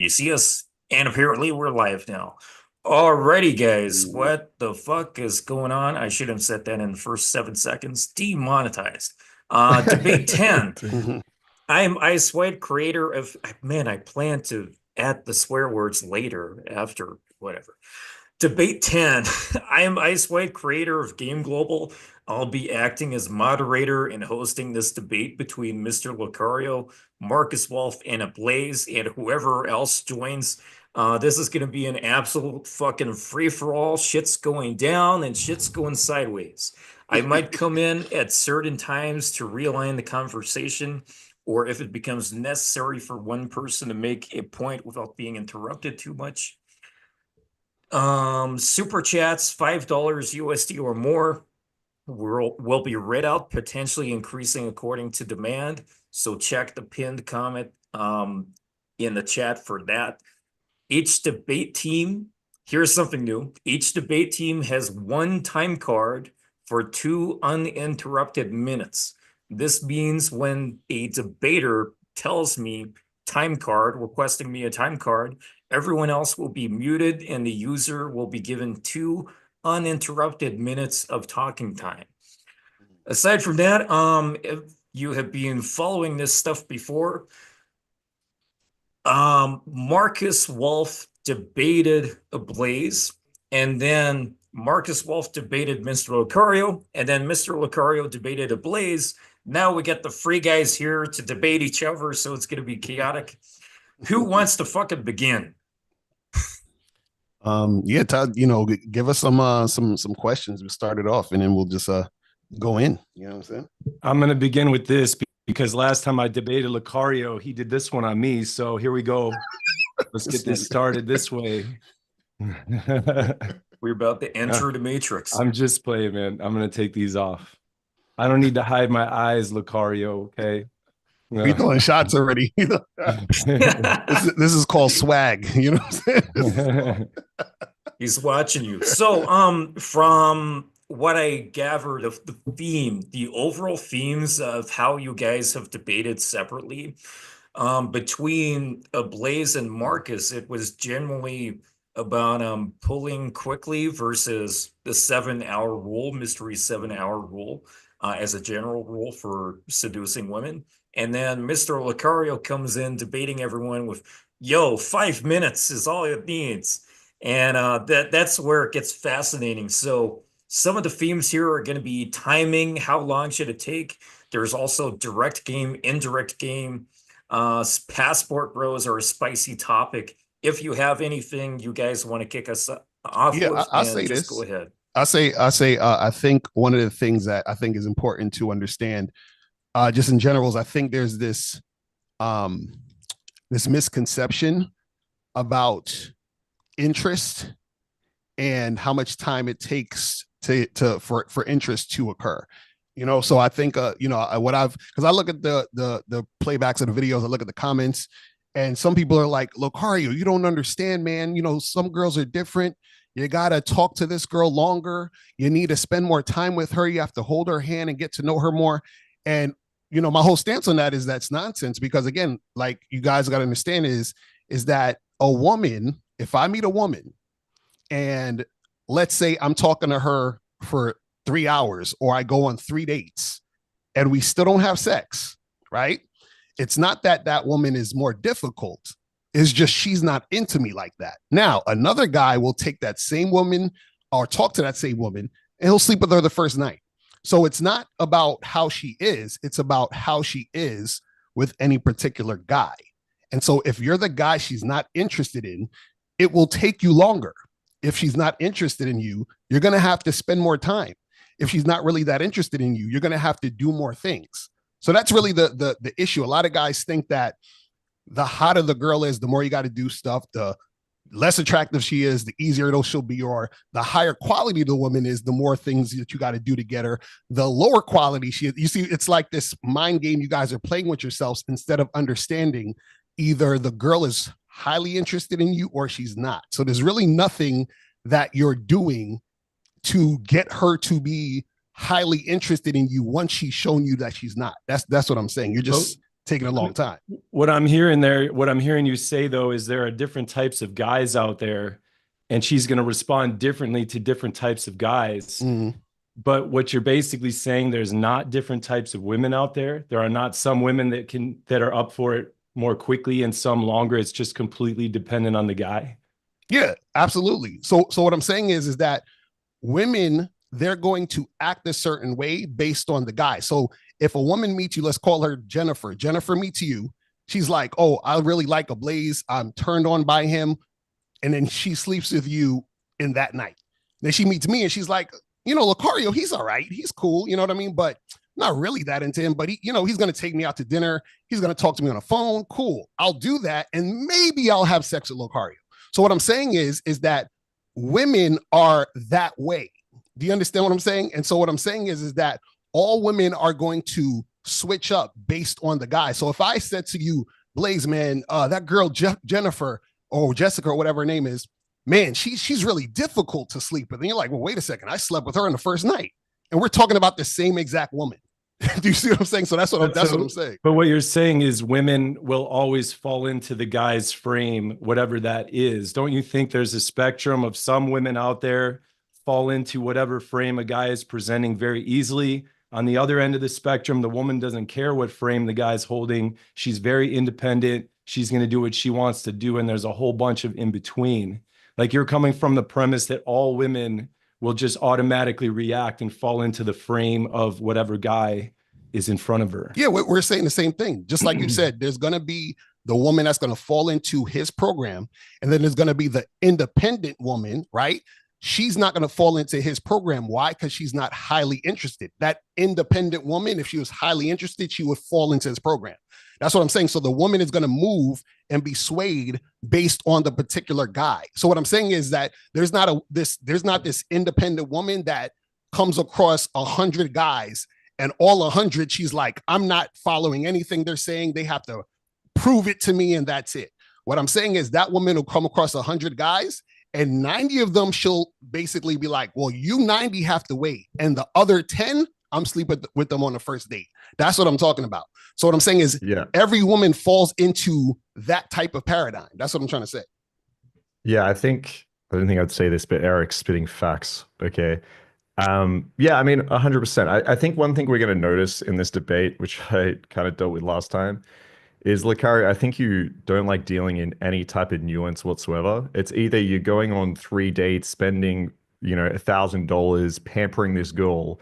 You see us, and apparently we're live now. Alrighty, guys, what the fuck is going on? I should have said that in the first 7 seconds. Demonetized. Debate 10. I'm Ice White, creator of, man, I plan to add the swear words later after whatever. Debate 10. I am Ice White, creator of Game Global. I'll be acting as moderator and hosting this debate between Mr. Locario, Markus Wolf, and Ablaze, and whoever else joins. This is going to be an absolute fucking free-for-all. Shit's going down and shit's going sideways. I might come in at certain times to realign the conversation, or if it becomes necessary for one person to make a point without being interrupted too much. Super chats, $5 USD or more will be read out, potentially increasing according to demand. So check the pinned comment in the chat for that. Each debate team, here's something new. Each debate team has one time card for 2 uninterrupted minutes. This means when a debater tells me time card, requesting me a time card, everyone else will be muted and the user will be given 2 uninterrupted minutes of talking time. Aside from that, if you have been following this stuff before, Markus Wolf debated Ablaze, and then Markus Wolf debated Mr. Locario, and then Mr. Locario debated Ablaze. Now we get the free guys here to debate each other, so it's going to be chaotic. Who wants to fucking begin? Yeah, Todd, give us some questions. We'll start it off and then we'll just go in. You know what I'm saying? I'm going to begin with this because last time I debated Locario, he did this one on me. So here we go. Let's get this started this way. We're about to enter the Matrix. I'm just playing, man. I'm going to take these off. I don't need to hide my eyes, Locario, okay? We throwing shots already. This is called swag. You know what I'm saying? He's watching you. So, from what I gathered of the theme, the overall themes of how you guys have debated separately, between Ablaze and Markus, it was generally about pulling quickly versus the 7-hour rule, mystery 7-hour rule, as a general rule for seducing women. And then Mr. Locario comes in debating everyone with, yo, 5 minutes is all it needs. And that's where it gets fascinating. So some of the themes here are going to be timing. How long should it take? There's also direct game, indirect game. Passport bros are a spicy topic. If you have anything you guys want to kick us off with, I'll say this. Go ahead. I think one of the things that I think is important to understand, just in general, is I think there's this misconception about interest and how much time it takes for interest to occur. So I think because I look at the playbacks of the videos, I look at the comments, and some people are like, Locario, you don't understand, man. Some girls are different. You got to talk to this girl longer. You need to spend more time with her. You have to hold her hand and get to know her more. And, my whole stance on that is that's nonsense, because again, like you guys got to understand is that a woman, if I meet a woman and let's say I'm talking to her for 3 hours or I go on 3 dates and we still don't have sex, right? It's not that that woman is more difficult. It's just she's not into me like that. Now, another guy will take that same woman or talk to that same woman and he'll sleep with her the first night. So it's not about how she is. It's about how she is with any particular guy. And so if you're the guy she's not interested in, it will take you longer. If she's not interested in you, you're going to have to spend more time. If she's not really that interested in you, you're going to have to do more things. So that's really the issue. A lot of guys think that the hotter the girl is, the more you got to do stuff, the less attractive she is, the easier she'll be, or the higher quality the woman is, the more things that you got to do to get her. The lower quality she is. You see, it's like this mind game you guys are playing with yourselves instead of understanding either the girl is highly interested in you or she's not. So there's really nothing that you're doing to get her to be highly interested in you once she's shown you that she's not. That's what I'm saying. You're just taking a long time. What I'm hearing you say though, is there are different types of guys out there, and she's going to respond differently to different types of guys. But what you're basically saying, there's not different types of women out there. There are not some women that are up for it more quickly and some longer. It's just completely dependent on the guy. Yeah, absolutely. So what I'm saying is that women, they're going to act a certain way based on the guy. So if a woman meets you, let's call her Jennifer. Jennifer meets you. She's like, oh, I really like Ablaze. I'm turned on by him. And then she sleeps with you in that night. Then she meets me and she's like, you know, Locario, he's all right. He's cool. You know what I mean? But not really that into him. But he, you know, he's going to take me out to dinner. He's going to talk to me on the phone. Cool. I'll do that. And maybe I'll have sex with Locario. So what I'm saying is that women are that way. Do you understand what I'm saying? And so what I'm saying is that all women are going to switch up based on the guy. So if I said to you, Blaze, man, that girl, Jennifer or Jessica or whatever her name is, man, she's really difficult to sleep with. And you're like, well, wait a second. I slept with her on the first night. And we're talking about the same exact woman. Do you see what I'm saying? So that's what I'm saying. But what you're saying is women will always fall into the guy's frame, whatever that is. Don't you think there's a spectrum of some women out there fall into whatever frame a guy is presenting very easily? On the other end of the spectrum, the woman doesn't care what frame the guy's holding. She's very independent. She's going to do what she wants to do. And there's a whole bunch of in between. Like, you're coming from the premise that all women will just automatically react and fall into the frame of whatever guy is in front of her. Yeah, we're saying the same thing. Just like you said, there's going to be the woman that's going to fall into his program. And then there's going to be the independent woman, right? She's not going to fall into his program. Why? Because she's not highly interested. That independent woman, if she was highly interested, she would fall into his program. That's what I'm saying. So the woman is going to move and be swayed based on the particular guy. So what I'm saying is that there's not this independent woman that comes across 100 guys and all 100, she's like, I'm not following anything they're saying. They have to prove it to me, and that's it. What I'm saying is that woman will come across 100 guys, and 90 of them, she'll basically be like, well, you 90 have to wait. And the other 10, I'm sleeping with them on the first date. That's what I'm talking about. So what I'm saying is every woman falls into that type of paradigm. That's what I'm trying to say. Yeah, I don't think I'd say this, but Eric's spitting facts. Okay. Yeah, I mean, 100%. I think one thing we're going to notice in this debate, which I kind of dealt with last time, is Locario, I think you don't like dealing in any type of nuance whatsoever. It's either you're going on 3 dates, spending, $1,000, pampering this girl.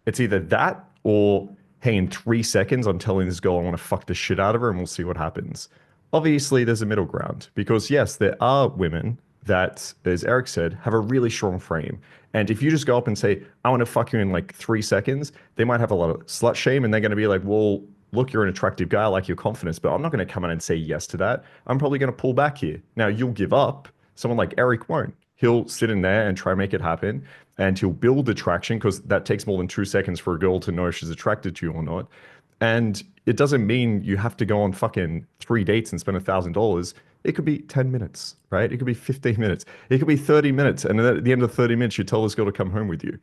It's either that or, hey, in 3 seconds, I'm telling this girl I want to fuck the shit out of her and we'll see what happens. Obviously, there's a middle ground because, yes, there are women that, as Erik said, have a really strong frame. And if you just go up and say, I want to fuck you in like 3 seconds, they might have a lot of slut shame and they're going to be like, well, look, you're an attractive guy, I like your confidence, but I'm not going to come in and say yes to that. I'm probably going to pull back here. Now, you'll give up. Someone like Erik won't. He'll sit in there and try and make it happen. And he'll build attraction because that takes more than 2 seconds for a girl to know if she's attracted to you or not. And it doesn't mean you have to go on fucking 3 dates and spend $1,000. It could be 10 minutes, right? It could be 15 minutes. It could be 30 minutes. And then at the end of 30 minutes, you tell this girl to come home with you.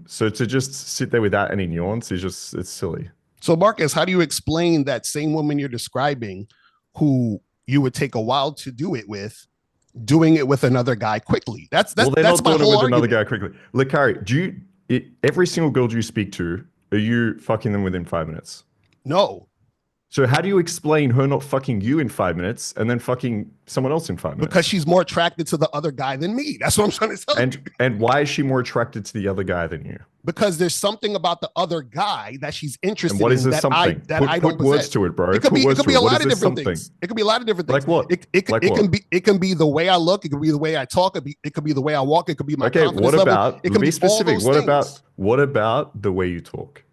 So to just sit there without any nuance it's silly. So Marcus, how do you explain that same woman you're describing who you would take a while to do it with, doing it with another guy quickly? That's they're that's not my doing whole it with argument. another guy quickly. Locario, every single girl you speak to, are you fucking them within 5 minutes? No. So how do you explain her not fucking you in 5 minutes and then fucking someone else in 5 minutes? Because she's more attracted to the other guy than me. That's what I'm trying to tell you. And why is she more attracted to the other guy than you? Because there's something about the other guy that she's interested in. What is this something? I don't put words to it, bro. It could be a lot of different things. It could be a lot of different things. Like what? It can be the way I look. It could be the way I talk. It could be the way I walk. It could be my confidence level. It can be specific. What about the way you talk?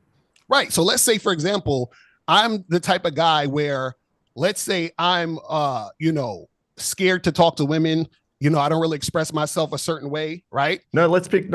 Right. So let's say, for example, I'm the type of guy where, let's say I'm, scared to talk to women. I don't really express myself a certain way, right? Let's pick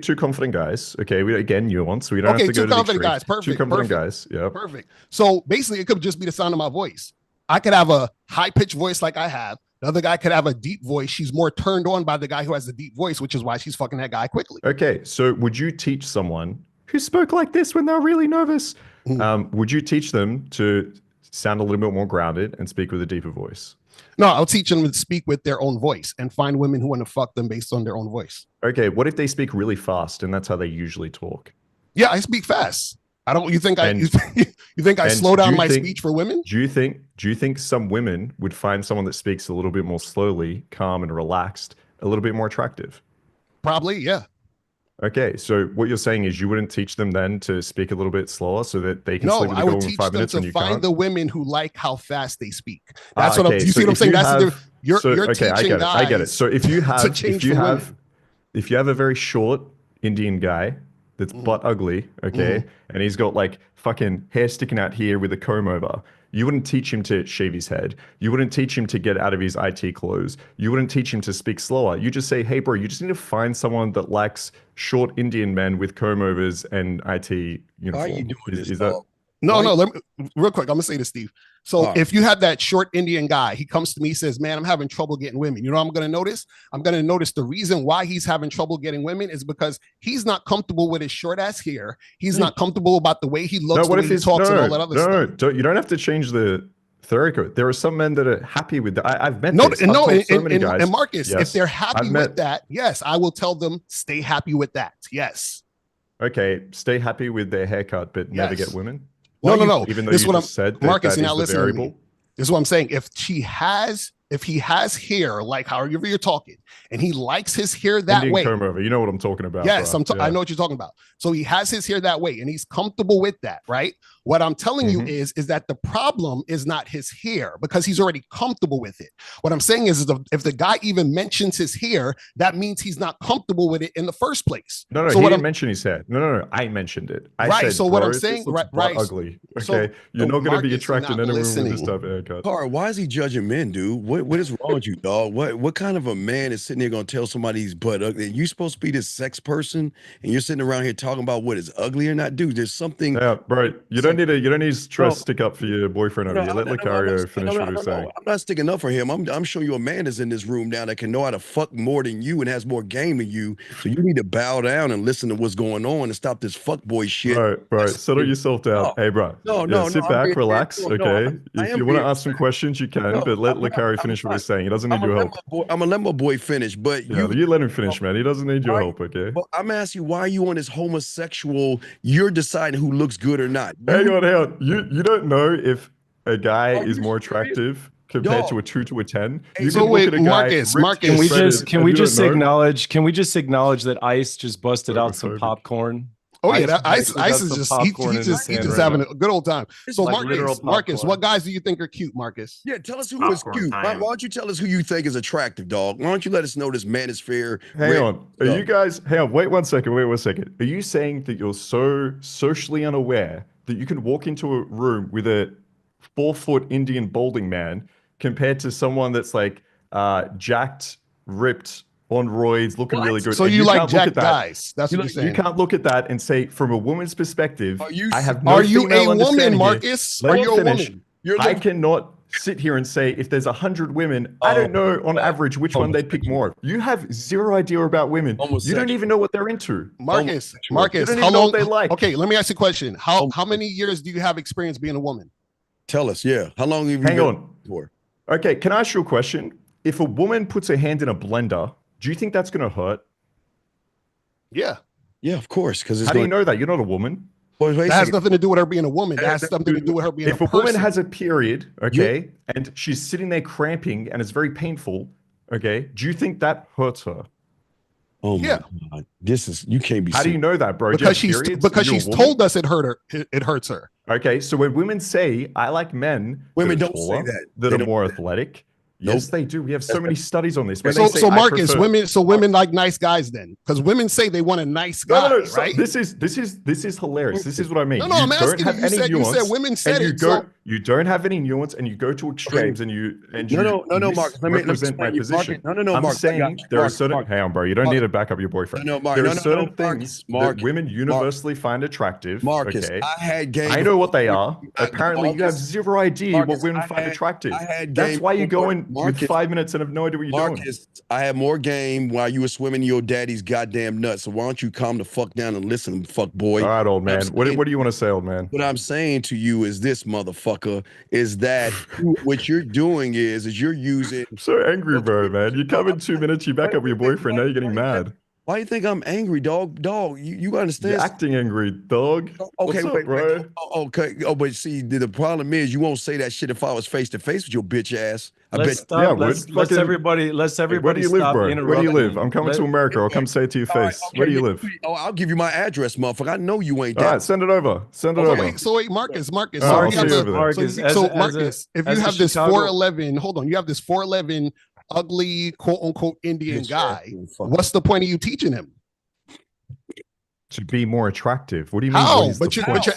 2 confident guys. Okay, again, nuance. We don't have to go to 2 confident guys. Perfect. 2 confident guys. Yeah. Perfect. So basically, it could just be the sound of my voice. I could have a high-pitched voice like I have. The other guy could have a deep voice. She's more turned on by the guy who has the deep voice, which is why she's fucking that guy quickly. Okay, so would you teach someone who spoke like this when they're really nervous? Would you teach them to sound a little bit more grounded and speak with a deeper voice. No, I'll teach them to speak with their own voice and find women who want to fuck them based on their own voice. Okay, what if they speak really fast and that's how they usually talk? Yeah, I speak fast. I don't. You think you think I slow down my speech for women? Do you think some women would find someone that speaks a little bit more slowly, calm, and relaxed a little bit more attractive? Probably, yeah. Okay, so what you're saying is you wouldn't teach them then to speak a little bit slower so that they can sleep with I a would girl in teach 5 them minutes when to you find can't? the women who like how fast they speak. That's what okay, you see what I'm saying? You're teaching guys. I get it. So if you have women. if you have a very short Indian guy that's butt ugly, okay, and he's got like fucking hair sticking out here with a comb over, you wouldn't teach him to shave his head. You wouldn't teach him to get out of his IT clothes. You wouldn't teach him to speak slower. You just say, hey, bro, you just need to find someone that likes short Indian men with comb overs and IT uniform. Why are you doing this? No. Let me real quick. I'm gonna say this, Steve. So if you have that short Indian guy, he comes to me, says, man, I'm having trouble getting women. You know what I'm going to notice? I'm going to notice the reason why he's having trouble getting women is because he's not comfortable with his short ass hair. He's not comfortable about the way he looks, the way he talks, and all that other stuff. You don't have to change the theory code. There are some men that are happy with that. I've met and Marcus, if they're happy with that, yes, I will tell them, stay happy with that. Yes. Okay, stay happy with their haircut, but never get women. No. Even though you just said that Marcus, that you're not is the listening variable. to me. This is what I'm saying. If he has hair, like however you're talking, and he likes his hair that Indian way. comb over. You know what I'm talking about. Yes, I know what you're talking about. So he has his hair that way, and he's comfortable with that, right? What I'm telling you is that the problem is not his hair because he's already comfortable with it. What I'm saying is if the guy even mentions his hair, that means he's not comfortable with it in the first place. No, he didn't mention his hair. No, I mentioned it. I said, so what I'm saying, right, ugly. Okay, so, you're not going to be Marcus, attracted to anyone with this type of haircut. Carl, why is he judging men, dude? What is wrong with you, dog? What kind of a man is sitting there going to tell somebody he's butt ugly? You supposed to be this sex person, and you're sitting around here talking about what is ugly or not, dude. There's something. Yeah, bro. You don't need to try to stick up for your boyfriend over here. Let Locario finish what he's saying. I'm not sticking up for him. I'm showing you a man that's in this room now that can know how to fuck more than you and has more game than you. So you need to bow down and listen to what's going on and stop this fuck boy shit. Bro, settle yourself down. Hey, bro. Sit back, relax. Okay. If you want to ask some questions, you can, but let Locario finish what he's saying. He doesn't need your help. I'm gonna let my boy finish, but you let him finish, man. He doesn't need your help, okay? Well, I'm asking you, why are you on this homosexual? You're deciding who looks good or not. Hang on. You don't know if a guy is more attractive compared to a 2 to a 10. So wait, Marcus, can we just acknowledge that Ice just busted out some popcorn? Oh yeah, Ice is just he's just having a good old time. So Marcus, what guys do you think are cute, Marcus? Yeah, tell us who is cute. Why don't you tell us who you think is attractive, dog? Why don't you let us know this manosphere? Hang on. You guys, wait one second. Are you saying that you're so socially unaware that you can walk into a room with a 4-foot Indian balding man compared to someone that's like jacked, ripped, on roids, looking really good? So you like jacked guys? That's what you're saying. You can't look at that and say, from a woman's perspective, I have no Are you a woman, here. Marcus? Let are me you finish. a woman? I cannot sit here and say if there's 100 women, I don't know on average which one they'd pick more of. You have zero idea about women. You don't even know what they're into. Marcus, how long they like? Okay, let me ask you a question. How many years do you have experience being a woman? Tell us, yeah. How long have you Hang on. for? Okay, can I ask you a question? If a woman puts her hand in a blender, do you think that's going to hurt? Yeah. Yeah, of course. Because how do you know that? You're not a woman. Well, that has nothing to do with her being a woman. That has something to do with her being a person. If a woman has a period, okay, and she's sitting there cramping and it's very painful, okay, do you think that hurts her? Oh my God. You can't be. How do you know that, bro? Because she's told us it hurts her. Okay, so when women say, I like men, women don't say that are more athletic. Yes, they do. We have so many studies on this. So Marcus, women like nice guys then, because women say they want a nice guy, right? This is hilarious. This is what I mean. No, I'm asking you. You said women said it. You don't have any nuance, and you go to extremes, and you no, Marcus. Let me represent my position. No, I'm Marcus, saying there are certain. Hang on, bro. You don't need to back up your boyfriend. No, Marcus. There are certain things that women universally find attractive. Marcus, okay? I had game. I know what they are. Apparently, you have zero idea what women find attractive. That's why you go in with 5 minutes and have no idea what you're doing. I had more game while you were swimming in your daddy's goddamn nuts. So why don't you calm the fuck down and listen, fuck boy? All right, old man. What do you want to say, old man? What I'm saying to you is this, motherfucker. motherfucker, is that what you're doing is you're using. I'm so angry, bro, man. You come in 2 minutes, you back up with your boyfriend, now you're getting mad. Why do you think I'm angry, dog? Dog, you understand? You're acting angry, dog. Okay, What's up, wait, bro? okay. Oh, but see, the problem is you won't say that shit if I was face to face with your bitch ass. I Let's bet. stop. Yeah, let's fucking- everybody. Hey, where do you live, stop bro? Where do you interrupting. live? I'm coming to America. I'll come say it to your All right, face. okay, Where do you live? Oh, I'll give you my address, motherfucker. I know you ain't All that. right, send it over. Send it So over. wait, Marcus. I'll So, see you over there. Marcus, if you as a have this Chicago- 4'11", hold on, you have this 4'11" ugly quote unquote Indian Bitch guy. ass motherfucker. What's the point of you teaching him? To be more attractive. What do you mean? How? What is But the you're point?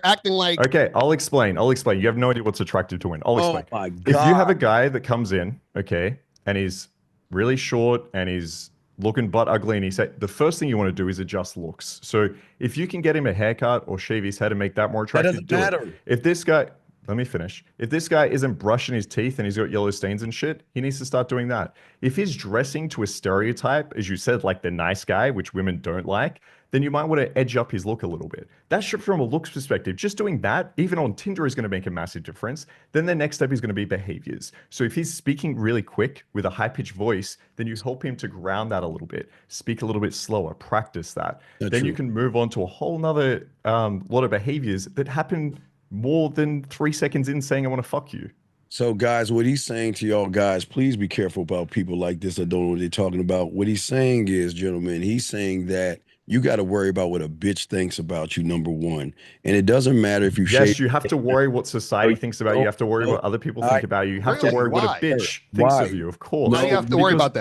acting like Okay, I'll explain. You have no idea what's attractive to women. I'll Oh explain. my If you have a God. guy that comes in, okay, and he's really short and he's looking butt ugly, and he said the first thing you want to do is adjust looks. So if you can get him a haircut or shave his head and make that more That attractive, doesn't do matter. it. If this guy, let me finish. If this guy isn't brushing his teeth and he's got yellow stains and shit, he needs to start doing that. If he's dressing to a stereotype, as you said, like the nice guy, which women don't like, then you might want to edge up his look a little bit. That's from a looks perspective. Just doing that, even on Tinder, is going to make a massive difference. Then the next step is going to be behaviors. So if he's speaking really quick with a high-pitched voice, then you help him to ground that a little bit, speak a little bit slower, practice that. That's then you true. can move on to a whole nother lot of behaviors that happen more than 3 seconds in saying, I want to fuck you. So, guys, what he's saying to y'all guys, please be careful about people like this that don't know what they're talking about. What he's saying is, gentlemen, he's saying that you got to worry about what a bitch thinks about you, number one. And it doesn't matter if you Yes, shave. you have to worry what society thinks about you. You have to worry what other people think about you. You have to Really? worry what Why? a bitch thinks Why? of you, of course. Why do you have to worry because about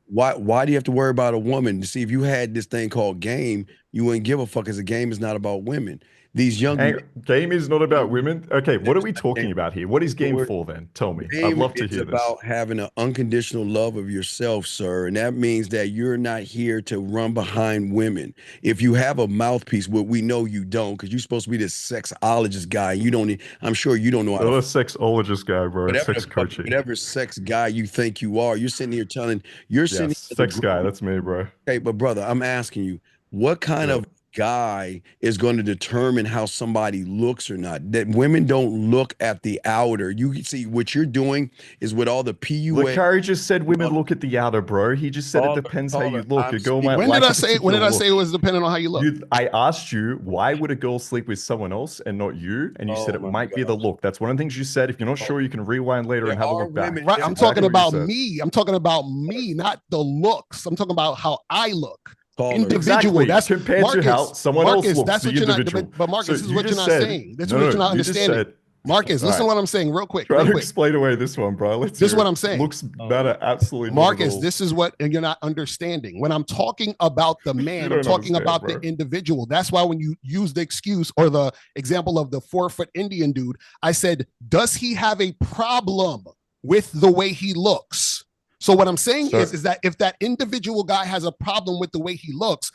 that? Why do you have to worry about a woman? See, if you had this thing called game, you wouldn't give a fuck, because the game is not about women. These young Hey, game is not about women. Okay, what are we talking about here? What is game for then? Tell me. I'd game love to is hear this. about having an unconditional love of yourself, sir. And that means that you're not here to run behind women. If you have a mouthpiece, what we know you don't, because you're supposed to be this sexologist guy. You don't need, I'm sure you don't know how Not to a sexologist guy, bro. whatever, Sex coaching. whatever sex guy you think you are. You're sitting here telling, you're sitting Yes, here sex guy. That's me, bro. Okay, but brother, I'm asking you, what kind of guy is going to determine how somebody looks or not? That women don't look at the outer. You see, what you're doing is with all the PUA. Locario just said women look at the outer, bro. He just said it depends how you look. A girl might When like did I a say it particular look. was depending on how you look? I asked you, why would a girl sleep with someone else and not you? And you said it Oh my might be the look. That's one of the things you said. If you're not sure, you can rewind later There and have a are look back. women- Right, That's I'm exactly talking what you about said. me. I'm talking about me, not the looks. I'm talking about how I look. Caller. Individual. Exactly. That's Compared Marcus, to how someone Marcus, else looks, that's the what you're not. individual. But Marcus, So this is you what you're just not said- saying. This is No, what you're no, not you just understanding. said- Marcus, listen to Alright. what I'm saying real quick. Try Real to quick. explain away this one, bro. Let's This is hear what it. I'm saying. Looks matter absolutely not at Marcus, all. this is what and you're not understanding. When I'm talking about the man, I'm don't talking understand, about bro. the individual. That's why when you use the excuse or the example of the 4-foot Indian dude, I said, does he have a problem with the way he looks? So what I'm saying So- is that if that individual guy has a problem with the way he looks,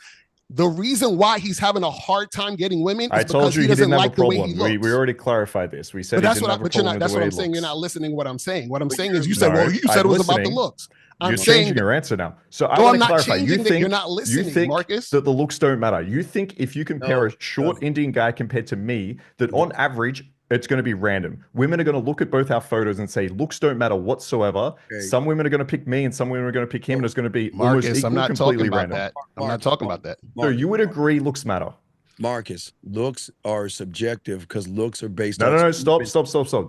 the reason why he's having a hard time getting women is I told because you he he doesn't didn't have a like the way problem. he looks. We already clarified this. We said But he that's didn't what I, have a but you're problem not. with That's the what way I'm he saying. You're looks. not listening to what I'm saying. What I'm But saying you're- is, you said, No, well, you said I'm it was about the listening. looks. I'm You're saying changing your answer now. So I No, want I'm to not clarify. changing You that. think You're not listening, you think Marcus. that the looks don't matter. You think if you compare No, a short doesn't. Indian guy compared to me, that on average it's going to be random. Women are going to look at both our photos and say looks don't matter whatsoever. Okay. Some women are going to pick me, and some women are going to pick him, and it's going to be almost Marcus, equal, I'm not completely talking about random. that. I'm not talking about that. So you would agree looks matter? Marcus, looks are subjective because looks are based No, on. no, no, stop.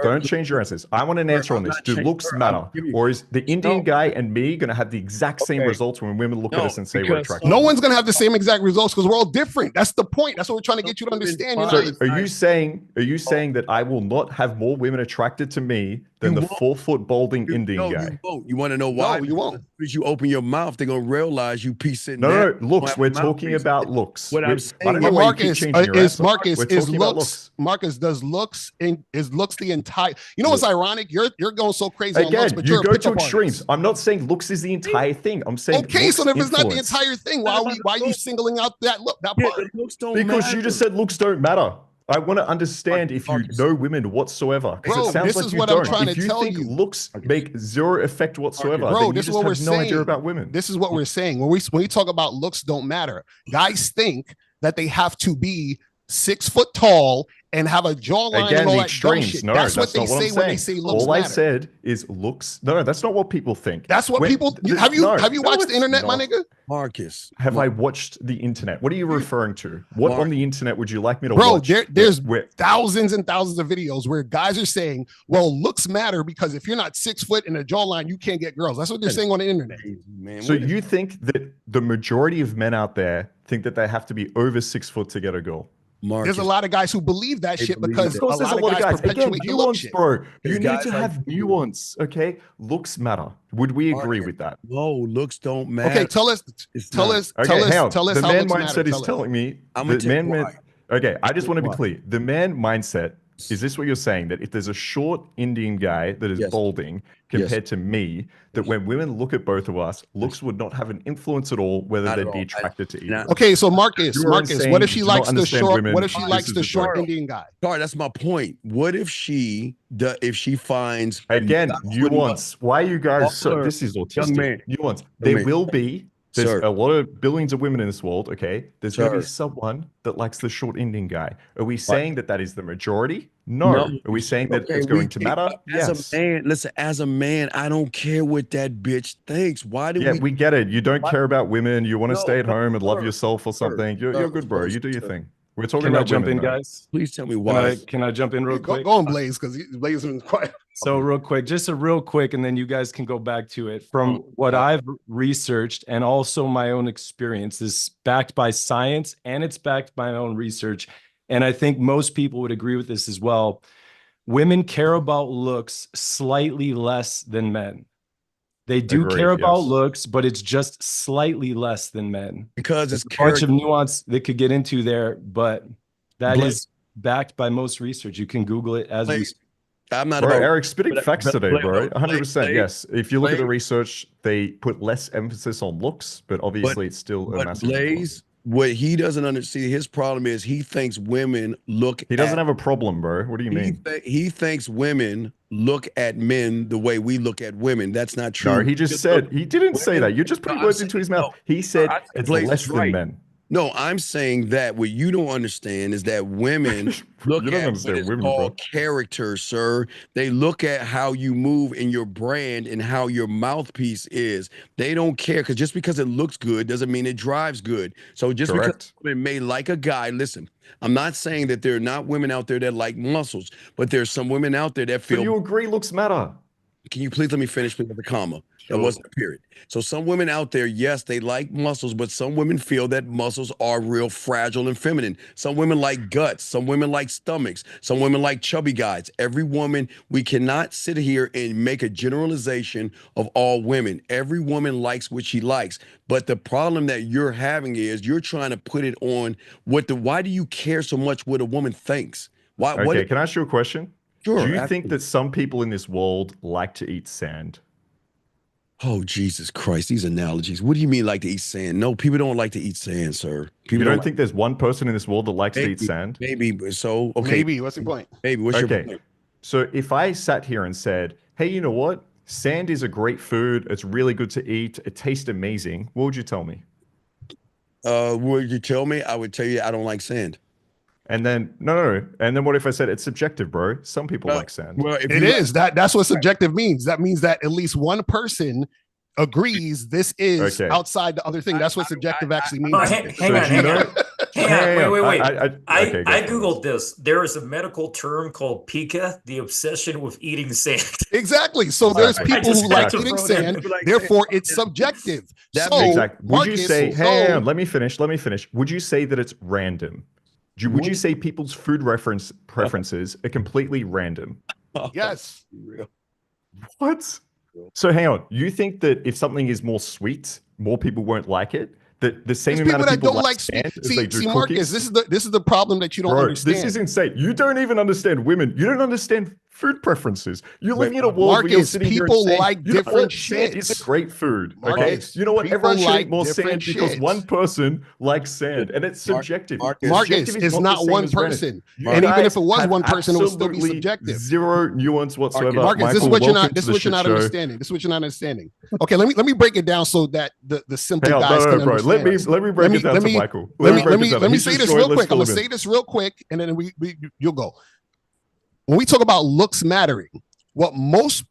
Don't change your answers. I want an answer on I'm this. not Do changing- looks I'm matter? giving you- Or is the Indian No. guy and me going to have the exact same Okay. results when women look at No, us and say we're because- attractive? No one's gonna have the same exact results because we're all different. That's the point. That's what we're trying to get you to understand. You're So not, Are you saying that I will not have more women attracted to me than You the won't. 4-foot balding Indian No, guy? you won't. You want to know why? you won't. As soon as you open your mouth, they're gonna realize you piece sitting No, down. no, looks. have We're a talking mouthpiece. about looks. What I'm I don't saying- know but why you keep Marcus, changing your is answer. Marcus We're is talking about looks. Marcus does looks the entire. You know what's ironic? You're going so crazy on looks, Again, but you you're a go to pickup extremes. artist. I'm not saying looks is the entire thing. I'm saying Okay, so looks if it's not the influence. entire thing, why are you singling out that look that Yeah, part? the looks don't Because matter. you just said looks don't matter. I want to understand if you Marcus. know women whatsoever. Because Bro, it sounds this like is you what I'm don't. trying If to you tell think you. looks make zero effect whatsoever, Bro, then you this is just what we're have no idea saying. about women. This is what we're saying. When we talk about looks don't matter, guys think that they have to be 6 foot tall and have a jawline Again, and all the that dumb extremes. shit. No, That's what that's they not what say I'm when they saying. say looks All I matter. said is looks. No, that's not what people think. That's what people have you watched the internet, my nigga? Marcus. Have I watched the internet? What are you referring to? What on the internet would you like me to Bro, watch? there's thousands and thousands of videos where guys are saying, well, looks matter because if you're not 6 foot in a jawline, you can't get girls. That's what they're saying on the internet. Man, so you think that the majority of men out there think that they have to be over 6 foot to get a girl? There's a lot of guys who believe that shit because of course, a lot of guys perpetuate the look nuance, shit. bro. You need to like have nuance, okay? Looks matter. Would we agree with that? No, looks don't matter. Okay, tell us how the man looks mindset matter. is telling me. I'm gonna tell you why. Okay, I just want to be clear. The man mindset, is this what you're saying? That if there's a short Indian guy that is balding compared to me, that when women look at both of us, looks would not have an influence at all whether they'd be attracted to either. Okay, so Marcus, what if she likes the short? Women, what if she likes the short Indian guy? Sorry, that's my point. What if she finds nuance? Why you guys? So this is autistic. Nuance. There will be. There's a lot of billions of women in this world, okay? There's going to be someone that likes the short Indian guy. Are we saying that is the majority? No. Are we saying that it's going to matter? As a man, listen, as a man, I don't care what that bitch thinks. Why do we get it. You don't care about women. You want to stay at home and love yourself or something. You're good, bro. You do your thing. We're talking about jump women, in, guys? Please tell me why. Can I jump in real quick? Go on, Blaze, because Blaze has been quiet. So real quick, just a real quick, and then you guys can go back to it. From what I've researched and also my own experience, this is backed by science and it's backed by my own research. And I think most people would agree with this as well. Women care about looks slightly less than men. They do care about looks, but it's just slightly less than men. Because it's a bunch of nuance that could get into there, but that is backed by most research. You can Google it as we speak. I'm not about Eric spitting facts today, bro. 100%. Yes. If you look at the research, they put less emphasis on looks, but obviously it's still a massive Blaze, what he doesn't understand, his problem is he thinks women look. He doesn't have a problem, bro. What do you mean? He thinks women look at men the way we look at women. That's not true. No, he just said he didn't say that. You're just putting words into his mouth. He said it's less than men. No, I'm saying that what you don't understand is that women look at what is called character, sir. They look at how you move in your brand and how your mouthpiece is. They don't care because just because it looks good doesn't mean it drives good. So just because women may like a guy, listen, I'm not saying that there are not women out there that like muscles, but there's some women out there that feel. So you agree looks matter? Can you please let me finish with the comma? That wasn't a period. So some women out there, yes, they like muscles, but some women feel that muscles are real fragile and feminine. Some women like guts. Some women like stomachs. Some women like chubby guys. Every woman, we cannot sit here and make a generalization of all women. Every woman likes what she likes. But the problem that you're having is you're trying to put it on why do you care so much what a woman thinks? Why? Okay, can I ask you a question? Sure. Do you think that some people in this world like to eat sand? Oh, Jesus Christ, these analogies. What do you mean like to eat sand? No, people don't like to eat sand, sir. People don't think there's one person in this world that likes to eat sand? Maybe. So, okay. Maybe. What's the point? Maybe. What's your point? So if I sat here and said, hey, you know what? Sand is a great food. It's really good to eat. It tastes amazing. What would you tell me? Would you tell me? I would tell you I don't like sand. And then no. And then what if I said it's subjective, bro? Some people like sand. Well, it is. That's what subjective means. That means that at least one person agrees this is outside the other thing. That's what subjective actually means. Hang on. Wait. I Googled this. There is a medical term called pica, the obsession with eating sand. Exactly. So there's people who like eating sand. Therefore, it's subjective. Would you say, hang on, let me finish. Would you say that it's random? Would you say people's food preferences are completely random? Yes. What? So hang on. You think that if something is more sweet, more people won't like it? That the same amount of people don't like sand as they do Marcus, this is the problem that you don't understand. This is insane. You don't even understand women. You don't understand food preferences. You're living in a world where you're Marcus, sitting here and people saying, like you know different what, sand is shits. a great food. Okay, Marcus, you know what? people Everyone should like eat more different sand because shits. one person likes sand, and it's subjective. Marcus, Subjective is it's the not same one as random. person. You And even guys if it was have one person, it would still be absolutely subjective. Zero nuance whatsoever. Marcus, this is Michael, what you're welcome not. to This is the what you're shit not show. understanding. This is what you're not understanding. Okay, let me break it down so that the simple Hang on, guys no, can bro. understand. Let me break it down to Michael. Let break it me down. let me He's say just this showing, real let's quick. I'm fill gonna him in. say this real quick, and then you'll go. When we talk about looks mattering, what most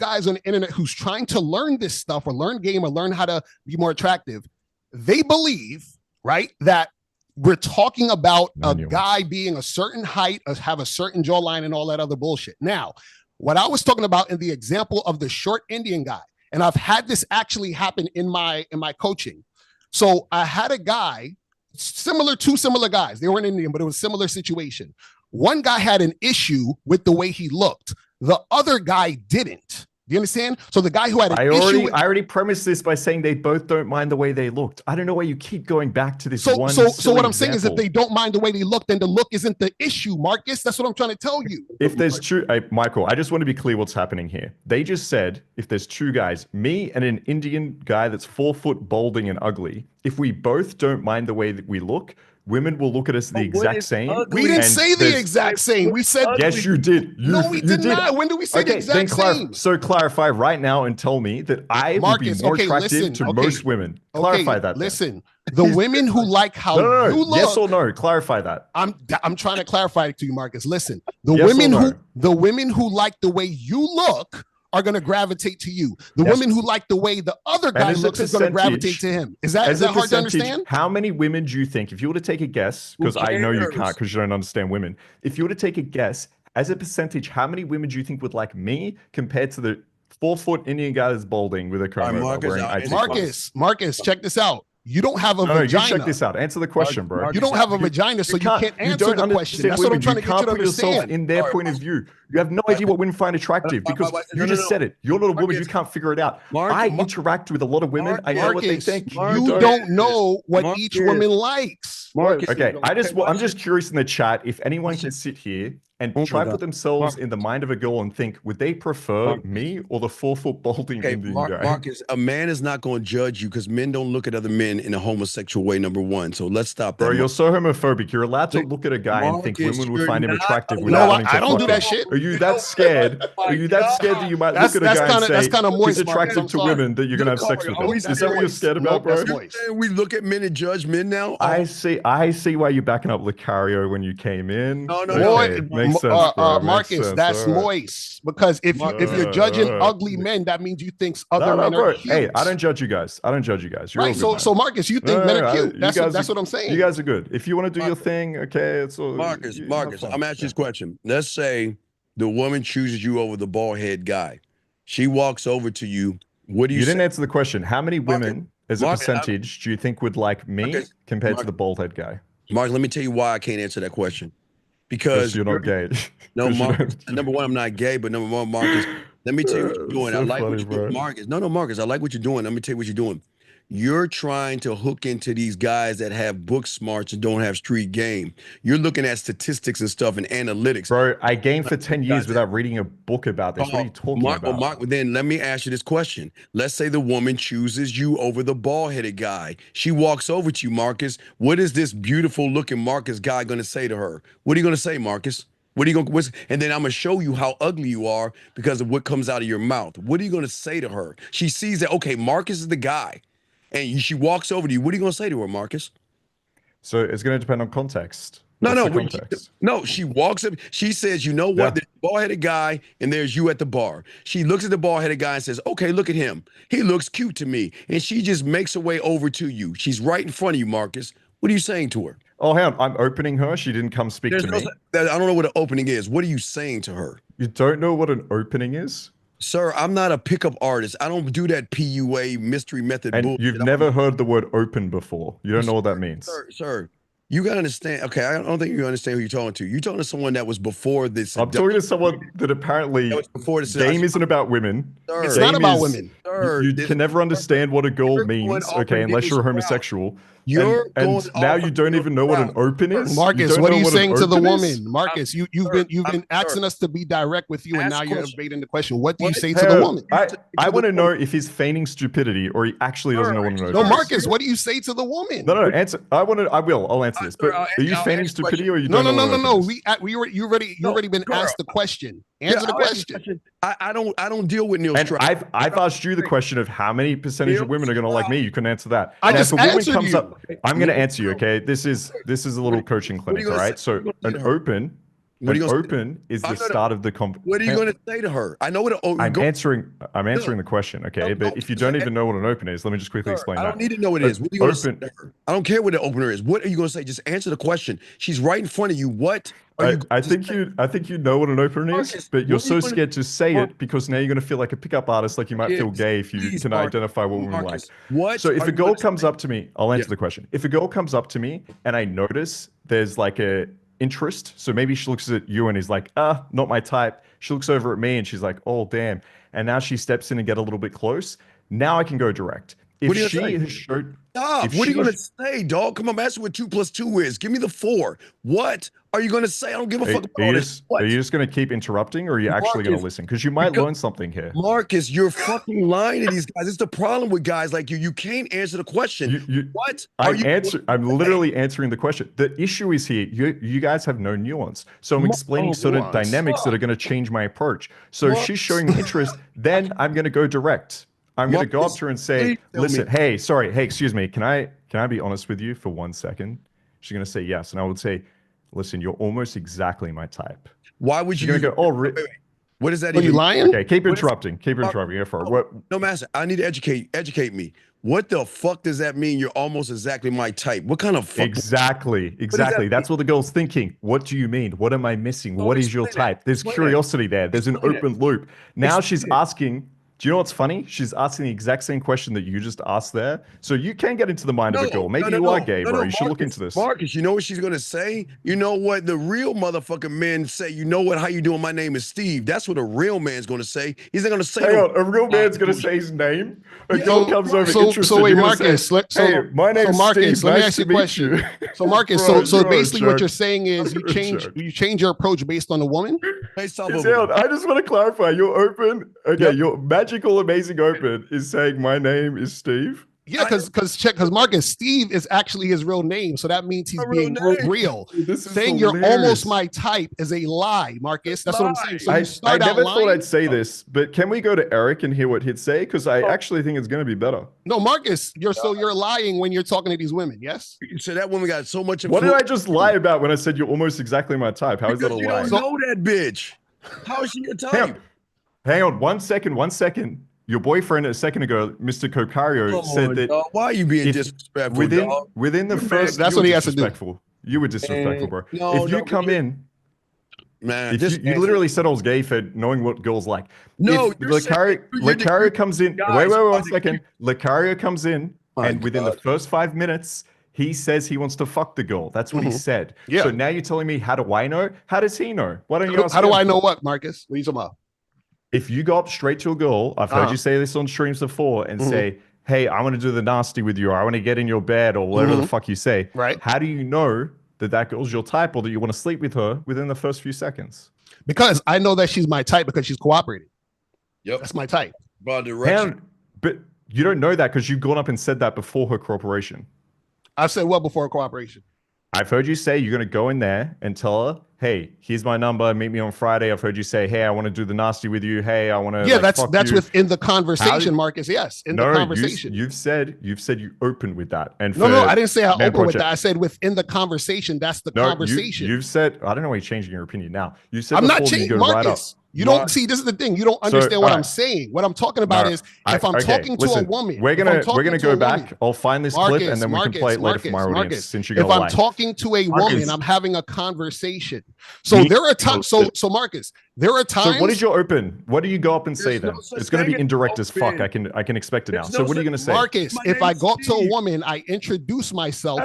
guys on the internet who's trying to learn this stuff or learn game or learn how to be more attractive, they believe, right, that we're talking about a guy being a certain height, have a certain jawline, and all that other bullshit. Now, what I was talking about in the example of the short Indian guy, and I've had this actually happen in my coaching. So I had a guy, two similar guys. They weren't Indian, but it was a similar situation. One guy had an issue with the way he looked. The other guy didn't. Do you understand? So the guy who had an issue I already premised this by saying they both don't mind the way they looked. I don't know why you keep going back to this So one. So what I'm saying is if they don't mind the way they look, then the look isn't the issue, Marcus. That's what I'm trying to tell you. If there's two, Michael, I just want to be clear what's happening here. They just said if there's two guys, me and an Indian guy that's 4 foot, balding and ugly, if we both don't mind the way that we look, women will look at us the exact same. We didn't say the exact same. We said yes, you did. No, we did not. When did we say the exact same? So clarify right now and tell me that I would be more attractive to most women. Clarify that. Listen, the women who like how you look. Yes or no? Clarify that. I'm trying to clarify it to you, Marcus. Listen, the women who like the way you look are going to gravitate to you. The women who like the way the other guy looks is going to gravitate to him. Is that hard to understand? How many women do you think, if you were to take a guess, because I know you can't because you don't understand women, if you were to take a guess, as a percentage, how many women do you think would like me compared to the 4 foot Indian guy that's balding with a comb over? Marcus, check this out. You don't have a vagina. You check this out. Answer the question, bro. You don't have a vagina, so you can't answer the question. That's what I'm trying to get you to understand. In their point of view, you have no idea what women find attractive because you just said it. You're not a woman. You can't figure it out. I interact with a lot of women. I know what they think. You don't know what each woman likes. Okay, I'm just curious in the chat if anyone can sit here and try to put themselves in the mind of a girl and think, would they prefer me or the 4 foot balding Indian guy? Marcus, a man is not going to judge you because men don't look at other men in a homosexual way, number one. So let's stop that. Bro, you're so homophobic. You're allowed to look at a guy and think women would find him attractive. No, I don't do that shit. Are you that scared? Are you that scared that you might look at a guy and say he's attractive to women that you're going to have sex with him? Is that what you're scared about, bro? We look at men and judge men now? I see why you're backing up Locario when you came in. No. Makes sense, bro. Marcus, that's moist. Because if you're judging ugly men, that means you think other men are cute. Hey, I don't judge you guys. You're right. So Marcus, you think men are cute. That's what I'm saying. You guys are good. If you want to do your thing, okay. It's all, Marcus, I'm asking this question. Let's say the woman chooses you over the bald head guy. She walks over to you. What do you say? didn't answer the question. How many women, as a percentage, do you think would like me compared to the bald head guy? Mark, let me tell you why I can't answer that question. Because you're not gay. No, Marcus, number one, I'm not gay, but number one, Marcus, let me tell you what you're doing. I like what you're doing, Marcus. No, Marcus, I like what you're doing. Let me tell you what you're doing. You're trying to hook into these guys that have book smarts and don't have street game. You're looking at statistics and stuff and analytics. Bro, I gamed for 10 years without reading a book about this. What are you talking about? Mark, then let me ask you this question. Let's say the woman chooses you over the bald-headed guy. She walks over to you, Marcus. What is this beautiful looking Marcus guy going to say to her? What are you going to say, Marcus? What are you going to, and then I'm going to show you how ugly you are because of what comes out of your mouth. What are you going to say to her? She sees that, okay, Marcus is the guy. And she walks over to you. What are you going to say to her, Marcus? So it's going to depend on context. No, she walks up. She says, you know what? Yeah. There's a bald-headed guy, and there's you at the bar. She looks at the bald-headed guy and says, okay, look at him. He looks cute to me. And she just makes her way over to you. She's right in front of you, Marcus. What are you saying to her? Oh, hang on. I'm opening her. She didn't come speak to me. I don't know what an opening is. What are you saying to her? You don't know what an opening is? Sir, I'm not a pickup artist. I don't do that PUA mystery method bullshit. You've never heard the word open before. You don't know what that means. Sir, you got to understand. Okay, I don't think you understand who you're talking to. You're talking to someone that was before this. I'm talking to someone that apparently game isn't about women. It's not about women. You can never understand what a girl means, okay, unless you're homosexual. You're going and now off you of don't your even know what an route. open is. Marcus, don't what know are you an saying to the open woman? is? Marcus, you've been asking us to be direct with you, and now you're evading the question. What do you say to Hang the on. woman? I want to know if he's feigning stupidity or he actually doesn't know what an open No, is. Marcus, what do you say to the woman? No, answer. I'll answer this. But are you feigning stupidity or you No, don't no, know no, no, what no. an open is? You already been asked the question. Answer the question. I don't deal with Neil And Strauss. I've asked you the question of how many percentage of women are going to like me. You can answer that. I Now, just if a woman answered comes you. up, I'm going to answer you. Okay, this is a little coaching clinic. All right. So an open is the start of the What are you going to say to her? I know what I'm answering the question. Okay, but if you don't even know what an open is, let me just quickly explain that. I don't need to know what it is. What are you going to say to her? I don't care what the opener is. What are you going to say? Just answer the question. She's right in front of you. What are you? I think you know what an opener is, but you're so scared to say it because now you're going to feel like a pickup artist, like you might feel gay if you can identify what women like. What? So if a girl comes up to me, I'll answer the question. If a girl comes up to me and I notice there's like a interest, so maybe she looks at you and is like, not my type. She looks over at me and she's like, oh damn, and now she steps in and get a little bit close. Now I can go direct. If she has showed, stop. What are you going to say, dog? Come on, ask me what 2 + 2 is. Give me the 4. What are you going to say? I don't give a fuck about all this. Are you just going to keep interrupting, or are you actually going to listen? Because you might learn something here. Marcus, you're fucking lying to these guys. It's the problem with guys like you. You can't answer the question. What? I'm literally answering the question. The issue is here. You guys have no nuance. So I'm explaining certain dynamics that are going to change my approach. So if she's showing interest, then I'm going to go direct. I'm going to go up to her and say, listen, hey, excuse me. Can I be honest with you for 1 second? She's going to say yes. And I would say, listen, you're almost exactly my type. Why would you? She's going to go, wait. What is that? Are you lying? Okay, keep interrupting. Keep interrupting. No, master, I need to educate me. What the fuck does that mean? You're almost exactly my type. What kind of fuck? Exactly. That's what the girl's thinking. What do you mean? What am I missing? What is your type? There's curiosity there. There's an open loop. Now she's asking. Do you know what's funny? She's asking the exact same question that you just asked there. So you can get into the mind of a girl. Maybe you are gay, bro. You should look into this. Marcus, you know what she's going to say? You know what the real motherfucking men say? You know what? How you doing? My name is Steve. That's what a real man's going to say. He's not going to say. Hang on. A real man's going to say his name? A girl comes over interested. So wait, Marcus. Hey, my name's Marcus, Steve. let me Nice ask you to a meet question. you. So Marcus, Bro, so basically what you're saying is you change your approach based on a woman? I just want to clarify. You're open. Okay, your magical, amazing open is saying my name is Steve. Yeah, because Marcus, Steve is actually his real name, so that means he's being real. Saying you're almost my type is a lie, Marcus. That's what I'm saying. So I never thought I'd say this, but can we go to Erik and hear what he'd say? Because I actually think it's going to be better. No, Marcus, you're lying when you're talking to these women. Yes. So that woman got so much. What did I just lie about when I said you're almost exactly my type? How is that a lie? You don't know that bitch. How is she your type? Hang on, 1 second. Your boyfriend a second ago, Mr. Locario, said that. Why are you being disrespectful? Within the first, that's what he has to do. You were disrespectful, bro. No, if you come in, man, you literally said I was gay for knowing what girls like. No, if Locario comes in. Wait, 1 second. Locario comes in, and within the first 5 minutes, he says he wants to fuck the girl. That's what he said. Yeah. So now you're telling me, how do I know? How does he know? Why don't you ask How do him? I know what, Marcus? What are you talking about? If you go up straight to a girl, I've heard you say this on streams before, and say, hey, I want to do the nasty with you, or I want to get in your bed, or whatever the fuck you say. Right. How do you know that girl's your type, or that you want to sleep with her within the first few seconds? Because I know that she's my type because she's cooperating. Yep. That's my type. Broad direction. But you don't know that because you've gone up and said that before her cooperation. I've said well before cooperation. I've heard you say you're going to go in there and tell her, hey, here's my number. Meet me on Friday. I've heard you say, hey, I want to do the nasty with you. Hey, I want to. Yeah, that's within the conversation, Marcus. Yes, in the conversation. You've said you opened with that. And no, I didn't say I opened with that. I said within the conversation. That's the conversation. You've said, I don't know why you're changing your opinion now. You said I'm not changing, Marcus. You don't see. This is the thing. You don't understand what I'm saying. What I'm talking about is if I'm talking to a woman. We're gonna go back. I'll find this clip and then we can play it later for my audience. Since you're gonna lie. If I'm talking to a woman, I'm having a conversation. So there are times. So Marcus, there are times. So what is your open? What do you go up and say then? It's gonna be indirect as fuck. I can expect it now. So what are you gonna say, Marcus? If I go up to a woman, I introduce myself.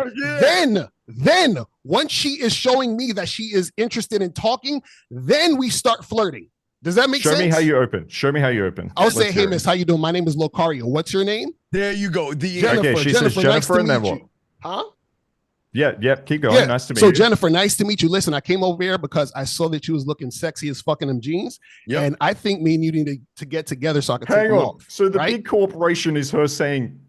Then once she is showing me that she is interested in talking, then we start flirting. Does that make sense? Show me how you open. Show me how you open. I'll say, hey, miss, how you doing? My name is Locario. What's your name? There you go. Jennifer. Okay, she says Jennifer, and then what? Huh? Yeah, keep going. Yeah. Nice to meet So you. Jennifer, nice to meet you. Listen, I came over here because I saw that you was looking sexy as fucking them jeans. Yep. And I think me and you need to get together so I can take Hang them on. off. So the right? big corporation is her saying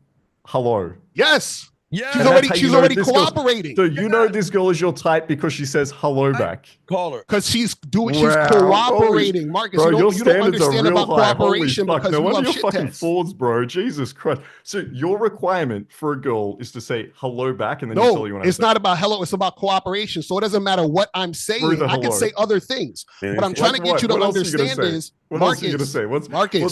hello. Yes. Yeah. She's And already that's how you she's know already this girl's- cooperating. So you know this girl is your type because she says hello back. Call her. Because she's doing, Wow. she's cooperating. Marcus, Bro, you your don't standards are understand real about high. cooperation Holy fuck. because No you wonder love you're shit fucking tests. frauds, bro. Jesus Christ. So your requirement for a girl is to say hello back and then you tell No, you want it's not about hello. It's about cooperation. So it doesn't matter what I'm saying. the I can hello. say other things. What I'm trying to get you to understand is, What else are you gonna say? What's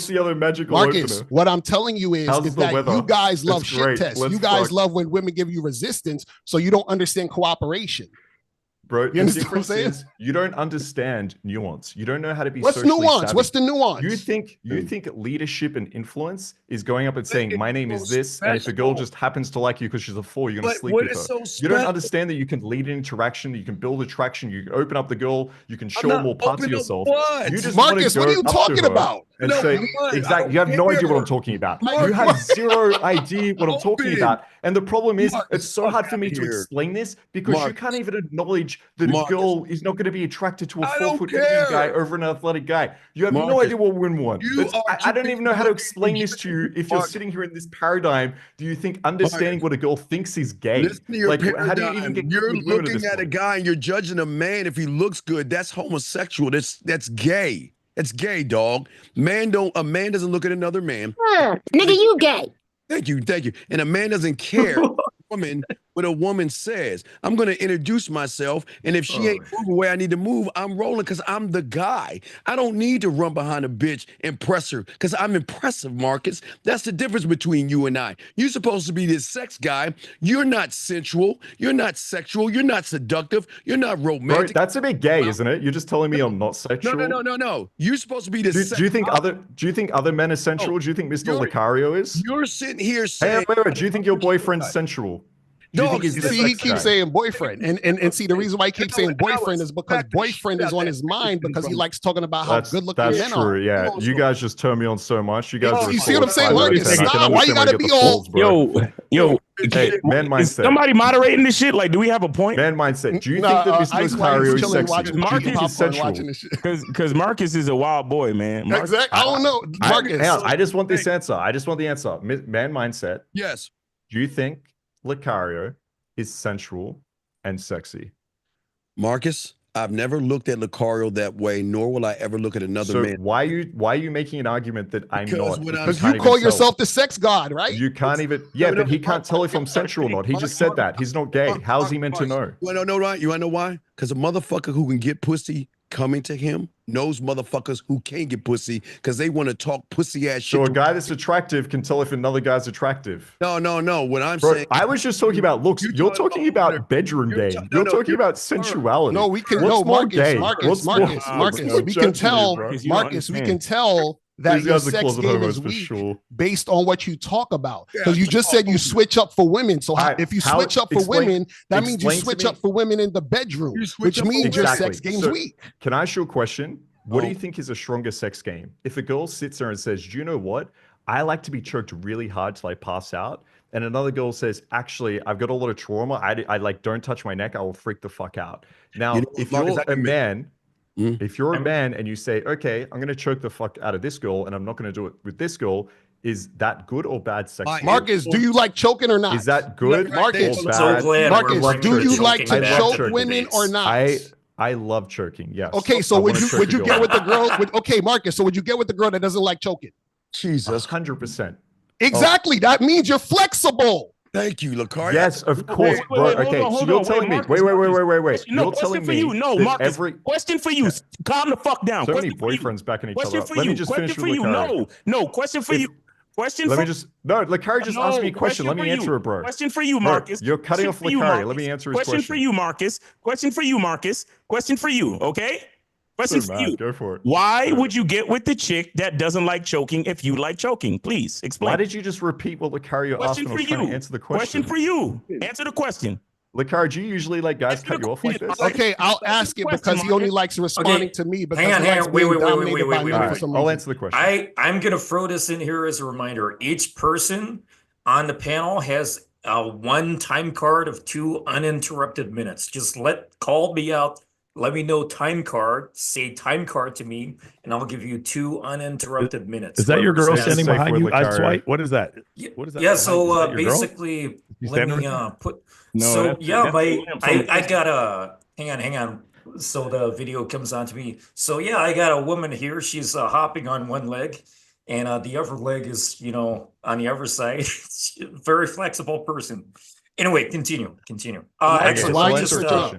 the other magical Marcus, opener? what I'm telling you is How's the that weather? you guys love It's shit great. tests. Let's You guys fuck. love when women give you resistance, so you don't understand cooperation. Bro, You the understand what I'm difference saying? is you don't understand nuance. You don't know how to be What's socially nuance? savvy. What's the nuance? You think leadership and influence is going up and saying, my name is this, and if a girl just happens to like you because she's a 4, you're going to sleep with her. You don't understand that you can lead an interaction, that you can build attraction, you can open up the girl, you can show her more parts of yourself. You just Marcus, what are you talking about? And say, exactly, you have no idea what I'm talking about. You have zero idea what I'm talking about. And the problem is, it's so hard for me to explain this because you can't even acknowledge that a girl is not going to be attracted to a 4-foot Indian guy over an athletic guy. You have no idea what women want. I don't even know how to explain this to you. If you're sitting here in this paradigm, do you think understanding what a girl thinks is gay? Listen to your How do you even get You're with women looking this at a point? guy and you're judging a man if he looks good. That's homosexual. That's gay. That's gay, dog. A man doesn't look at another man. Nigga, you gay. Thank you. And a man doesn't care what a woman says. I'm going to introduce myself, and if she ain't moving where I need to move, I'm rolling because I'm the guy. I don't need to run behind a bitch, impress her, because I'm impressive, Marcus. That's the difference between you and I. You're supposed to be this sex guy. You're not sensual. You're not sexual. You're not seductive. You're not romantic. Bro, that's a bit gay, isn't it? You're just telling me I'm not sexual. No. You're supposed to be this. Do you think other men are sensual? Do you think Mr. Locario is? You're sitting here saying. Hey, wait. Do you think your boyfriend's sensual? Do you think he's the See, he sex keeps guy? saying boyfriend, and see the reason why he keeps saying boyfriend is because boyfriend is on his mind because he likes talking about how good looking men That's are. true. Yeah, you guys just turn me on so much. You guys. You see what I'm saying, Marcus? Stop. Why you gotta be all? Yo, Hey, man mindset. Is somebody moderating this shit? Like, do we have a point? Man mindset. Do you think that Mr. Locario is sexy? Watching is sensual? Because Marcus is a wild boy, man. Exactly. I don't know, Marcus. I just want this answer. I just want the answer. Man mindset. Yes. Do you think Locario is sensual and sexy? Marcus, I've never looked at Locario that way, nor will I ever look at another man. Why are you making an argument that I'm not? Because you call yourself the sex god, right? You can't even. Yeah, but he can't tell if I'm sensual or not. He just said that. He's not gay. How's he meant to know? You want to know why? You want to know why? Because a motherfucker who can get pussy coming to him knows motherfuckers who can't get pussy because they want to talk pussy ass shit. So a guy that's attractive can tell if another guy's attractive. No. What I'm Bro, saying. I was just talking about looks. You're talking about bedroom game. You're talking about sensuality. No, we can. What's No, more Marcus. gay? Marcus. We can tell. Marcus, we can tell that your sex game is weak based on what you talk about. Because you just said you switch up for women. So if you switch up for women, that means you switch up for women in the bedroom, which means your sex game's weak. Can I ask you a question? What do you think is a stronger sex game? If a girl sits there and says, do you know what? I like to be choked really hard till I pass out. And another girl says, actually, I've got a lot of trauma. I like, don't touch my neck. I will freak the fuck out. Now, if you're a man, if you're a man and you say, okay, I'm going to choke the fuck out of this girl and I'm not going to do it with this girl, is that good or bad sex? Marcus, do you like choking or not? Is that good Marcus, or bad? Marcus, do you like to choke women or not? I love choking. Yes. Okay, so would you get with the girl? Okay, Marcus. So would you get with the girl that doesn't like choking? Jesus, 100%. Exactly. That means you're flexible. Thank you, Locario. Yes, of course, bro. Okay, so you're telling me. Wait. No, question for you. No, Marcus. Question for you. Calm the fuck down. So many boyfriends backing each other up. Let me just finish with Locario. No. Question for you. Locario just asked me a question. Let me answer it, bro. Question for you, Marcus. You're cutting off Locario. Let me answer his question. Question for you, Marcus. Question for you, Marcus. Question for you, okay? Question for you. Go for it. Why would you get with the chick that doesn't like choking if you like choking? Please explain. Why did you just repeat what Locario asked when I was trying to answer the question? Question for you. Answer the question. Locario, do you usually let guys cut you off like this? Okay, I'll ask it because he only likes responding to me. Because hang on. Wait. I'll answer the question. I'm going to throw this in here as a reminder. Each person on the panel has one time card of 2 uninterrupted minutes. Just call me out. Let me know time card. Say time card to me, and I'll give you 2 uninterrupted minutes. Is that your girl Whoever's standing fastest. behind you? with I Locario. swipe. What is that? Yeah, What is that yeah, behind you? Is so that your girl? basically, You let standing me right put. No, So that's- yeah, that's the lamp. So I got a hang on. So the video comes on to me. So yeah, I got a woman here. She's hopping on one leg, and the other leg is on the other side. She's a very flexible person. Anyway, continue. Actually, why let me just just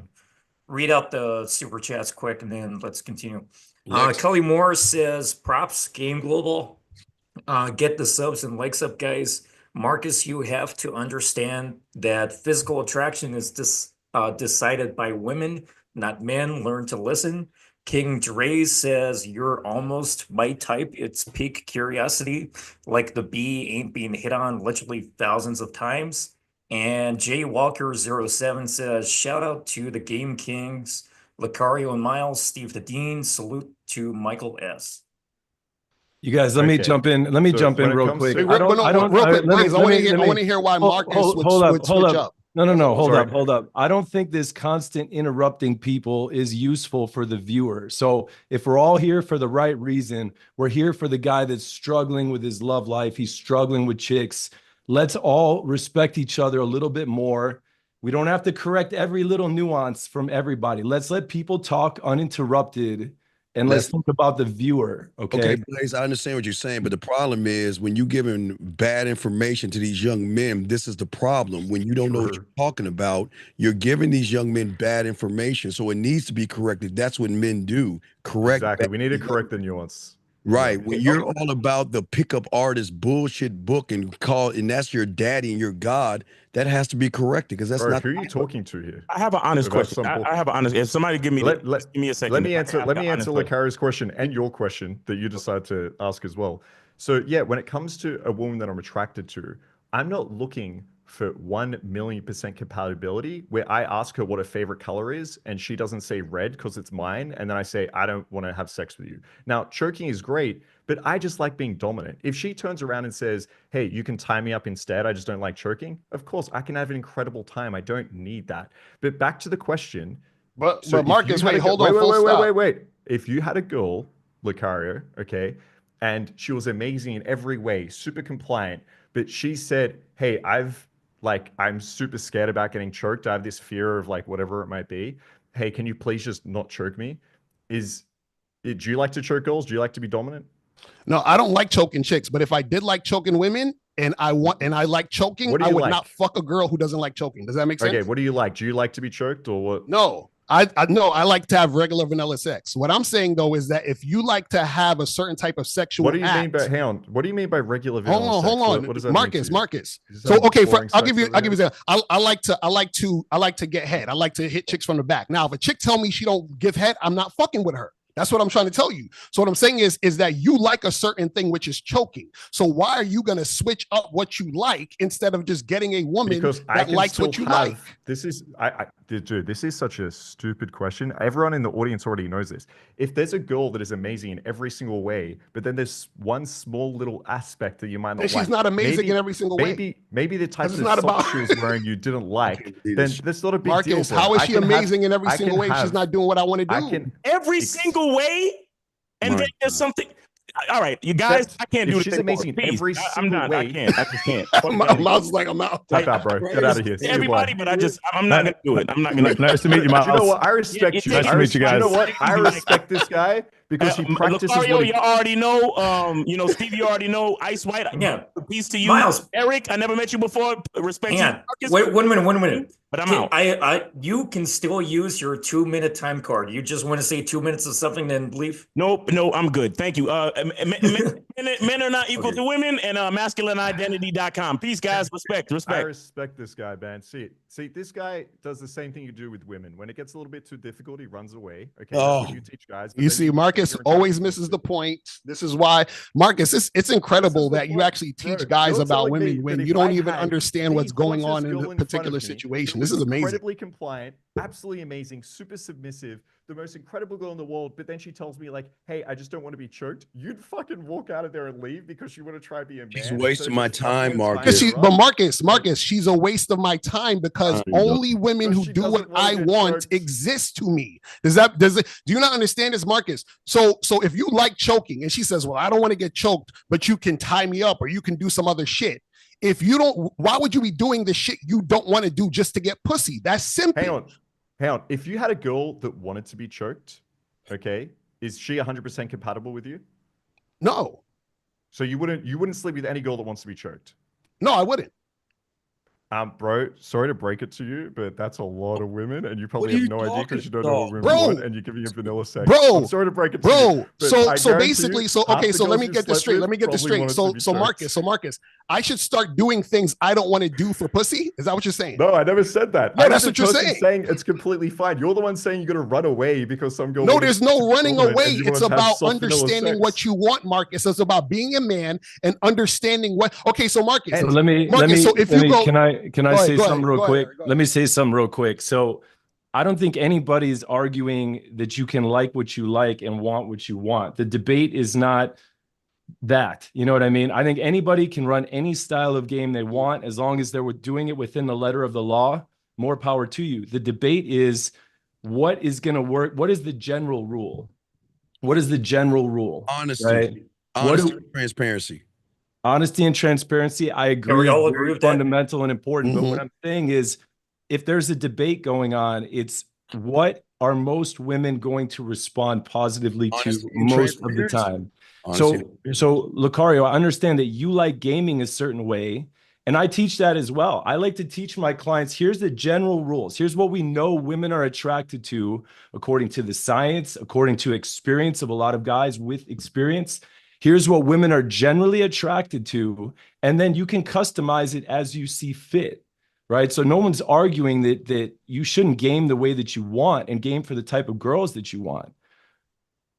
read out the super chats quick, and then let's continue. Next. Kelly Moore says, "Props, Game Global. Get the subs and likes up, guys." Marcus, you have to understand that physical attraction is decided by women, not men. Learn to listen. King Dre says, "You're almost my type. It's peak curiosity. Like the bee ain't being hit on literally thousands of times." And Jay Walker07 says, "Shout out to the Game Kings, Locario and Miles, Steve the Dean. Salute to Michael S." You guys, let me jump in. Let me jump in real quick. Real quick, Blaze, I want to hear why Marcus would switch up. No, hold up. I don't think this constant interrupting people is useful for the viewer. So if we're all here for the right reason, we're here for the guy that's struggling with his love life. He's struggling with chicks. Let's all respect each other a little bit more. We don't have to correct every little nuance from everybody. Let's let people talk uninterrupted. And let's think about the viewer, okay? Okay, Blaze, I understand what you're saying, but the problem is when you're giving bad information to these young men, this is the problem. When you don't know what you're talking about, you're giving these young men bad information, so it needs to be corrected. That's what men do. Correct. Exactly. We need to correct the nuance. Right. When you're all about the pickup artist bullshit book and that's your daddy and your God, that has to be corrected because that's not. Who are you talking to here? I have an honest question. I have an honest. If somebody give me give me a second. Let me answer Locario's question and your question that you decide to ask as well. So yeah, when it comes to a woman that I'm attracted to, I'm not looking for 1,000,000% compatibility where I ask her what her favorite color is and she doesn't say red because it's mine, and then I say I don't want to have sex with you. Now choking is great, but I just like being dominant. If she turns around and says, hey, you can tie me up instead, I just don't like choking, of course I can have an incredible time. I don't need that. But back to the question. But Marcus, wait, hold on. Wait. If you had a girl, Locario, okay, and she was amazing in every way, super compliant, but she said, hey, I'm super scared about getting choked. I have this fear of like whatever it might be. Hey, can you please just not choke me? Do you like to choke girls? Do you like to be dominant? No, I don't like choking chicks, but if I did like choking women and I like choking, I would not fuck a girl who doesn't like choking. Does that make sense? Okay, what do you like? Do you like to be choked or what? No. I like to have regular vanilla sex. What I'm saying though is that if you like to have a certain type of sexual what do you mean by what do you mean by regular vanilla sex? Hold on. What does that Marcus. mean So okay, I'll give you I like to get head. I like to hit chicks from the back. Now, if a chick tell me she don't give head, I'm not fucking with her. That's what I'm trying to tell you. So what I'm saying is that you like a certain thing, which is choking. So why are you going to switch up what you like instead of just getting a woman that likes what you like? This is, dude, this is such a stupid question. Everyone in the audience already knows this. If there's a girl that is amazing in every single way, but then there's one small little aspect that you might not like. She's not amazing in every single way. Maybe the type of socks she was wearing you didn't like, then that's not a big deal. Marcus, how is she amazing in every single way? She's not doing what I want to do. Every single way, and then there's something. All right, you guys, I can't do this. She's amazing every single way. I just can't. Miles like, I'm out. Tap out, bro. Get out of here. Everybody, but I'm not gonna do it. I'm not gonna. Nice to meet you, Miles. You know what? I respect you. Nice to meet you guys. You know what? I respect this guy because he practices. Locario, you already know. Steve, you already know. Ice White. Yeah. Peace to you, Miles. Eric. I never met you before. Respect you. Wait, 1 minute. But I'm out. You can still use your 2-minute time card. You just want to say 2 minutes of something, then leave? Nope, no, I'm good. Thank you. Men are not equal to women, and masculineidentity.com. Peace, guys. Respect. I respect this guy, man. See, this guy does the same thing you do with women. When it gets a little bit too difficult, he runs away. Okay, that's what you teach guys. You see, Marcus always misses the point. This is why, Marcus, it's incredible that you actually teach guys about women when you don't even understand what's going on in a particular situation. This is amazing. Incredibly compliant, absolutely amazing, super submissive, the most incredible girl in the world. But then she tells me like, "Hey, I just don't want to be choked." You'd fucking walk out of there and leave because you want to try to be a man. She's wasting my time, Marcus. But Marcus, she's a waste of my time because only women who do what I want exist to me. Do you not understand this, Marcus? So if you like choking and she says, "Well, I don't want to get choked, but you can tie me up or you can do some other shit." If you don't, why would you be doing the shit you don't want to do just to get pussy? That's simple. Hang on. If you had a girl that wanted to be choked, okay, is she 100% compatible with you? No. So you wouldn't sleep with any girl that wants to be choked? No, I wouldn't. Bro, sorry to break it to you, but that's a lot of women, and you probably have no idea because you don't know what women want, and you're giving a vanilla sex. Bro, I'm sorry to break it to you. So basically, so let me get this straight. So Marcus, I should start doing things I don't want to do for pussy? Is that what you're saying? No, I never said that. No, that's what you're saying. It's completely fine. You're the one saying you're gonna run away because some girl. No, there's no running away. It's about understanding what you want, Marcus. It's about being a man and understanding what. Okay, so Marcus. Let me. So if you go, can I say something real quick? Let me say something real quick. So I don't think anybody's arguing that you can like what you like and want what you want. The debate is not that. You know what I mean? I think anybody can run any style of game they want as long as they're doing it within the letter of the law. More power to you. The debate is what is going to work. What is the general rule? What is the general rule? Honesty. Right? Honesty and transparency. Honesty and transparency, I agree. We all agree with fundamental and important. But what I'm saying is, if there's a debate going on, it's what are most women going to respond positively to most of the time. So Locario, I understand that you like gaming a certain way, and I teach that as well. I like to teach my clients, here's the general rules. Here's what we know women are attracted to according to the science, according to experience of a lot of guys with experience. Here's what women are generally attracted to, and then you can customize it as you see fit, right? So no one's arguing that you shouldn't game the way that you want and game for the type of girls that you want,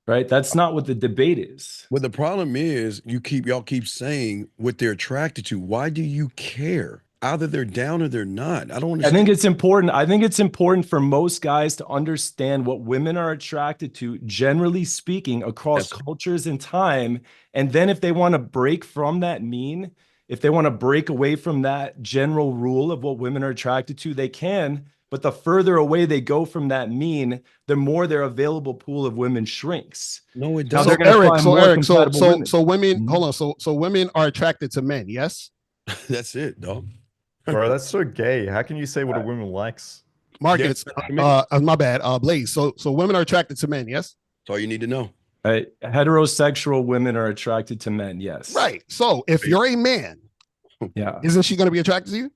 right? That's not what the debate is. Well, the problem is y'all keep saying what they're attracted to. Why do you care? Either they're down or they're not. I don't understand. I think it's important. I think it's important for most guys to understand what women are attracted to, generally speaking, across cultures and time. And then if they want to break from that mean, if they want to break away from that general rule of what women are attracted to, they can. But the further away they go from that mean, the more their available pool of women shrinks. No, it doesn't. So women, hold on. So women are attracted to men, yes? That's it, dog. Bro, that's so gay. How can you say what a woman likes? Markets, my bad. Blaze. So women are attracted to men, yes? That's all you need to know. Heterosexual women are attracted to men, yes. Right. So if you're a man, isn't she going to be attracted to you?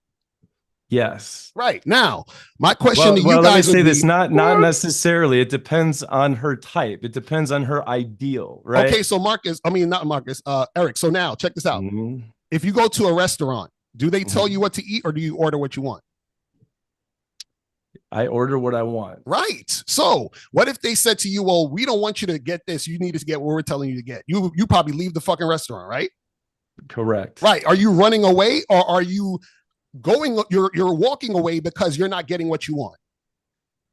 Yes. Right. Now, my question to you guys. Let me say this, not necessarily. It depends on her type. It depends on her ideal, right? Okay, so Erik. So now check this out. If you go to a restaurant, do they tell you what to eat or do you order what you want? I order what I want. Right. So what if they said to you, well, we don't want you to get this. You need to get what we're telling you to get. You probably leave the fucking restaurant, right? Correct. Right. Are you running away or are you you're walking away because you're not getting what you want?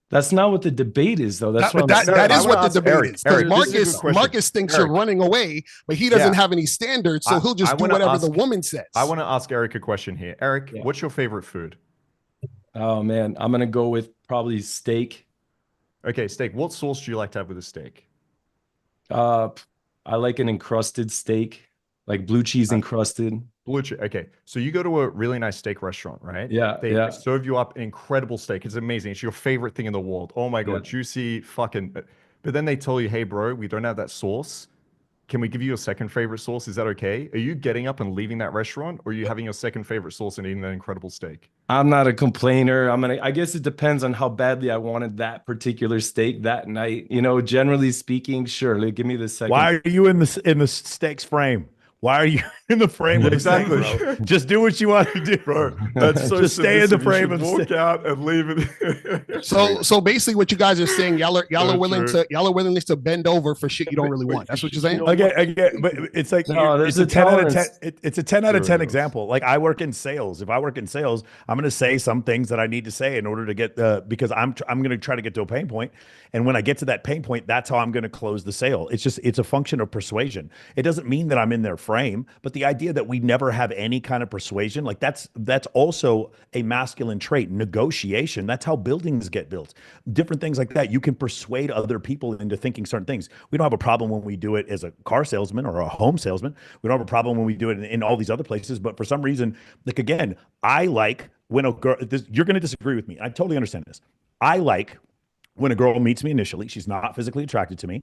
That's not what the debate is, though. That is what the debate is. Marcus thinks you're running away, but he doesn't have any standards, so he'll just do whatever the woman says. I want to ask Erik a question here. Erik, what's your favorite food? Oh, man. I'm going to go with probably steak. Okay, steak. What sauce do you like to have with a steak? I like an encrusted steak, like blue cheese encrusted. Blue cheese. Okay, so you go to a really nice steak restaurant, right? Yeah. They serve you up an incredible steak. It's amazing. It's your favorite thing in the world. Oh my God, juicy fucking. But then they tell you, hey, bro, we don't have that sauce. Can we give you your second favorite sauce? Is that okay? Are you getting up and leaving that restaurant, or are you having your second favorite sauce and eating that incredible steak? I'm not a complainer. I guess it depends on how badly I wanted that particular steak that night. You know, generally speaking, sure. Give me the second. Why are you in the steak's frame? Why are you in the frame? Of Exactly. Thing, bro? Just do what you want to do, bro. That's so just stay in the frame of walk out and leave it. So basically, what you guys are saying, y'all are willing to bend over for shit you don't really want. That's what you're saying. Again, but it's like it's a 10 out of 10. It's a 10 out of 10 example. Like I work in sales. If I work in sales, I'm going to say some things that I need to say in order to get because I'm going to try to get to a pain point. And when I get to that pain point, that's how I'm going to close the sale. It's a function of persuasion. It doesn't mean that I'm in their frame, but the idea that we never have any kind of persuasion, like that's also a masculine trait. Negotiation, that's how buildings get built. Different things like that. You can persuade other people into thinking certain things. We don't have a problem when we do it as a car salesman or a home salesman. We don't have a problem when we do it in all these other places. But for some reason, like again, I like when a girl, you're going to disagree with me. I totally understand this. I like when a girl meets me initially, she's not physically attracted to me.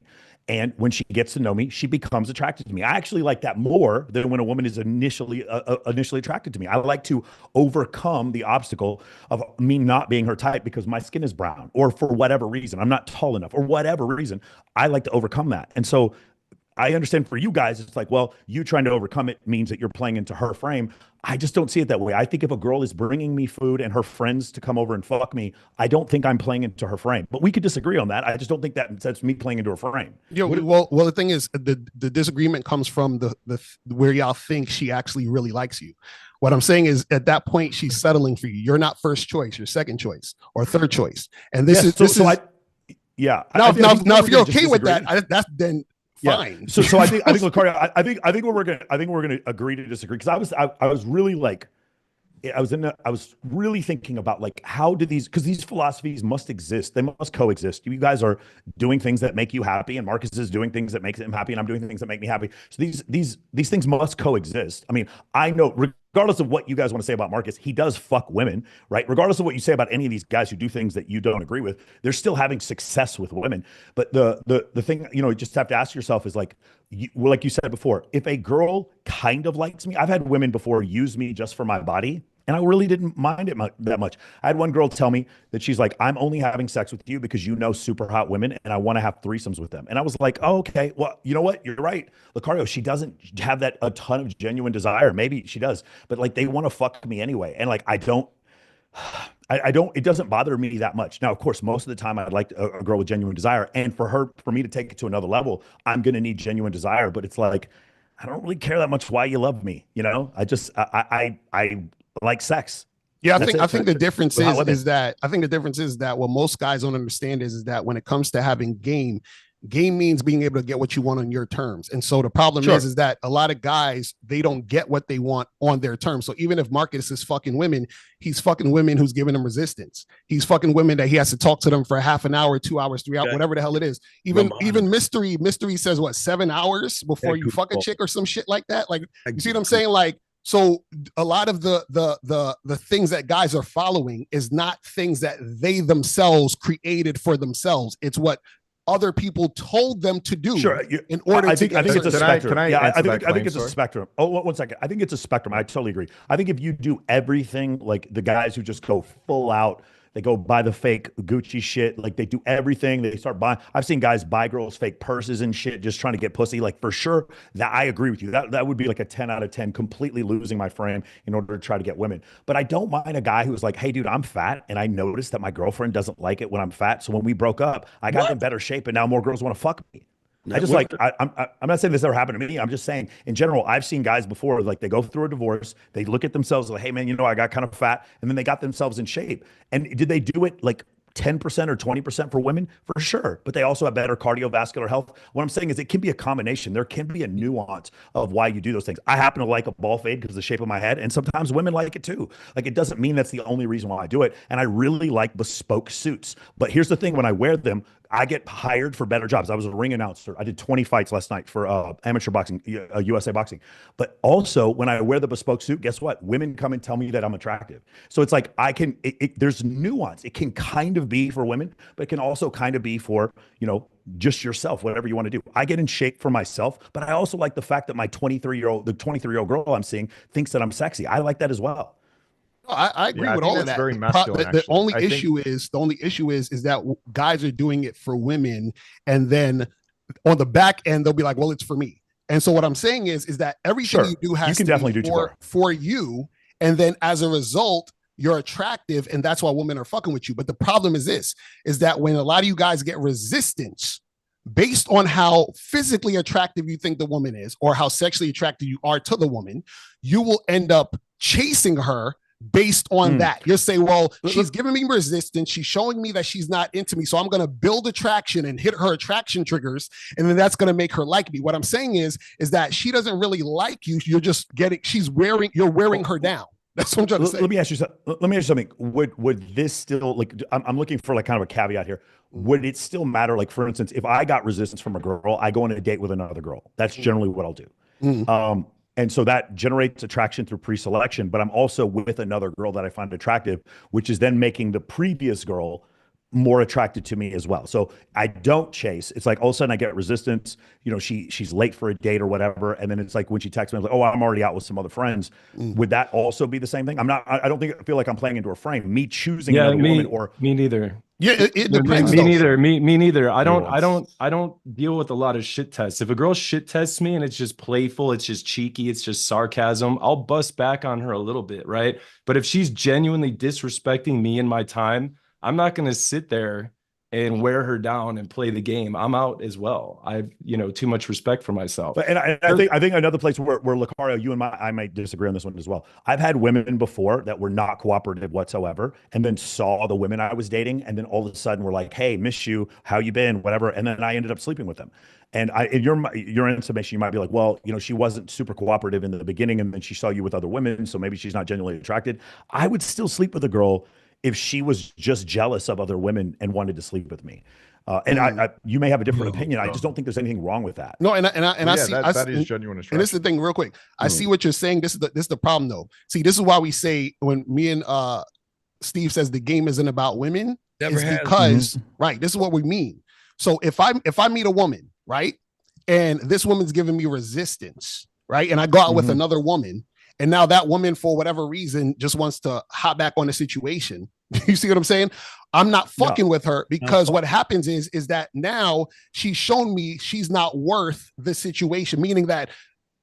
And when she gets to know me, she becomes attracted to me. I actually like that more than when a woman is initially attracted to me. I like to overcome the obstacle of me not being her type because my skin is brown or for whatever reason, I'm not tall enough or whatever reason. I like to overcome that. And so I understand for you guys, it's like, well, you trying to overcome it means that you're playing into her frame. I just don't see it that way. I think if a girl is bringing me food and her friends to come over and fuck me, I don't think I'm playing into her frame. But we could disagree on that. I just don't think that's me playing into her frame. Yeah. Well, the thing is, the disagreement comes from the where y'all think she actually really likes you. What I'm saying is, at that point, she's settling for you. You're not first choice. You're second choice or third choice. And this is yeah. Now, if you're okay with that, that's then. Fine. Yeah. So I think Locario, I think we're gonna agree to disagree because I was really like I was really thinking about like how do because these philosophies must exist, they must coexist. You guys are doing things that make you happy, and Marcus is doing things that make him happy, and I'm doing things that make me happy. So these things must coexist. I mean, I know regardless of what you guys want to say about Marcus, he does fuck women, right? Regardless of what you say about any of these guys who do things that you don't agree with, they're still having success with women. But the thing, you just have to ask yourself is like you said before, if a girl kind of likes me, I've had women before use me just for my body, and I really didn't mind it that much. I had one girl tell me that she's like, I'm only having sex with you because you know super hot women and I want to have threesomes with them. And I was like, oh, okay. Well, you know what? You're right. Locario, she doesn't have that a ton of genuine desire. Maybe she does, but like they want to fuck me anyway. And like, I don't, it doesn't bother me that much. Now, of course, most of the time I'd like a girl with genuine desire. And for me to take it to another level, I'm going to need genuine desire. But it's like, I don't really care that much why you love me. I like sex. Yeah, I think the difference is that what most guys don't understand is that when it comes to having game means being able to get what you want on your terms. And so the problem is that a lot of guys, they don't get what they want on their terms. So even if Marcus is fucking women, he's fucking women who's giving them resistance. He's fucking women that he has to talk to them for half an hour, 2 hours, 3 hours, whatever the hell it is. Even mystery says what, 7 hours before you fuck a chick or some shit like that. Like, you see what I'm saying? Like, so a lot of the things that guys are following is not things that they themselves created for themselves. It's what other people told them to do in order to get. I think it's a spectrum. I think it's a spectrum. Oh, 1 second. I think it's a spectrum. I totally agree. I think if you do everything like the guys who just go full out, they go buy the fake Gucci shit. Like they do everything. They start buying. I've seen guys buy girls fake purses and shit, just trying to get pussy. Like for sure, that I agree with you. That would be like a 10 out of 10, completely losing my frame in order to try to get women. But I don't mind a guy who's like, hey, dude, I'm fat, and I noticed that my girlfriend doesn't like it when I'm fat. So when we broke up, I got in better shape, and now more girls want to fuck me. I'm not saying this ever happened to me. I'm just saying in general, I've seen guys before, like they go through a divorce, they look at themselves like, hey man, I got kind of fat. And then they got themselves in shape. And did they do it like 10% or 20% for women? For sure. But they also have better cardiovascular health. What I'm saying is it can be a combination. There can be a nuance of why you do those things. I happen to like a ball fade because of the shape of my head. And sometimes women like it too. Like it doesn't mean that's the only reason why I do it. And I really like bespoke suits. But here's the thing, when I wear them, I get hired for better jobs. I was a ring announcer. I did 20 fights last night for amateur boxing, USA boxing. But also when I wear the bespoke suit, guess what? Women come and tell me that I'm attractive. So it's like there's nuance. It can kind of be for women, but it can also kind of be for, just yourself, whatever you want to do. I get in shape for myself, but I also like the fact that the 23-year-old girl I'm seeing thinks that I'm sexy. I like that as well. I agree with all of that. Very masculine, the only issue is that guys are doing it for women, and then on the back end they'll be like, well, it's for me. And so what I'm saying is that everything you do has you can to definitely be do for you. And then as a result, you're attractive, and that's why women are fucking with you. But the problem is this, is that when a lot of you guys get resistance based on how physically attractive you think the woman is or how sexually attracted you are to the woman, you will end up chasing her based on that. You'll say, well, she's giving me resistance. She's showing me that she's not into me. So I'm going to build attraction and hit her attraction triggers. And then that's going to make her like me. What I'm saying is that she doesn't really like you. You're just getting, you're wearing her down. That's what I'm trying to say. Let me ask you something. Would this still, like, I'm looking for like kind of a caveat here. Would it still matter? Like, for instance, if I got resistance from a girl, I go on a date with another girl. That's generally what I'll do. And so that generates attraction through pre-selection, but I'm also with another girl that I find attractive, which is then making the previous girl more attracted to me as well. So I don't chase. It's like all of a sudden I get resistance. You know, she's late for a date or whatever, and then it's like when she texts me, I'm like, oh, I'm already out with some other friends. Would that also be the same thing? I don't feel like I'm playing into a frame. Me choosing another woman or me neither. Yeah, it depends. Me neither. Me neither. I don't deal with a lot of shit tests. If a girl shit tests me and it's just playful, it's just cheeky, it's just sarcasm, I'll bust back on her a little bit, right? But if she's genuinely disrespecting me and my time, I'm not going to sit there and wear her down and play the game. I'm out as well. I've, too much respect for myself. And I think another place where Locario, you and I might disagree on this one as well. I've had women before that were not cooperative whatsoever, and then saw the women I was dating, and then all of a sudden were like, "Hey, miss you. How you been? Whatever." And then I ended up sleeping with them. And in your estimation, you might be like, well, she wasn't super cooperative in the beginning, and then she saw you with other women, so maybe she's not genuinely attracted. I would still sleep with a girl if she was just jealous of other women and wanted to sleep with me. And you may have a different opinion. I just don't think there's anything wrong with that. No, I see that is genuine attraction. And this is the thing, real quick. I see what you're saying. This is the problem, though. See, this is why we say when me and Steve says the game isn't about women, because right. This is what we mean. So if I meet a woman, right, and this woman's giving me resistance, right, and I go out with another woman, and now that woman, for whatever reason, just wants to hop back on the situation. You see what I'm saying? I'm not fucking with her, because what happens is that now she's shown me she's not worth the situation, meaning that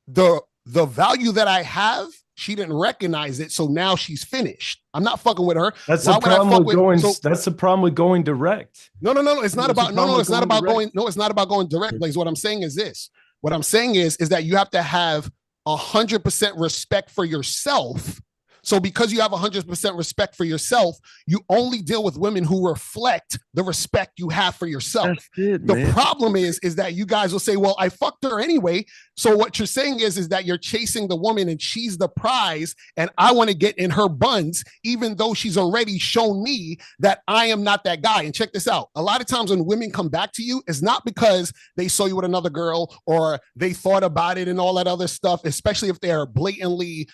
the value that I have, she didn't recognize it. So now she's finished. I'm not fucking with her. That's the problem with going. That's the problem with going direct. No. It's not about. No, it's not about going. No, it's not about going direct. Like, what I'm saying is this. What I'm saying is that you have to have 100% respect for yourself. So because you have 100% respect for yourself, you only deal with women who reflect the respect you have for yourself. The problem is that you guys will say, well, I fucked her anyway. So what you're saying is that you're chasing the woman and she's the prize, and I want to get in her buns, even though she's already shown me that I am not that guy. And check this out. A lot of times when women come back to you, it's not because they saw you with another girl or they thought about it and all that other stuff, especially if they're blatantly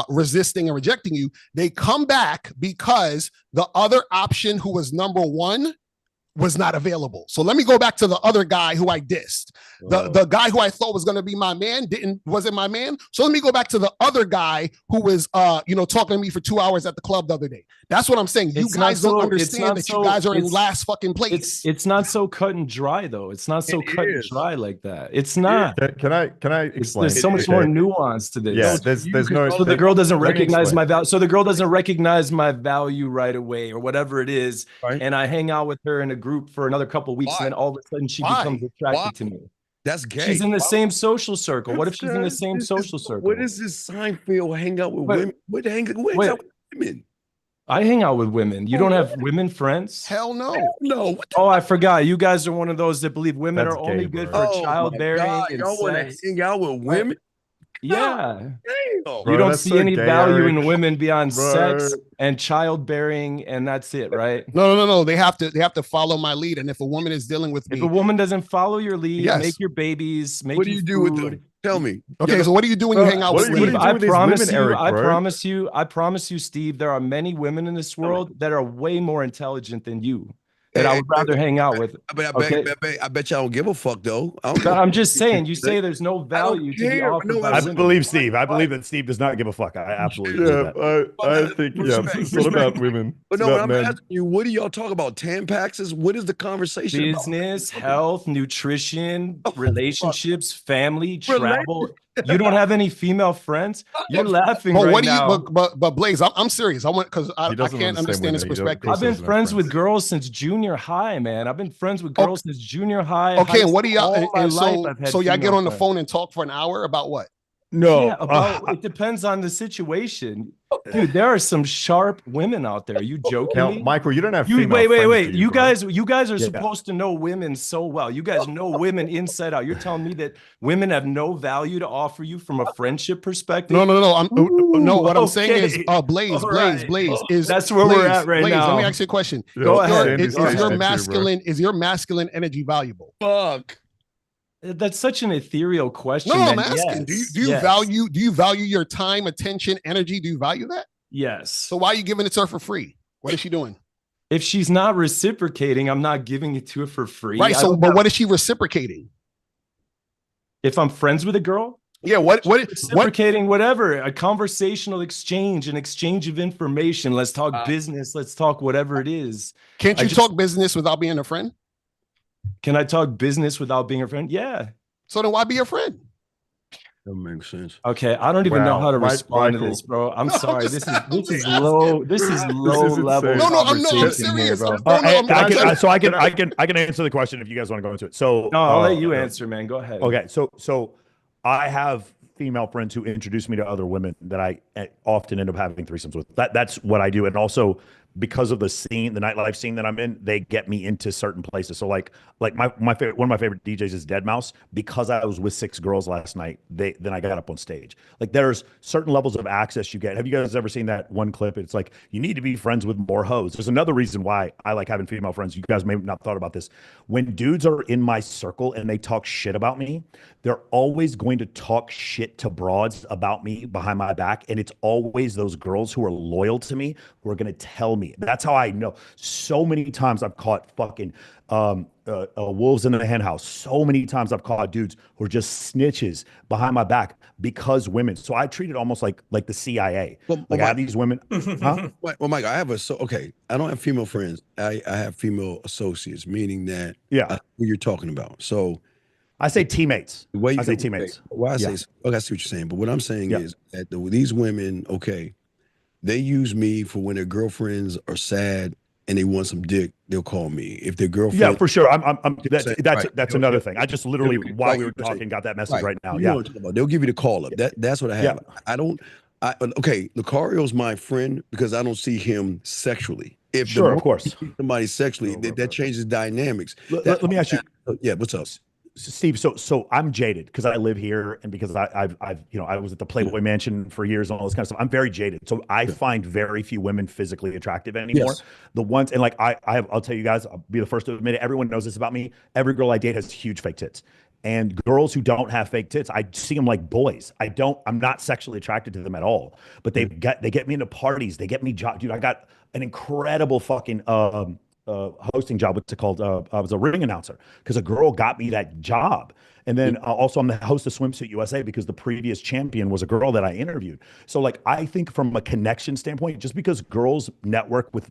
resisting and rejecting you. They come back because the other option, who was number one, was not available. So let me go back to the other guy who I dissed. The guy who I thought was going to be my man wasn't my man. So let me go back to the other guy who was talking to me for 2 hours at the club the other day. That's what I'm saying. You guys don't understand that you guys are in last fucking place. It's not so cut and dry, though. It's not so cut and dry like that. It's not. Can I explain? There's so much more nuance to this. Yeah, there's no. So the girl doesn't recognize my value. So the girl doesn't recognize my value right away, or whatever it is, and I hang out with her in a group for another couple of weeks, and then all of a sudden she becomes attracted to me. That's gay. She's in the same social circle. What if she's in the same social circle? What is this Seinfeld hang out with women? What hangs out with women? I hang out with women. You don't have women friends? Hell no. No. Oh, I forgot. You guys are one of those that believe women are only good for childbearing and y'all want to hang out with women? Yeah. Damn. You don't see any value in women beyond sex and childbearing, and that's it, right? No. They have to follow my lead. And if a woman is dealing with me, if a woman doesn't follow your lead, make your babies, make what do you do with them? Tell me. Okay, so what do you do when you hang out with Steve? I promise you, Steve, there are many women in this world that are way more intelligent than you. that I would rather hang out with. I bet y'all don't give a fuck though. I'm just saying, you say there's no value to be offered by I women. believe Steve. I believe that Steve does not give a fuck. I absolutely believe that. I think it's not about women. But no, I'm asking you, what do y'all talk about? Tampaxes? What is the conversation about? Business, health, nutrition, relationships, family, travel. You don't have any female friends? You're laughing right now. But Blaze, I'm serious. I want, because I can't understand this perspective. I've been friends with girls since junior high, man. I've been friends with girls since junior high. Okay, and what do y'all? And so y'all get on the phone and talk for an hour about what? No, yeah, it depends on the situation. Dude, there are some sharp women out there. Are you joking now, me? Michael, you don't have wait. You guys are supposed to know women so well. You guys know women inside out. You're telling me that women have no value to offer you from a friendship perspective? No. What I'm saying is, Blaze, is that's where we're at right now. Let me ask you a question. Go ahead. Is your masculine energy valuable? Fuck. That's such an ethereal question. No, I'm asking. Yes. Do you value your time, attention, energy? Do you value that? Yes. So why are you giving it to her for free? What is she doing? If she's not reciprocating, I'm not giving it to her for free. Right. So, but what is she reciprocating? If I'm friends with a girl? Yeah. What reciprocating? Whatever. A conversational exchange, an exchange of information. Let's talk business. Let's talk whatever it is. Can't you talk business without being a friend? Can I talk business without being a friend? Yeah. So then why be a friend? That makes sense. Okay, I don't even know how to respond to this, bro. I'm sorry. This is low level. No, I'm serious. Here, I can answer the question if you guys want to go into it. So no, I'll let you answer, man. Go ahead. Okay, so I have female friends who introduce me to other women that I often end up having threesomes with. That's what I do, and also because of the scene, the nightlife scene that I'm in, they get me into certain places. So like my favorite, one of my favorite DJs is Deadmau5. Because I was with 6 girls last night, then I got up on stage. Like there's certain levels of access you get. Have you guys ever seen that one clip? It's like, you need to be friends with more hoes. There's another reason why I like having female friends. You guys may not thought about this. When dudes are in my circle and they talk shit about me, they're always going to talk shit to broads about me behind my back. And it's always those girls who are loyal to me who are going to tell me. That's how I know. So many times I've caught fucking wolves in the hen house. So many times I've caught dudes who are just snitches behind my back because women. So I treat it almost like the CIA. I have these women. Huh? Well, Mike, I don't have female friends. I have female associates, meaning that who you're talking about. So I say teammates. I say teammates. Well, I say, okay, I see what you're saying. But what I'm saying is that these women, they use me for when their girlfriends are sad and they want some dick, they'll call me. If their girlfriend, yeah, for sure. That's another thing. I just literally while we were talking got that message right now. Yeah, they'll give you the call up. That's what I have. Locario's my friend because I don't see him sexually. If of course, somebody sexually, that changes dynamics. Let me ask you. Yeah, what's up? Steve, so I'm jaded because I live here and because I've I was at the Playboy Mansion for years and all this kind of stuff. I'm very jaded, so I find very few women physically attractive anymore. Yes. The ones and like I'll tell you guys, I'll be the first to admit it. Everyone knows this about me. Every girl I date has huge fake tits, and girls who don't have fake tits, I see them like boys. I'm not sexually attracted to them at all. But they get me into parties. They get me dude. I got an incredible fucking hosting job. What's it called? I was a ring announcer because a girl got me that job. And then also I'm the host of Swimsuit USA because the previous champion was a girl that I interviewed. So like, I think from a connection standpoint, just because girls network with,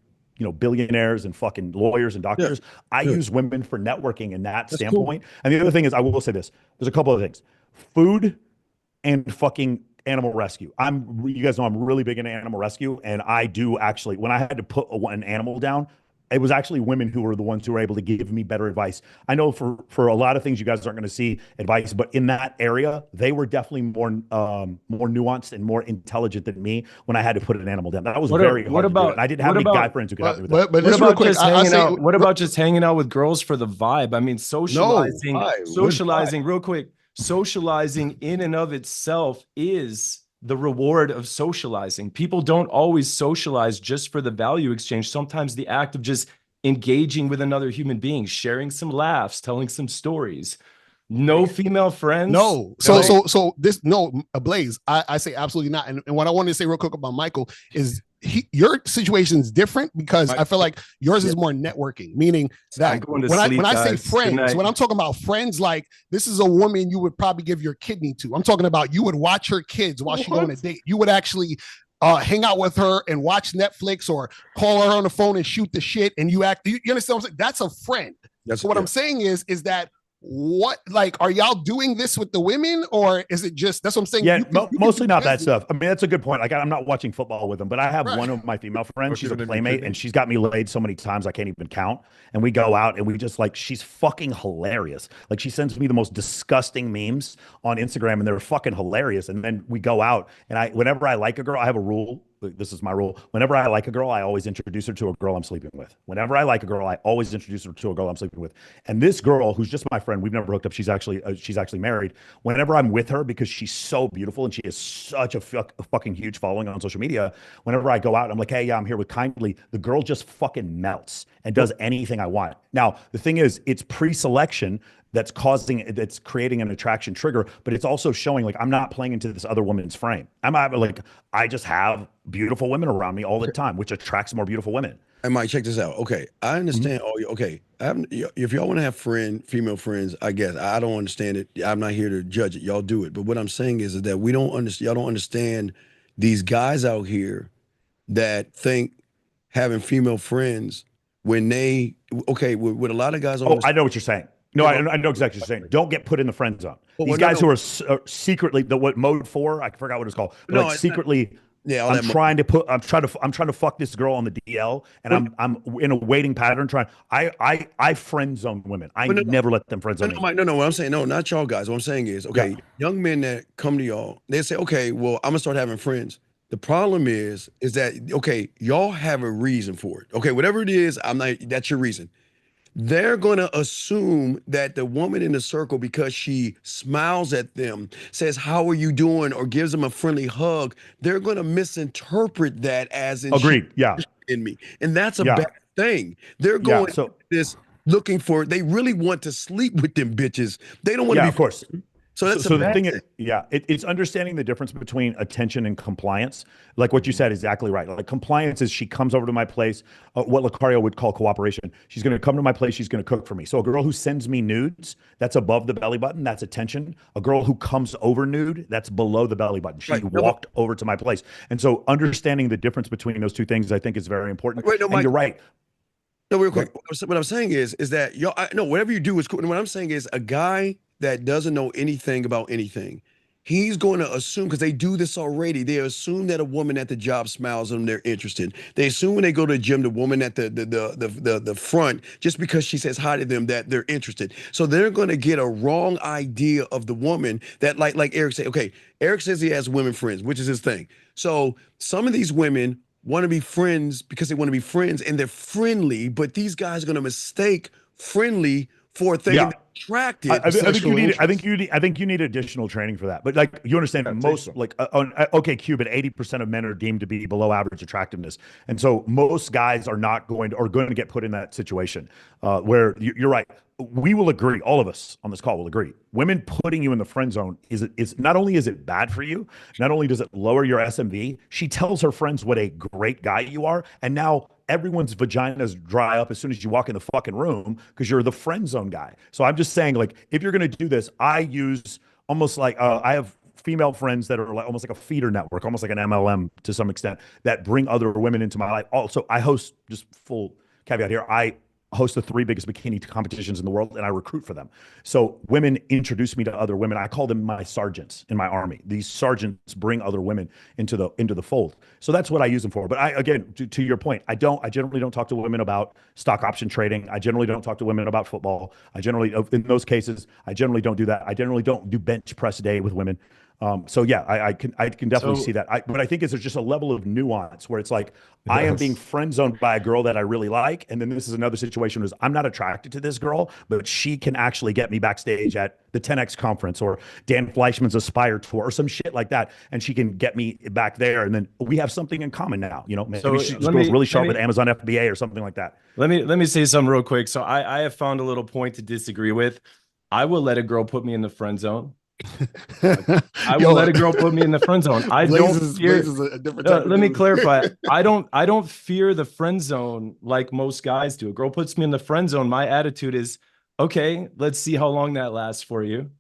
billionaires and fucking lawyers and doctors, I use women for networking in that standpoint. Cool. And the other thing is, I will say this, there's a couple of things, food and fucking animal rescue. You guys know I'm really big into animal rescue. And I do actually, when I had to put an animal down, it was actually women who were the ones who were able to give me better advice. I know for a lot of things you guys aren't going to see advice, but in that area, they were definitely more nuanced and more intelligent than me when I had to put an animal down. That was very hard to do. And I didn't have any guy friends who could help me with that. But what about just hanging out with girls for the vibe? I mean, socializing real quick. Socializing in and of itself is the reward of socializing. People don't always socialize just for the value exchange. Sometimes the act of just engaging with another human being, sharing some laughs, telling some stories. No female friends. No. Ablaze, I say absolutely not. And what I wanted to say real quick about Michael is your situation is different because I feel like yours is more networking, meaning that when I say friends, when I'm talking about friends, like this is a woman you would probably give your kidney to. I'm talking about you would watch her kids while she go on a date. You would actually hang out with her and watch Netflix or call her on the phone and shoot the shit. And you understand what I'm saying? That's a friend. So what I'm saying is that what, like, are y'all doing this with the women, or is it just, that's what I'm saying? Yeah, mostly not that stuff. I mean, that's a good point. Like, I'm not watching football with them, but I have one of my female friends. She's a playmate, and she's got me laid so many times I can't even count. And we go out and we just like, she's fucking hilarious. Like, she sends me the most disgusting memes on Instagram, and they're fucking hilarious. And then we go out, and whenever I like a girl, I have a rule. This is my rule. Whenever I like a girl, I always introduce her to a girl I'm sleeping with. Whenever I like a girl, I always introduce her to a girl I'm sleeping with. And this girl, who's just my friend, we've never hooked up. She's actually married. Whenever I'm with her, because she's so beautiful and she has such a fucking huge following on social media, whenever I go out, I'm like, hey, yeah, I'm here with Kindly. The girl just fucking melts and does anything I want. Now, the thing is, it's pre-selection that's creating an attraction trigger, but it's also showing like I'm not playing into this other woman's frame. I just have beautiful women around me all the time, which attracts more beautiful women. And Mike, check this out. Okay, I understand. If y'all want to have female friends, I guess I don't understand it. I'm not here to judge it. Y'all do it. But what I'm saying is that we don't understand. Y'all don't understand these guys out here that think having female friends when they with a lot of guys. I know what you're saying. No, I know exactly what you're saying. Don't get put in the friend zone. These guys who are secretly mode 4, I forgot what it's called. But like secretly, I'm trying to fuck this girl on the DL, and I'm in a waiting pattern I friend zone women. I never let them friend zone me. No, what I'm saying, no, not y'all guys. What I'm saying is, young men that come to y'all, they say, okay, well, I'm gonna start having friends. The problem is that y'all have a reason for it. Okay, whatever it is, that's your reason. They're going to assume that the woman in the circle, because she smiles at them, says, how are you doing, or gives them a friendly hug, they're going to misinterpret that as in agreed. Yeah. In me. And that's a bad thing. They're going this looking for, they really want to sleep with them bitches. They don't want to be. Of course. So that's the thing is, it's understanding the difference between attention and compliance. Like what you said, exactly right. Like compliance is she comes over to my place, what Locario would call cooperation. She's going to come to my place. She's going to cook for me. So a girl who sends me nudes, that's above the belly button. That's attention. A girl who comes over nude, that's below the belly button. She walked over to my place. And so understanding the difference between those two things, I think is very important. And you're right. No, real quick. What I'm saying is that whatever you do is cool. And what I'm saying is a guy that doesn't know anything about anything, he's going to assume, because they do this already, they assume that a woman at the job smiles at them, they're interested. They assume when they go to the gym, the woman at the front, just because she says hi to them, that they're interested. So they're going to get a wrong idea of the woman that, like Erik said, okay, Erik says he has women friends, which is his thing. So some of these women want to be friends because they want to be friends and they're friendly, but these guys are going to mistake friendly for a thing attractive. I think you need additional training for that. But like you understand, most like okay, Cuban, 80% of men are deemed to be below average attractiveness, and so most guys are going to get put in that situation where you're right. We will agree, all of us on this call will agree. Women putting you in the friend zone is not only is it bad for you, not only does it lower your SMV, she tells her friends what a great guy you are, and now everyone's vaginas dry up as soon as you walk in the fucking room because you're the friend zone guy. So I'm just saying, like, if you're going to do this, I use almost like I have female friends that are like almost like a feeder network, almost like an MLM to some extent, that bring other women into my life. Also, I host, just full caveat here, I host the 3 biggest bikini competitions in the world, and I recruit for them. So women introduce me to other women. I call them my sergeants in my army. These sergeants bring other women into the fold. So that's what I use them for. But again, to your point, I generally don't talk to women about stock option trading. I generally don't talk to women about football. In those cases, I generally don't do that. I generally don't do bench press day with women. So yeah, I can definitely see that. But I think there's just a level of nuance where it's like, I am being friend zoned by a girl that I really like. And then this is another situation where I'm not attracted to this girl, but she can actually get me backstage at the 10X conference or Dan Fleischman's Aspire tour or some shit like that. And she can get me back there. And then we have something in common now, maybe she goes really sharp with Amazon FBA or something like that. Let me say something real quick. So I have found a little point to disagree with. I will let a girl put me in the friend zone I will let a girl put me in the friend zone. I don't fear. A different type Let me clarify. I don't fear the friend zone like most guys do. A girl puts me in the friend zone. My attitude is, okay, let's see how long that lasts for you.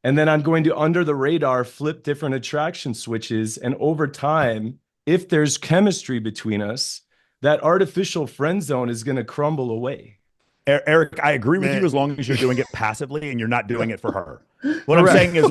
And then I'm going to, under the radar, flip different attraction switches. And over time, if there's chemistry between us, that artificial friend zone is going to crumble away. Erik, I agree with you as long as you're doing it passively and you're not doing it for her. What I'm saying is,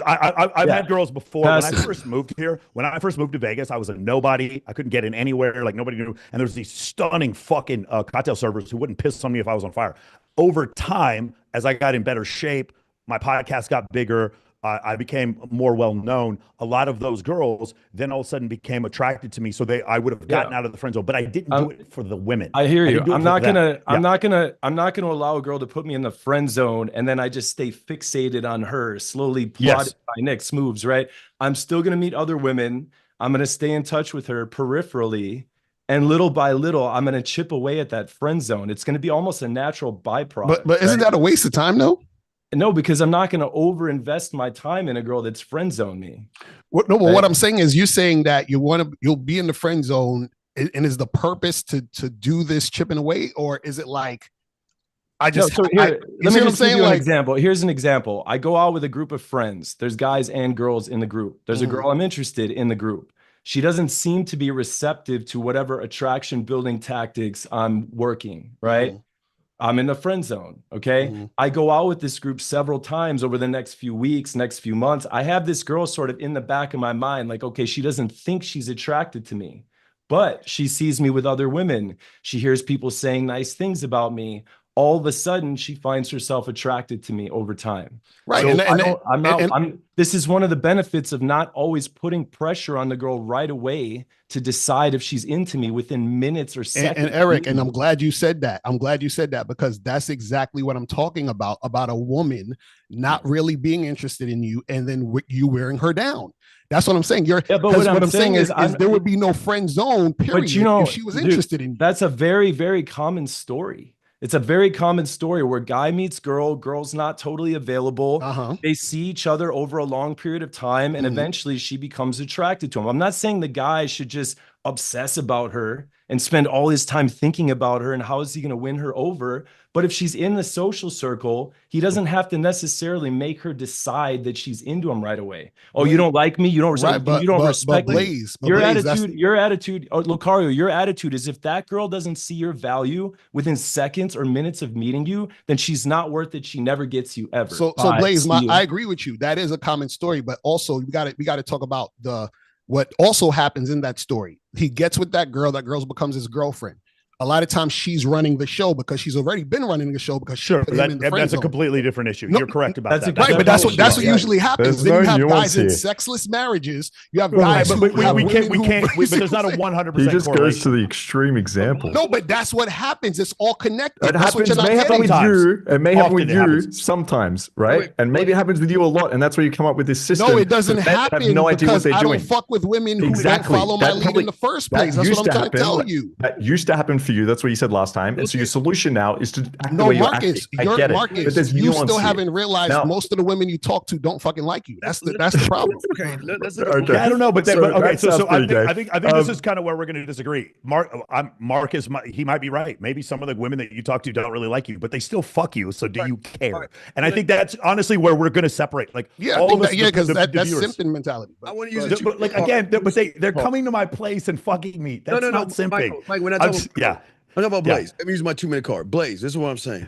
I've had girls before. Passive. When I first moved here, when I first moved to Vegas, I was a nobody. I couldn't get in anywhere. Like nobody knew. And there was these stunning fucking cocktail servers who wouldn't piss on me if I was on fire. Over time, as I got in better shape, my podcast got bigger. I became more well-known. A lot of those girls then all of a sudden became attracted to me. So I would have gotten out of the friend zone, but I didn't do it for the women. I hear you. I'm not gonna allow a girl to put me in the friend zone and then I just stay fixated on her, slowly plotting my next moves, right? I'm still gonna meet other women. I'm gonna stay in touch with her peripherally. And little by little, I'm gonna chip away at that friend zone. It's gonna be almost a natural byproduct. But isn't that a waste of time though? No, because I'm not going to overinvest my time in a girl that's friend zone me. What I'm saying is, you're saying that you'll be in the friend zone, and is the purpose to do this chipping away, or is it like let me just give you an example. Here's an example. I go out with a group of friends. There's guys and girls in the group. There's a girl I'm interested in the group. She doesn't seem to be receptive to whatever attraction building tactics I'm working, right? I'm in the friend zone, okay? I go out with this group several times over the next few weeks, next few months. I have this girl sort of in the back of my mind, like, okay, she doesn't think she's attracted to me, but she sees me with other women. She hears people saying nice things about me. All of a sudden, she finds herself attracted to me over time. Right. So this is one of the benefits of not always putting pressure on the girl right away to decide if she's into me within minutes or seconds. And Erik, and I'm glad you said that. I'm glad you said that, because that's exactly what I'm talking about a woman not really being interested in you and then you wearing her down. That's what I'm saying. But what I'm saying is there would be no friend zone, period, if she was interested in you. That's a very, very common story. It's a very common story where guy meets girl, girl's not totally available. They see each other over a long period of time, and eventually she becomes attracted to him. I'm not saying the guy should just obsess about her and spend all his time thinking about her and how is he going to win her over. But if she's in the social circle, he doesn't have to necessarily make her decide that she's into him right away. Oh, you don't like me? You don't respect me? You don't respect me? Your attitude, Locario, your attitude is if that girl doesn't see your value within seconds or minutes of meeting you, then she's not worth it. She never gets you ever. So Blaze, I agree with you. That is a common story, but also we got to talk about what also happens in that story. He gets with that girl becomes his girlfriend. A lot of times she's running the show because she's already been running the show because that's a completely different issue. You're correct about that. Right, but that's what usually happens. Then you have guys in sexless marriages. You have guys but there's not a 100%. He just goes to the extreme example. No, but that's what happens. It's all connected. It happens. It may happen with you. It may happen with you sometimes, right? And maybe it happens with you a lot, and that's where you come up with this system. No, it doesn't happen because I don't fuck with women who don't follow my lead in the first place. That's what I'm trying to tell you. That used to happen for you. That's what you said last time. And so your solution now is to act the way you're acting. I get it. But there's you still haven't realized most of the women you talk to don't fucking like you. That's the problem. Okay, I don't know, but so I think this is kind of where we're going to disagree. Marcus, he might be right. Maybe some of the women that you talk to don't really like you, but they still fuck you. So do you care? And I think that's honestly where we're going to separate. Like, because that's symptom mentality. I want to use it. But like again, they're coming to my place and fucking me. That's not simping. Mike, when I'm talking about Blaze. Let me use my 2-minute card. Blaze, this is what I'm saying.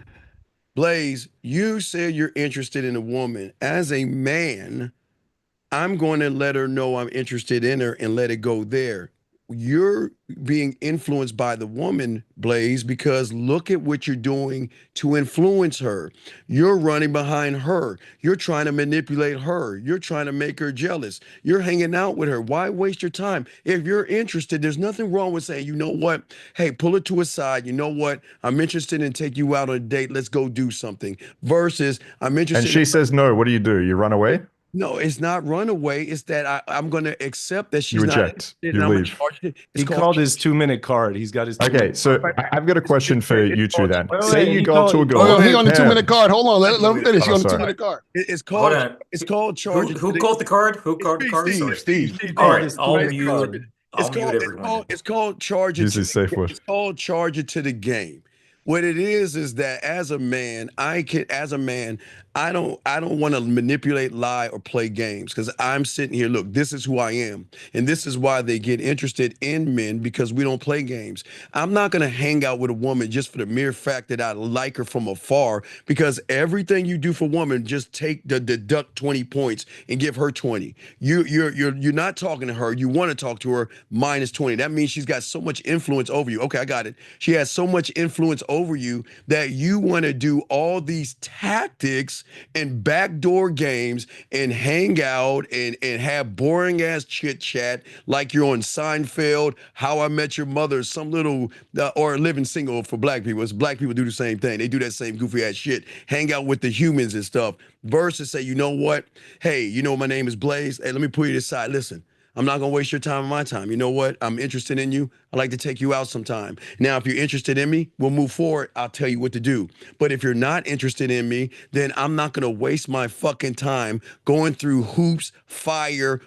Blaze, you said you're interested in a woman. As a man, I'm going to let her know I'm interested in her and let it go there. You're being influenced by the woman, Blaze, because look at what you're doing to influence her. You're running behind her. You're trying to manipulate her. You're trying to make her jealous. You're hanging out with her. Why waste your time? If you're interested, there's nothing wrong with saying, you know what? Hey, pull it to a side. You know what? I'm interested in take you out on a date. Let's go do something. Versus, I'm interested. And she says no. What do? You run away? No, it's not runaway. It's that I'm going to accept that she's You not reject. interested, You and I'm going to leave. charge it. He called his 2-minute card. He's got his 2 Okay, minute so card. I've got a question for you two then. Wait, Say he you go up to a called- girl. Oh, he on the Damn. 2-minute card. Hold on, let him finish. He Oh, on the sorry. 2-minute card. It's Hold called. on. It's called charging. Who called the card? Who called the card? Sorry. Steve. All called right, his I'll 2-minute mute. card. I'll mute everyone. It's called charging. Use his safe word. It's called charging to the game. What it is that as a man, I don't want to manipulate, lie, or play games, because I'm sitting here. Look, this is who I am, and this is why they get interested in men, because we don't play games. I'm not going to hang out with a woman just for the mere fact that I like her from afar, because everything you do for a woman, just deduct 20 points and give her 20. You're not talking to her. You want to talk to her, minus 20. That means she's got so much influence over you. Okay, I got it. She has so much influence over you that you want to do all these tactics and backdoor games and hang out and have boring ass chit chat like you're on Seinfeld, How I Met Your Mother, some little or Living Single for black people. It's black people do the same thing. They do that same goofy ass shit. Hang out with the humans and stuff. Versus say, you know what? Hey, you know my name is Blaze. Hey, let me put you aside. Listen. I'm not going to waste your time and my time. You know what? I'm interested in you. I'd like to take you out sometime. Now, if you're interested in me, we'll move forward. I'll tell you what to do. But if you're not interested in me, then I'm not going to waste my fucking time going through hoops, fire,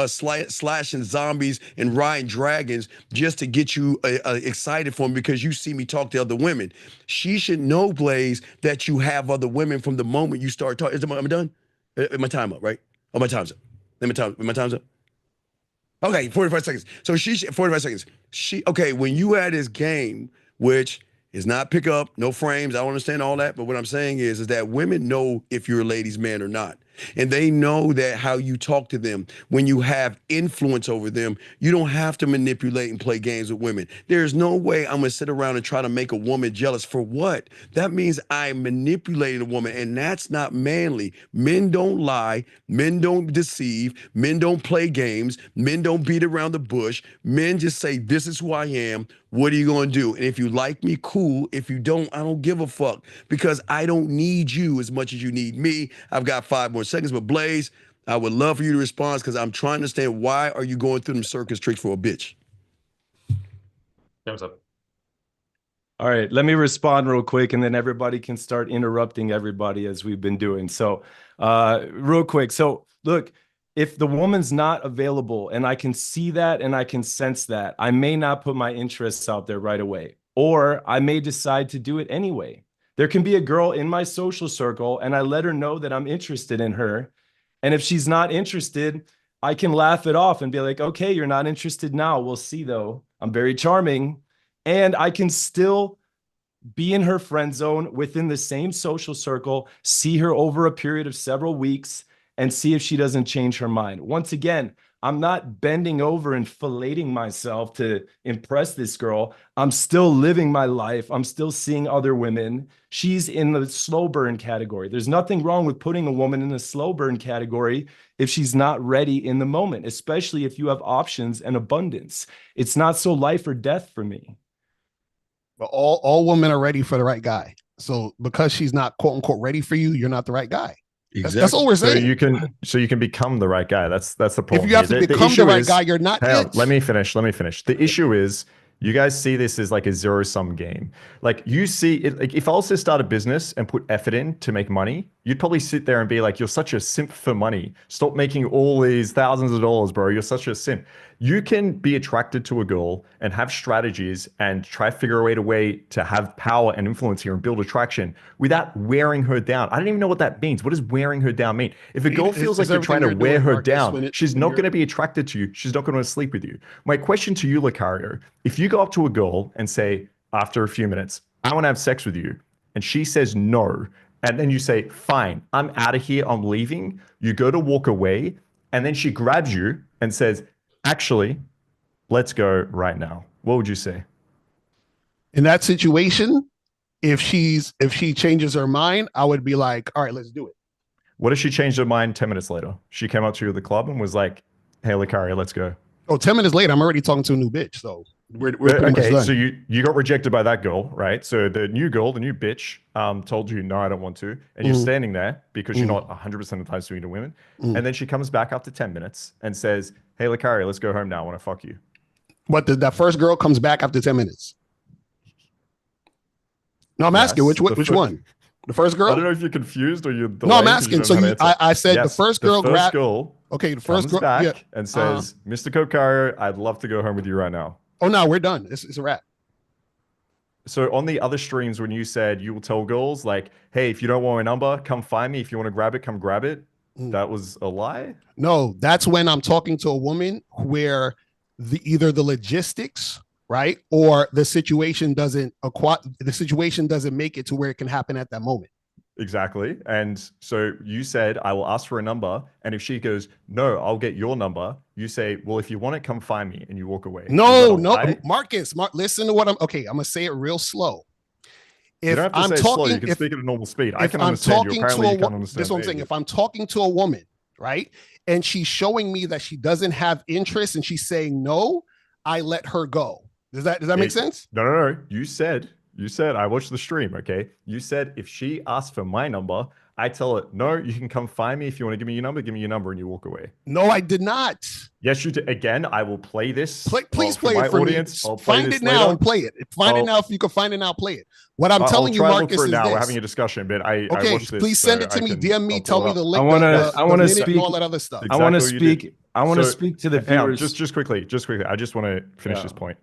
slashing zombies and riding dragons just to get you excited for me because you see me talk to other women. She should know, Blaze, that you have other women from the moment you start talking. Am I done? My time up, right? Oh, my time's up. My time's up. Okay, 45 seconds. So 45 seconds. Okay, when you had this game, which is not pick up, no frames, I don't understand all that, but what I'm saying is that women know if you're a ladies' man or not. And they know that how you talk to them, when you have influence over them, you don't have to manipulate and play games with women. There's no way I'm gonna sit around and try to make a woman jealous. For what? That means I'm manipulating a woman, and that's not manly. Men don't lie, men don't deceive, men don't play games, men don't beat around the bush. Men just say, this is who I am. What are you gonna do? And if you like me, cool. If you don't, I don't give a fuck, because I don't need you as much as you need me. I've got 5 more seconds, but Blaze, I would love for you to respond, because I'm trying to understand, why are you going through them circus tricks for a bitch? Thumbs up. All right, let me respond real quick, and then everybody can start interrupting everybody as we've been doing. So real quick. So look, if the woman's not available and I can see that and I can sense that, I may not put my interests out there right away, or I may decide to do it anyway. There can be a girl in my social circle and I let her know that I'm interested in her. And if she's not interested, I can laugh it off and be like, okay, you're not interested now. We'll see though. I'm very charming. And I can still be in her friend zone within the same social circle, see her over a period of several weeks, and see if she doesn't change her mind. Once again, I'm not bending over and filleting myself to impress this girl. I'm still living my life. I'm still seeing other women. She's in the slow burn category. There's nothing wrong with putting a woman in the slow burn category if she's not ready in the moment, especially if you have options and abundance. It's not so life or death for me. But all women are ready for the right guy. So because she's not quote unquote ready for you, you're not the right guy. Exactly. That's all we're saying. So you can become the right guy. That's the problem. If you have to become the right guy, you're not it. Let me finish. The issue is, you guys see this as like a zero-sum game. Like, you see it, like, if I was to start a business and put effort in to make money, you'd probably sit there and be like, you're such a simp for money. Stop making all these thousands of dollars, bro. You're such a simp. You can be attracted to a girl and have strategies and try to figure out a way to have power and influence here and build attraction without wearing her down. I don't even know what that means. What does wearing her down mean? If a girl feels like you're trying to wear her down, she's not going to be attracted to you. She's not going to sleep with you. My question to you, Locario, if you go up to a girl and say, after a few minutes, I want to have sex with you, and she says no, and then you say, fine, I'm out of here, I'm leaving. You go to walk away, and then she grabs you and says, actually, let's go right now. What would you say? In that situation, if she changes her mind, I would be like, all right, let's do it. What if she changed her mind 10 minutes later? She came up to you at the club and was like, hey, Locario, let's go. Oh, 10 minutes later, I'm already talking to a new bitch. So We're pretty much Okay, done. so you got rejected by that girl, right? So the new girl, the new bitch, told you, no, I don't want to. And you're standing there because you're not 100% of the time speaking to women. And then she comes back after 10 minutes and says, hey, Locario, let's go home now. I want to fuck you. But that first girl comes back after 10 minutes. No, I'm asking which one? The first girl? I don't know if you're confused or you're delayed. No, I'm asking. So I said yes, the first girl grabbed. Okay, the first girl girl back and says, Mr. Locario, I'd love to go home with you right now. Oh no, we're done. It's a wrap. So on the other streams, when you said you will tell girls like, hey, if you don't want my number, come find me. If you want to grab it, come grab it. That was a lie? No, that's when I'm talking to a woman where either the logistics, right, or the situation doesn't make it to where it can happen at that moment. Exactly. And so you said, I will ask for a number. And if she goes, no, I'll get your number. You say, well, if you want it, come find me, and you walk away. No, Marcus, listen to what I'm going to say it real slow. If you don't have to say it slow, you can speak at a normal speed. I can understand you. Apparently you can't understand. This is what I'm saying. If I'm talking to a woman, right, and she's showing me that she doesn't have interest and she's saying no, I let her go. Does that make sense? No. You said, I watched the stream, okay? You said if she asks for my number, I tell her, no, you can come find me. If you want to give me your number, and you walk away. No, I did not. Yes, you did. Again, I will play this. Please play it for audience. me. Find it now and play it. Find it now. If you can find it now, play it. What I'm telling you, Marcus, is now. this. We're having a discussion, but I watched this. Please send it to me. DM me. Tell me the link. I want to speak. All that other stuff. I want to speak. I want to speak to the viewers. Just quickly. I just want to finish this point.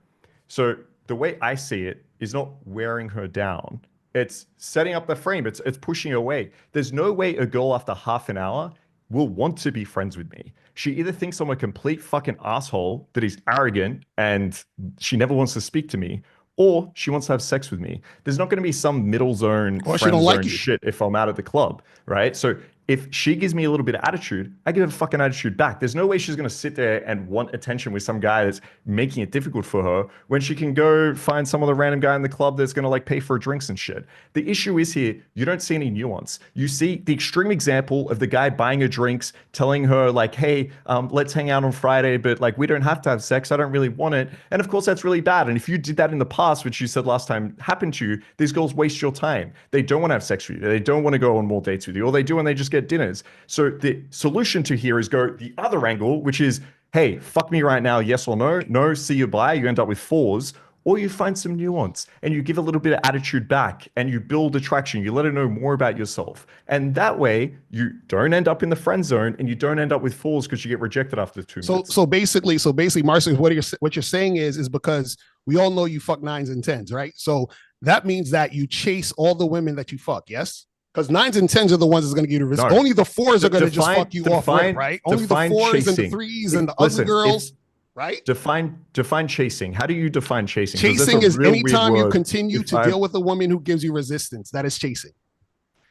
So the way I see it is not wearing her down. It's setting up the frame. It's pushing her away. There's no way a girl after half an hour will want to be friends with me. She either thinks I'm a complete fucking asshole that is arrogant and she never wants to speak to me, or she wants to have sex with me. There's not going to be some middle zone, or friend zone shit if I'm out at the club, right? So if she gives me a little bit of attitude, I give her fucking attitude back. There's no way she's going to sit there and want attention with some guy that's making it difficult for her when she can go find some other random guy in the club that's going to like pay for drinks and shit. The issue is here, you don't see any nuance. You see the extreme example of the guy buying her drinks, telling her like, hey, let's hang out on Friday, but like, we don't have to have sex. I don't really want it. And of course, that's really bad. And if you did that in the past, which you said last time happened to you, these girls waste your time. They don't want to have sex with you. They don't want to go on more dates with you. Or they do and they just get dinners. So the solution to here is go the other angle, which is, hey, fuck me right now, yes or no? No, see you bye. You end up with fours. Or you find some nuance and you give a little bit of attitude back and you build attraction. You let her know more about yourself. And that way you don't end up in the friend zone and you don't end up with fours because you get rejected after 2 minutes. So basically, Marcus, what you're saying is because we all know you fuck 9s and 10s, right? So that means that you chase all the women that you fuck, yes? Because 9s and 10s are the ones that's going to give you risk. No. Only the 4s are going to just fuck you off, right? Only the 4s and the 3s and the other girls, right? Define chasing. How do you define chasing? Chasing is anytime you continue to deal with a woman who gives you resistance. That is chasing.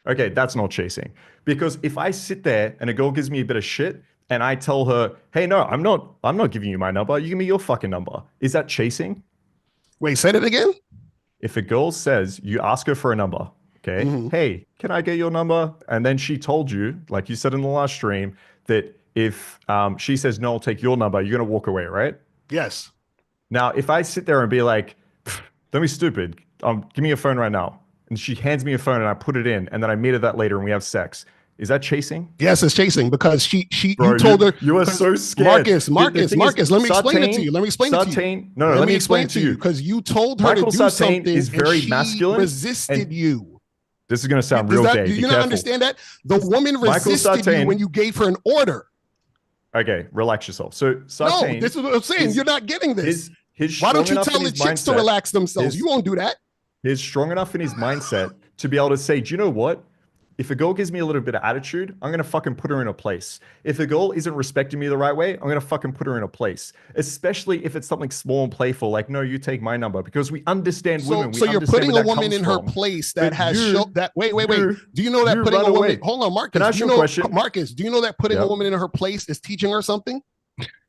Okay, that's not chasing. Because if I sit there and a girl gives me a bit of shit and I tell her, hey, no, I'm not giving you my number. You give me your fucking number. Is that chasing? Wait, say it again? If a girl says, you ask her for a number, okay, hey, can I get your number? And then she told you, like you said in the last stream, that if she says, no, I'll take your number, you're going to walk away, right? Yes. Now, if I sit there and be like, don't be stupid, give me your phone right now. And she hands me a phone and I put it in and then I meet her that later and we have sex. Is that chasing? Yes, it's chasing because Bro, you told her. You are so scared. Marcus, let me explain it to you. Let me explain it to you. No, let me explain it to you. Because you told her to do something is very and masculine. She resisted you. This is going to sound real gay. Do you not understand that? The woman resisted you when you gave her an order. Okay, relax yourself. So Sartain, no, this is what I'm saying. You're not getting this. Why don't you tell the chicks to relax themselves? You won't do that. He's strong enough in his mindset to be able to say, do you know what? If a girl gives me a little bit of attitude, I'm going to fucking put her in a place. If a girl isn't respecting me the right way, I'm going to fucking put her in a place. Especially if it's something small and playful, like, no, you take my number. Because we understand women. So you're putting a woman in her place that has that. Wait. Do you know that putting a woman? Hold on, Marcus. Can I ask you a question? Marcus, do you know that putting a woman in her place is teaching her something?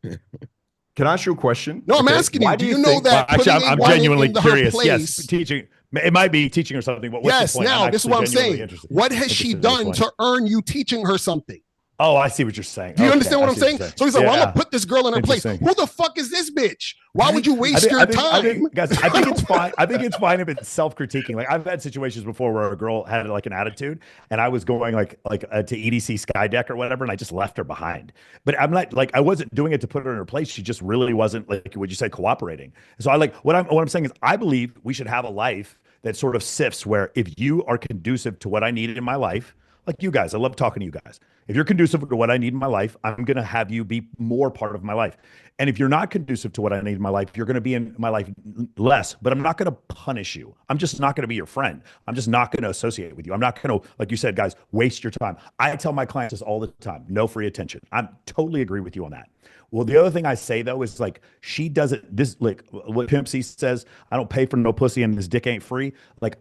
Can I ask you a question? No, I'm asking you. Do you know that? Actually, I'm genuinely curious. Yes, teaching. It might be teaching her something, but what's the point? Now this is what I'm saying. What has she done to earn you teaching her something? Oh, I see what you're saying. Do you understand what I'm saying? So he's like, well, I'm gonna put this girl in her place. Who the fuck is this bitch? Why would you waste your time? Guys, I think it's fine. I think it's fine if it's self-critiquing. Like I've had situations before where a girl had like an attitude, and I was going like to EDC Skydeck or whatever, and I just left her behind. But I'm not like I wasn't doing it to put her in her place. She just really wasn't, like, would you say, cooperating? So I like what I'm saying is I believe we should have a life that sort of sifts where if you are conducive to what I need in my life, like you guys, I love talking to you guys. If you're conducive to what I need in my life, I'm going to have you be more part of my life. And if you're not conducive to what I need in my life, you're going to be in my life less, but I'm not going to punish you. I'm just not going to be your friend. I'm just not going to associate with you. I'm not going to, like you said, guys, waste your time. I tell my clients this all the time, no free attention. I totally agree with you on that. Well, the other thing I say though is like, she doesn't, this, like what Pimp C says, I don't pay for no pussy and this dick ain't free. Like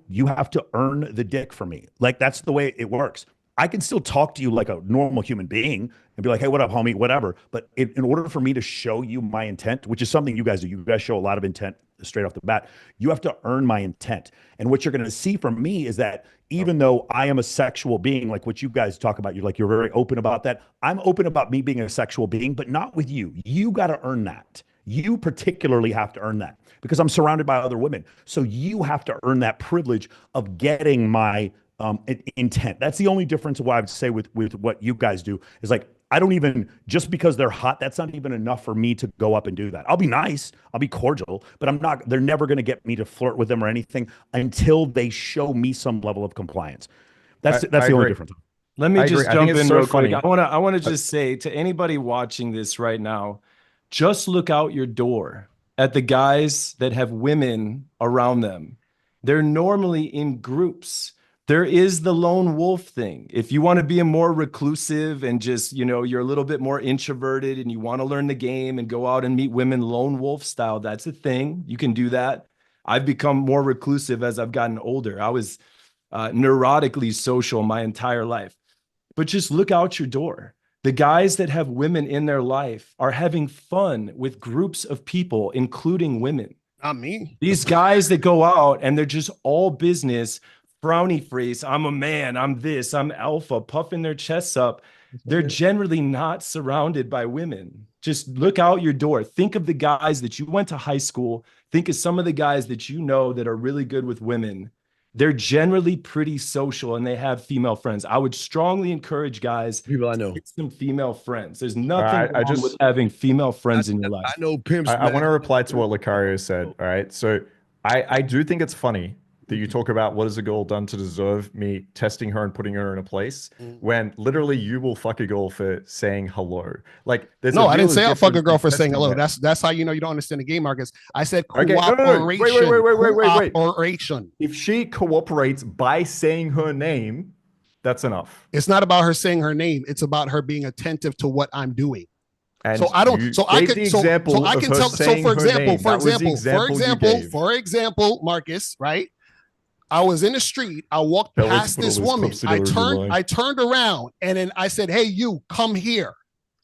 you have to earn the dick for me. Like that's the way it works. I can still talk to you like a normal human being and be like, hey, what up, homie, whatever. But in order for me to show you my intent, which is something you guys do, you guys show a lot of intent straight off the bat, you have to earn my intent. And what you're going to see from me is that even though I am a sexual being, like what you guys talk about, you're very open about that. I'm open about me being a sexual being, but not with you. You got to earn that. You particularly have to earn that because I'm surrounded by other women. So you have to earn that privilege of getting my intent. That's the only difference of what I would say with what you guys do is like, I don't even, just because they're hot, that's not even enough for me to go up and do that. I'll be nice, I'll be cordial, but they're never going to get me to flirt with them or anything until they show me some level of compliance. That's the only difference. Let me just jump in real quick. I want to just say to anybody watching this right now, just look out your door at the guys that have women around them. They're normally in groups. There is the lone wolf thing. If you want to be a more reclusive and just, you're a little bit more introverted and you want to learn the game and go out and meet women lone wolf style, that's a thing. You can do that. I've become more reclusive as I've gotten older. I was neurotically social my entire life. But just look out your door. The guys that have women in their life are having fun with groups of people, including women. Not me. These guys that go out and they're just all business, frowny face, I'm a man, I'm this, I'm alpha, puffing their chests up. They're generally not surrounded by women. Just look out your door. Think of the guys that you went to high school. Think of some of the guys that you know that are really good with women. They're generally pretty social and they have female friends. I would strongly encourage guys people I know get some female friends. There's nothing wrong with having female friends in your life. I know pimps. I want to reply to what Locario said. All right. So I do think it's funny that you talk about what has a girl done to deserve me testing her and putting her in a place when literally you will fuck a girl for saying hello. Like there's no, I didn't say I'll fuck a girl for saying hello. That's how you know you don't understand the game, Marcus. I said cooperation. Wait. Cooperation. If she cooperates by saying her name, that's enough. It's not about her saying her name. It's about her being attentive to what I'm doing. And so I don't. So I could. So I can tell. So for example, Marcus, right? I was in the street. I walked past this woman. I turned around and then I said, hey, you come here.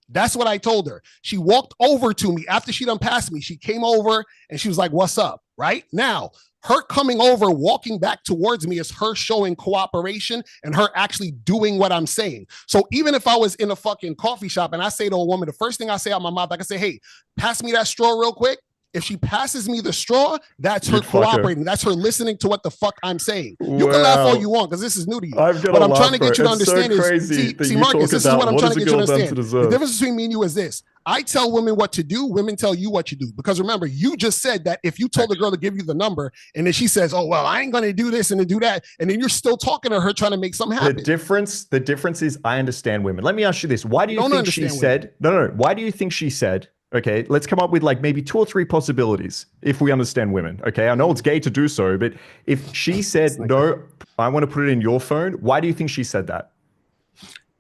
That's what I told her. She walked over to me after she done passed me. She came over and she was like, what's up? Right now, her coming over, walking back towards me is her showing cooperation and her actually doing what I'm saying. So even if I was in a fucking coffee shop and I say to a woman, the first thing I say out my mouth, I can say, hey, pass me that straw real quick. If she passes me the straw, that's her cooperating. That's her listening to what the fuck I'm saying. You can laugh all you want because this is new to you. But I'm trying to get you to understand is, see, Marcus, this is what I'm trying to get you to understand. The difference between me and you is this. I tell women what to do. Women tell you what you do. Because remember, you just said that if you told a girl to give you the number and then she says, oh, well, I ain't going to do this and to do that. And then you're still talking to her trying to make something happen. The difference is I understand women. Let me ask you this. Why do you think she said, no. Why do you think she said, okay, let's come up with like maybe 2 or 3 possibilities if we understand women. Okay, I know it's gay to do so, but if she said, no, I want to put it in your phone, why do you think she said that?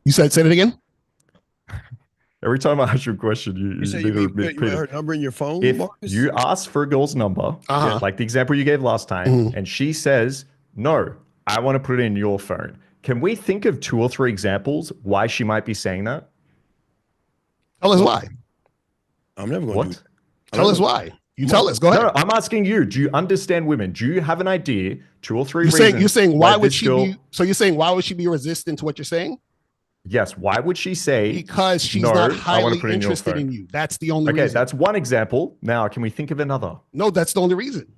You said, say it again? Every time I ask you a question, you put her number in your phone, if Marcus? you ask for a girl's number, like the example you gave last time, and she says, no, I want to put it in your phone. Can we think of 2 or 3 examples why she might be saying that? Tell us why. I'm never going to. Tell us why. You tell us. Go ahead. No, I'm asking you. Do you understand women? Do you have an idea? 2 or 3 reasons. You're saying why would she girl... be? So you're saying why would she be resistant to what you're saying? Yes. Why would she say? Because she's no, not I want highly to put it in your interested phone. in you. That's the only Okay, reason. that's one example. Now, can we think of another? No, that's the only reason.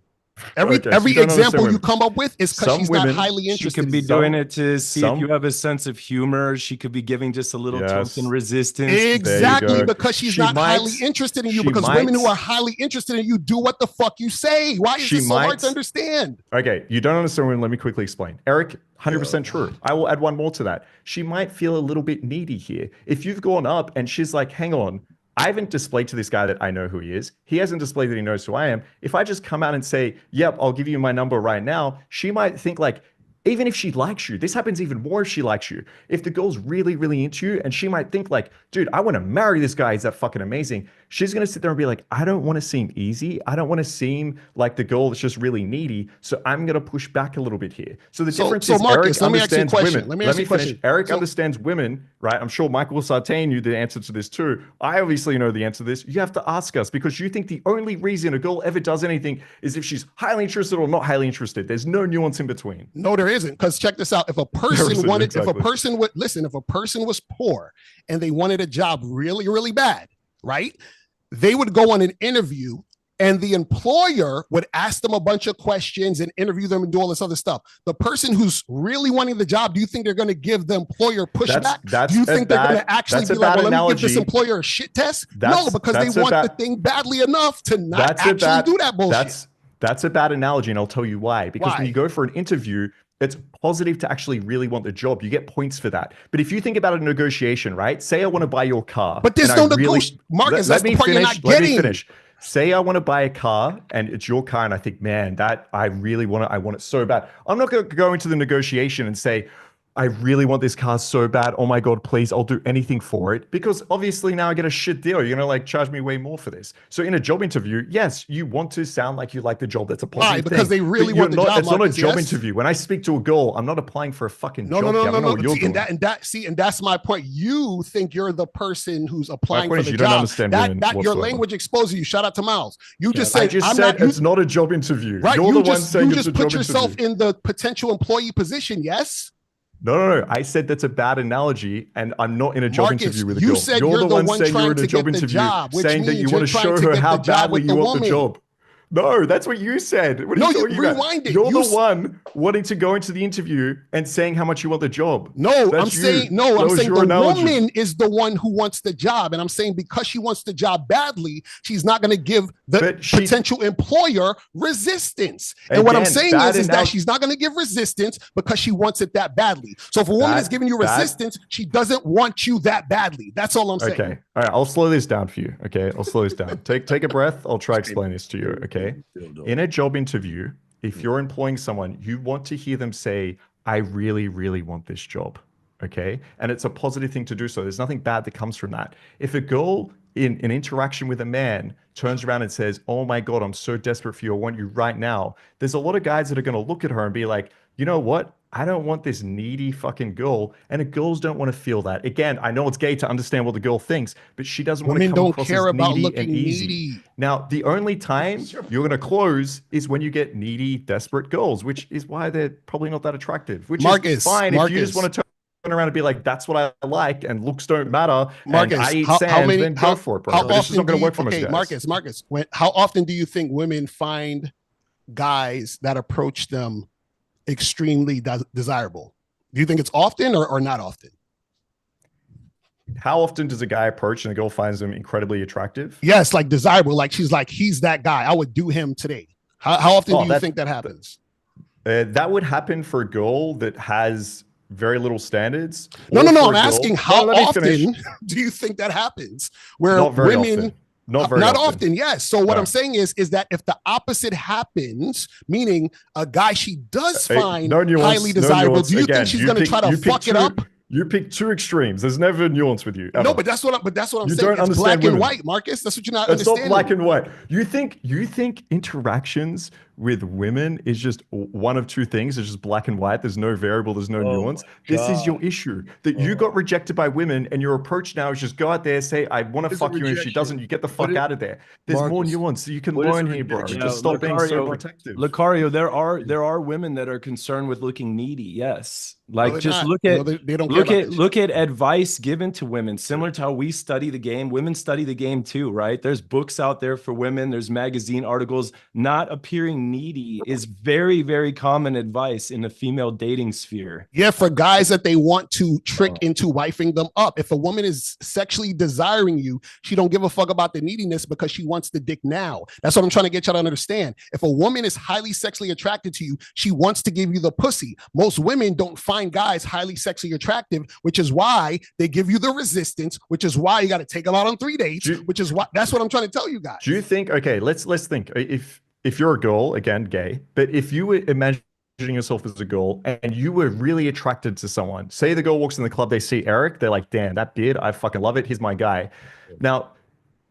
Every Okay, so you don't example understand you come up with is because Some she's women- not highly She interested. could be in you. doing it to see if some- you have a sense of humor. She could be giving just a little Yes. token resistance. Exactly, go. because she's She not might- highly interested in you. she Because might- women who are highly interested in you do what the fuck you say. Why is She this so hard might- to understand? Okay, you don't understand women. Let me quickly explain. Eric, 100% true. I will add one more to that. She might feel a little bit needy here. If you've gone up and she's like, hang on, I haven't displayed to this guy that I know who he is. He hasn't displayed that he knows who I am. If I just come out and say, yep, I'll give you my number right now, she might think like, even if she likes you, this happens even more if she likes you. If the girl's really, really into you, and she might think like, dude, I want to marry this guy. He's that fucking amazing. She's going to sit there and be like, I don't want to seem easy. I don't want to seem like the girl that's just really needy. So I'm going to push back a little bit here. So the difference is Marcus, Eric let me ask you a understands question. women. Let me ask you a finish. question. Eric understands women, right? I'm sure Michael Sartain knew the answer to this too. I obviously know the answer to this. You have to ask us because you think the only reason a girl ever does anything is if she's highly interested or not highly interested. There's no nuance in between. No, there isn't. Because check this out. If a person isn't, wanted, exactly. if a person would listen, if a person was poor and they wanted a job really, really bad, right? They would go on an interview and the employer would ask them a bunch of questions and interview them and do all this other stuff. The person who's really wanting the job, do you think they're going to give the employer pushback? That's do you think they're going to actually be like, well, let me give this analogy. employer a shit test? That's- No, because that's they a want the thing badly enough to not actually do that bullshit. That's a bad analogy, and I'll tell you why. Because Why? when you go for an interview, it's positive to actually really want the job. You get points for that. But if you think about a negotiation, right? Say I want to buy your car. But there's and no I really- negotiation. Marcus, Let that's me the part you're finish. not Let me getting. finish. Say I want to buy a car and it's your car and I think, man, that I really want it. I want it so bad. I'm not going to go into the negotiation and say, I really want this car so bad. Oh my God, please, I'll do anything for it. Because obviously now I get a shit deal. You're going to like charge me way more for this. So in a job interview, yes, you want to sound like you like the job. That's a positive Why? Because thing. they really But want the you're not- job, It's not a Marcus, job yes? interview. When I speak to a girl, I'm not applying for a fucking job. No. I don't know what you're See, doing. and that's my point. You think you're the person who's applying point for is the you don't job. understand That women your whatsoever. language exposes you. Shout out to Miles. You just I said just I'm said not. it's not a job interview. Right. You're You the one just saying you it's just a put job yourself interview. in the potential employee position. Yes. No. I said that's a bad analogy, and I'm not in a job Marcus, interview with a you girl. said You're you're the the one one saying you're trying in a to job get the interview, job, which saying that means you you're want to trying show to her get how the job badly with you the want the woman. job. No, that's what you said. What are No, you you talking about? rewind it. You're You the one wanting to go into the interview and saying how much you want the job. No, That's I'm saying you. no. That I'm was saying your the analogy. woman is the one who wants the job, and I'm saying because she wants the job badly, she's not going to give the But she- potential employer resistance. And what I'm Again, saying bad is that anal- she's not going to give resistance because she wants it that badly. So if a woman is giving you resistance, she doesn't want you that badly. That's all I'm saying. Okay. All right. I'll slow this down for you. Okay. I'll slow this down. Take a breath. I'll try to explain this to you. Okay. In a job interview, if you're employing someone, you want to hear them say, I really, really want this job. Okay. And it's a positive thing to do so. There's nothing bad that comes from that. If a girl in an interaction with a man turns around and says, oh my God, I'm so desperate for you. I want you right now. There's a lot of guys that are going to look at her and be like, you know what? I don't want this needy fucking girl. And girls don't want to feel that. Again, I know it's gay to understand what the girl thinks, but she doesn't want to Women come don't across care as about needy looking and easy. needy. Now, the only time you're going to close is when you get needy, desperate girls, which is why they're probably not that attractive, which is fine if you just want to turn around and be like, that's what I like, and looks don't matter, Marcus, and I eat how sand, many, then go for it, bro. How This is often not going do to work for you, most guys. Marcus, how often do you think women find guys that approach them extremely desirable? Do you think it's often or not often? How often does a guy approach and a girl finds him incredibly attractive? Yes, like desirable. Like she's like, he's that guy. I would do him today. How often do you think that happens? That would happen for a girl that has very little standards. No. or for I'm a girl- asking how Let me often finish. do you think that happens? Where Not very women, often. Not very not often. often, yes. So what No. I'm saying is that if the opposite happens, meaning a guy she does find no nuance, highly no desirable, nuance. do you Again, think she's going to try to fuck it up? You pick two extremes. There's never nuance with you. Ever. No, but that's what I'm You saying. don't It's black understand and women. white, Marcus. That's what you're not It's not understanding. black and white. You think interactions with women is just one of two things. It's just black and white. There's no variable. There's no nuance. This is your issue. That you got rejected by women, and your approach now is just go out there, say, I want to fuck you, and if she doesn't, you get the fuck out of there. There's more nuance. So you can learn here, bro. Yeah, Just stop being so protective. Locario, there are women that are concerned with looking needy. Yes. Like, No, just not. look at No, they don't care about look at advice given to women, similar to how we study the game. Women study the game too, right? There's books out there for women. There's magazine articles. Not appearing needy is very, very common advice in the female dating sphere. Yeah, for guys that they want to trick into wifing them up. If a woman is sexually desiring you, she don't give a fuck about the neediness because she wants the dick now. That's what I'm trying to get y'all to understand. If a woman is highly sexually attracted to you, she wants to give you the pussy. Most women don't find guys highly sexually attractive, which is why they give you the resistance, which is why you got to take them out on 3 dates, which is why that's what I'm trying to tell you guys. Do you think, okay, let's think, if you're a girl, again, gay, but if you were imagining yourself as a girl and you were really attracted to someone, say the girl walks in the club, they see Erik, they're like, damn, that beard, I fucking love it, he's my guy. Now,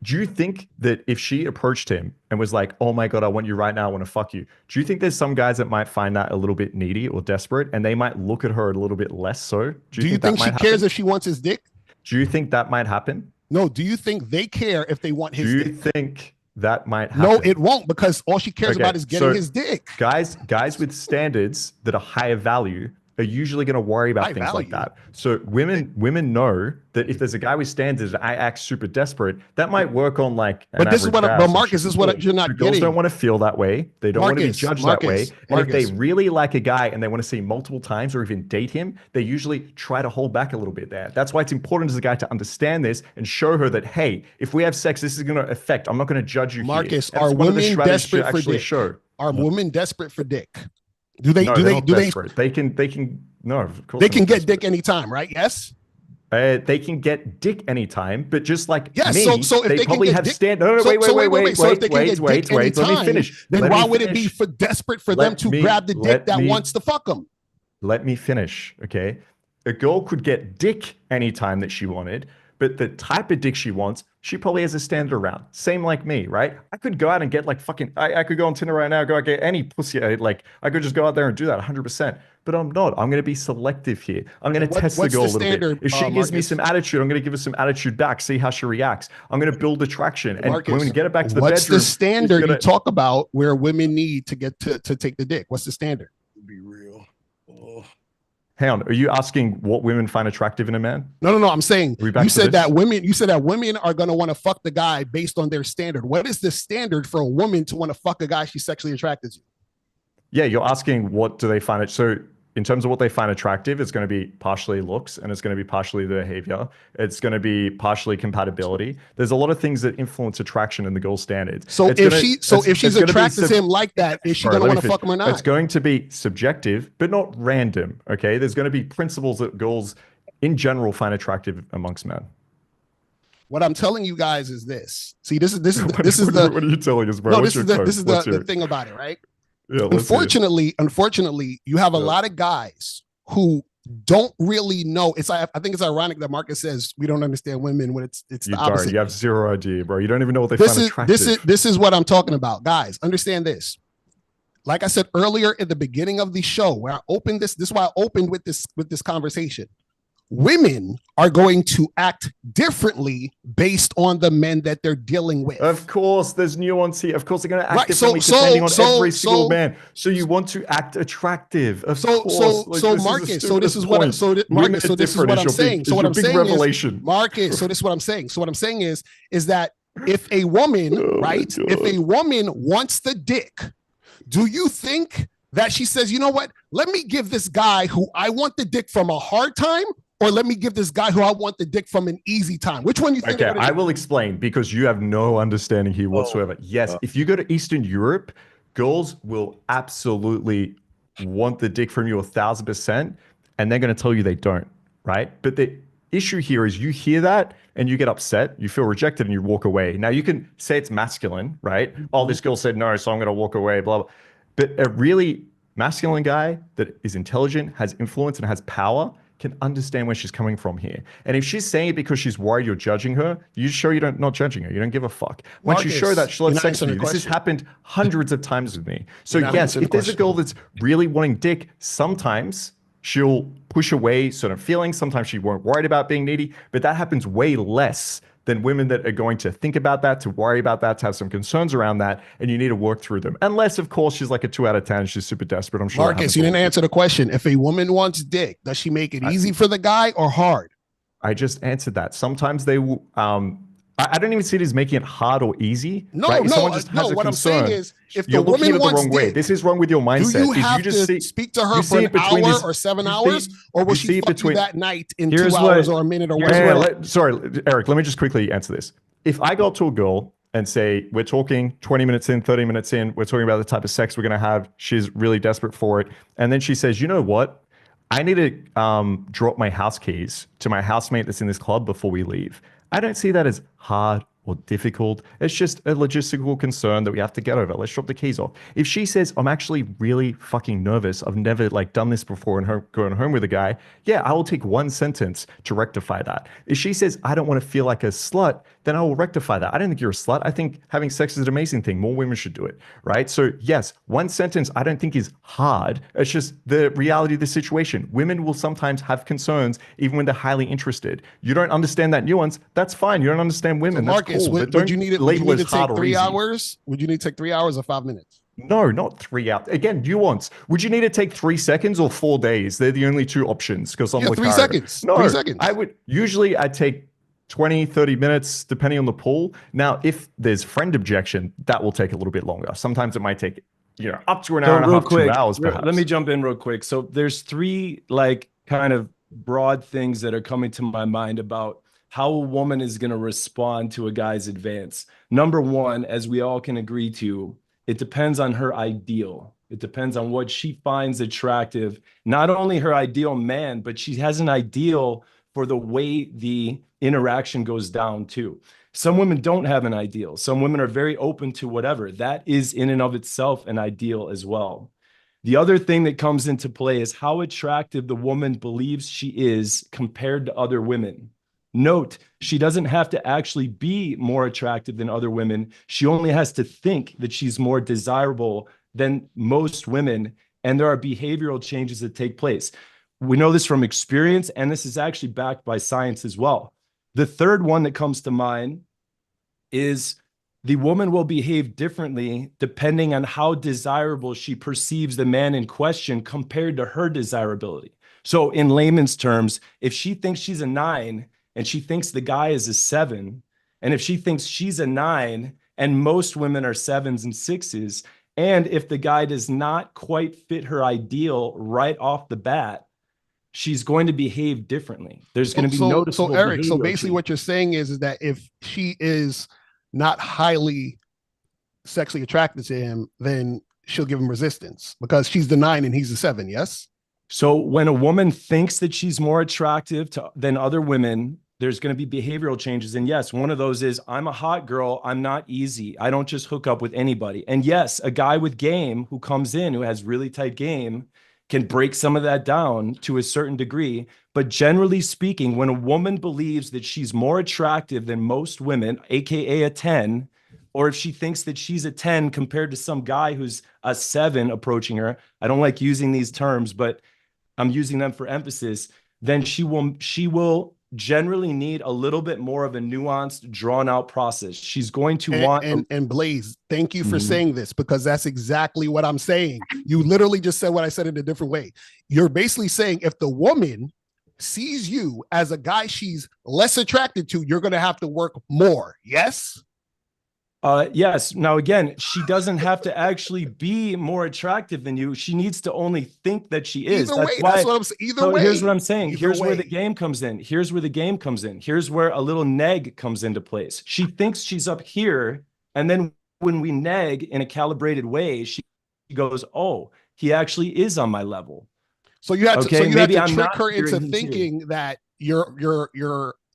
do you think that if she approached him and was like, oh my God, I want you right now, I want to fuck you, do you think there's some guys that might find that a little bit needy or desperate and they might look at her a little bit less so? Do you think she cares if she wants his dick? Do you think that might happen? No, do you think they care if they want his dick? Do you think that might happen? No, it won't, because all she cares about is getting his dick. Guys with standards that are higher value are usually going to worry about things like that. So women know that if there's a guy with standards and I act super desperate, that might work on like an But this is what, but Marcus, this is what you're not getting. Girls don't want to feel that way. They don't want to be judged that way. And if they really like a guy and they want to see him multiple times or even date him, they usually try to hold back a little bit there. That's why it's important as a guy to understand this and show her that, hey, if we have sex, this is going to affect. I'm not going to judge you. Marcus, are women desperate for dick? Are women desperate for dick? Do they They can no, of course they can get dick anytime, right? Yes. They can get dick anytime, but just like me, so if they probably have stand. No, wait. Let me finish. Then why would it be for desperate for them to grab the dick that wants to fuck them? Let me finish, okay? A girl could get dick anytime that she wanted, but the type of dick she wants, she probably has a standard around. Same like me, right? I could go out and get like fucking, I could go on Tinder right now, go out and get any pussy. Like I could just go out there and do that 100%. But I'm not. I'm going to be selective here. I'm going to test the girl a little bit. If she gives me some attitude, I'm going to give her some attitude back, see how she reacts. I'm going to build attraction. And when we get it back to the bedroom. What's the standard you talk about where women need to get to take the dick? What's the standard? Be real. Oh. Hang on, are you asking what women find attractive in a man? No. I'm saying you said that women are going to want to fuck the guy based on their standard. What is the standard for a woman to want to fuck a guy she's sexually attracted to? Yeah, you're asking what do they find it. So in terms of what they find attractive, it's going to be partially looks and it's going to be partially the behavior. It's going to be partially compatibility. There's a lot of things that influence attraction in the girl standards. So if she's attracted to him like that, is she going to want to fuck him or not? It's going to be subjective, but not random. Okay, there's going to be principles that girls in general find attractive amongst men. What I'm telling you guys is this. See, this is what are you telling us, bro? No, this is the thing about it, right? Yeah, unfortunately, you have a lot of guys who don't really know. I think it's ironic that Marcus says we don't understand women when it's the opposite. You have zero idea, bro. You don't even know what they find attractive. This is what I'm talking about, guys. Understand this. Like I said earlier at the beginning of the show, where I opened this is why I opened with this conversation. Women are going to act differently based on the men that they're dealing with. Of course, there's nuance here. Of course, they're going to act differently depending on every single man. So you want to act attractive. Marcus, so this is what I'm saying. So what I'm saying is that if a woman, if a woman wants the dick, do you think that she says, you know what? Let me give this guy who I want the dick from a hard time, or let me give this guy who I want the dick from an easy time? Which one do you think? Okay, I will explain because you have no understanding here whatsoever. Yes, if you go to Eastern Europe, girls will absolutely want the dick from you 1,000%, and they're going to tell you they don't, right? But the issue here is you hear that and you get upset, you feel rejected, and you walk away. Now, you can say it's masculine, right? Oh, this girl said no, so I'm going to walk away, blah, blah. But a really masculine guy that is intelligent, has influence, and has power can understand where she's coming from here. And if she's saying it because she's worried you're judging her, you show you're not judging her. You don't give a fuck. Once you show that, she'll have sex with you. This has happened hundreds of times with me. So yes, if there's a girl that's really wanting dick, sometimes she'll push away certain feelings. Sometimes she won't worry about being needy, but that happens way less than women that are going to think about that, to worry about that, to have some concerns around that, and you need to work through them. Unless, of course, she's like a 2 out of 10, she's super desperate. I'm sure. Marcus, you didn't answer the question. If a woman wants dick, does she make it easy for the guy or hard? I just answered that. Sometimes they will. I don't even see it as making it hard or easy. No, right? no, no. What I'm saying is, if the woman wants dick, way. This is wrong with your mindset. Do you have to speak to her for an hour or 7 hours, or will she fuck you that night in 2 hours or a minute or whatever? Sorry, Eric. Let me just quickly answer this. If I go up to a girl and say, we're talking 20 minutes in, 30 minutes in, we're talking about the type of sex we're going to have, she's really desperate for it, and then she says, you know what? I need to drop my house keys to my housemate that's in this club before we leave. I don't see that as hard or difficult. It's just a logistical concern that we have to get over. Let's drop the keys off. If she says, I'm actually really fucking nervous, I've never like done this before and going home with a guy, yeah, I will take one sentence to rectify that. If she says, I don't want to feel like a slut, then I will rectify that. I don't think you're a slut. I think having sex is an amazing thing. More women should do it, right? So yes, one sentence I don't think is hard. It's just the reality of the situation. Women will sometimes have concerns even when they're highly interested. You don't understand that nuance, that's fine. You don't understand women, so Marcus, that's cool. Would you need to take 3 hours? Would you need to take 3 hours or 5 minutes? No, not 3 hours. Again, nuance. Would you need to take 3 seconds or 4 days? They're the only two options because I'm 3 seconds. No, 3 seconds. I'd take 20, 30 minutes, depending on the pool. Now, if there's friend objection, that will take a little bit longer. Sometimes it might take, up to an hour and a half, 2 hours, perhaps. Let me jump in real quick. So there's 3 like kind of broad things that are coming to my mind about how a woman is going to respond to a guy's advance. Number 1, as we all can agree to, it depends on her ideal. It depends on what she finds attractive. Not only her ideal man, but she has an ideal for the way the interaction goes down too. Some women don't have an ideal. Some women are very open to whatever. That is in and of itself an ideal as well. The other thing that comes into play is how attractive the woman believes she is compared to other women. Note, she doesn't have to actually be more attractive than other women. She only has to think that she's more desirable than most women, and there are behavioral changes that take place. We know this from experience, and this is actually backed by science as well. The third one that comes to mind is the woman will behave differently depending on how desirable she perceives the man in question compared to her desirability. So in layman's terms, if she thinks she's a 9 and she thinks the guy is a 7, and if she thinks she's a 9 and most women are 7s and 6s, and if the guy does not quite fit her ideal right off the bat, she's going to behave differently. There's going to be noticeable. So Eric, so basically what you're saying is that if she is not highly sexually attracted to him, then she'll give him resistance because she's the 9 and he's the 7. Yes. So when a woman thinks that she's more attractive than other women, there's going to be behavioral changes. And yes, one of those is I'm a hot girl. I'm not easy. I don't just hook up with anybody. And yes, a guy with game who comes in, who has really tight game, can break some of that down to a certain degree. But generally speaking, when a woman believes that she's more attractive than most women, AKA a 10, or if she thinks that she's a 10 compared to some guy who's a 7 approaching her, I don't like using these terms, but I'm using them for emphasis, then she will generally need a little bit more of a nuanced, drawn out process. She's going to want. And Blaze, thank you for saying this, because that's exactly what I'm saying. You literally just said what I said in a different way. You're basically saying if the woman sees you as a guy she's less attracted to, you're going to have to work more. Yes. Yes. Now, again, she doesn't have to actually be more attractive than you. She needs to only think that she is. Either way, that's what I'm saying. Either way. Here's what I'm saying. Here's where the game comes in. Here's where the game comes in. Here's where a little neg comes into place. She thinks she's up here. And then when we neg in a calibrated way, she goes, oh, he actually is on my level. So you have to, so you have to trick her into thinking that you're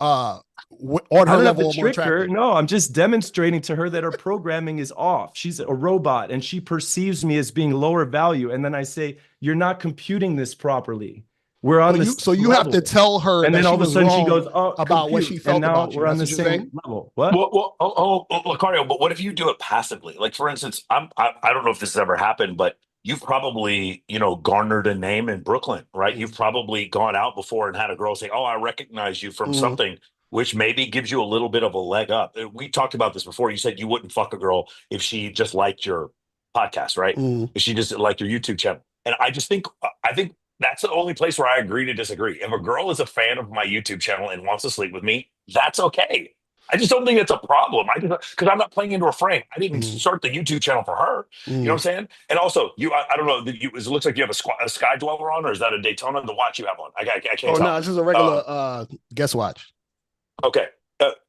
on her level more attractive. No, I'm just demonstrating to her that her programming is off. She's a robot and she perceives me as being lower value. And then I say, you're not computing this properly. We're on this. So you have to tell her, and then all of a sudden she goes, "Oh, about what she felt about you." We're on the same level. What? Well, Locario, but what if you do it passively? Like, for instance, I don't know if this has ever happened, but you've probably, garnered a name in Brooklyn, right? You've probably gone out before and had a girl say, "Oh, I recognize you from something." which maybe gives you a little bit of a leg up. We talked about this before. You said you wouldn't fuck a girl if she just liked your podcast, right? If she just liked your YouTube channel. And I think that's the only place where I agree to disagree. If a girl is a fan of my YouTube channel and wants to sleep with me, that's okay. I just don't think it's a problem. Because I'm not playing into her frame. I didn't start the YouTube channel for her. You know what I'm saying? And also, I don't know. It looks like you have a Sky Dweller on, or is that a Daytona? The watch you have on? I can't tell. No, this is a regular guest watch. Okay.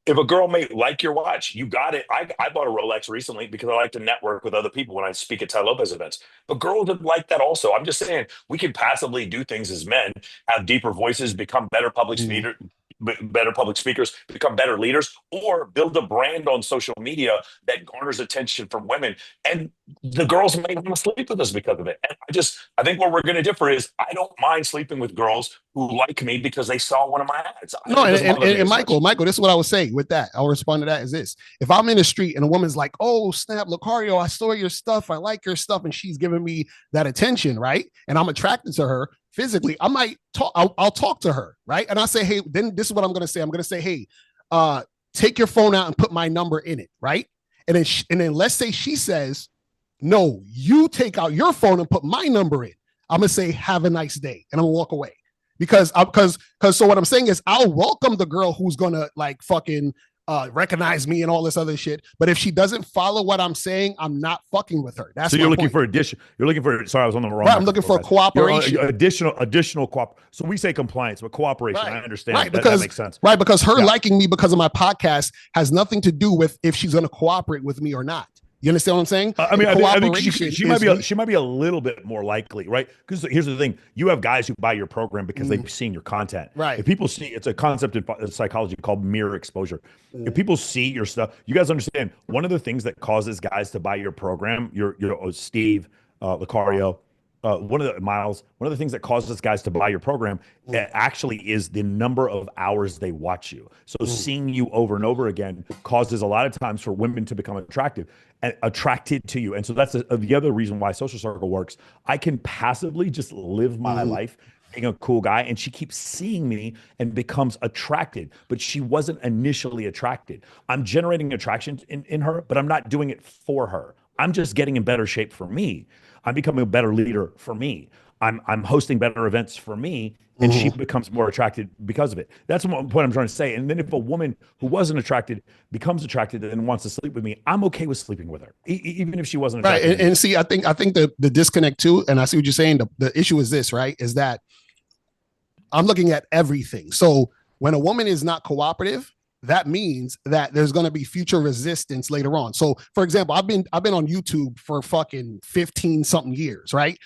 If a girl may like your watch, you got it. I bought a Rolex recently because I like to network with other people when I speak at Ty Lopez events. But girls would like that also. I'm just saying we can passively do things as men, have deeper voices, become better public speakers, become better leaders, or build a brand on social media that garners attention from women. And the girls may want to sleep with us because of it. And I think where we're going to differ is I don't mind sleeping with girls who like me because they saw one of my ads. No, and Michael, this is what I was saying with that. I'll respond to that is this. If I'm in the street and a woman's like, oh, snap, Locario, I saw your stuff. I like your stuff. And she's giving me that attention, right? And I'm attracted to her physically. I might talk, I'll talk to her, right? And I say, hey, then this is what I'm going to say. I'm going to say, hey, take your phone out and put my number in it, right? And then let's say she says, no, you take out your phone and put my number in. I'm going to say, have a nice day. And I'm going to walk away. Because so what I'm saying is I'll welcome the girl who's going to like fucking recognize me and all this other shit. But if she doesn't follow what I'm saying, I'm not fucking with her. That's so you're looking for addition. You're looking for, sorry, I was on the wrong. Right, I'm looking for cooperation. Additional So we say compliance, but cooperation. Right. I understand. Right, that makes sense. Right, because her liking me because of my podcast has nothing to do with if she's going to cooperate with me or not. You understand what I'm saying? I think she might be a little bit more likely, right? Because here's the thing: you have guys who buy your program because they've seen your content. Right. If people see, it's a concept in psychology called mirror exposure. If people see your stuff, you guys understand. One of the things that causes guys to buy your program, your Steve, Locario, one of the things that causes guys to buy your program actually is the number of hours they watch you. So seeing you over and over again causes a lot of times for women to become attracted to you. And so that's the other reason why Social Circle works. I can passively just live my life being a cool guy, and she keeps seeing me and becomes attracted, but she wasn't initially attracted. I'm generating attraction in her, but I'm not doing it for her. I'm just getting in better shape for me. I'm becoming a better leader for me. I'm hosting better events for me, and she becomes more attracted because of it. That's what I'm trying to say. And then if a woman who wasn't attracted becomes attracted and wants to sleep with me, I'm okay with sleeping with her, even if she wasn't attracted. Right. And see, I think the disconnect too, and I see what you're saying. The issue is this, right? Is that I'm looking at everything. So when a woman is not cooperative, that means that there's going to be future resistance later on. So, for example, I've been on YouTube for fucking 15 something years, right?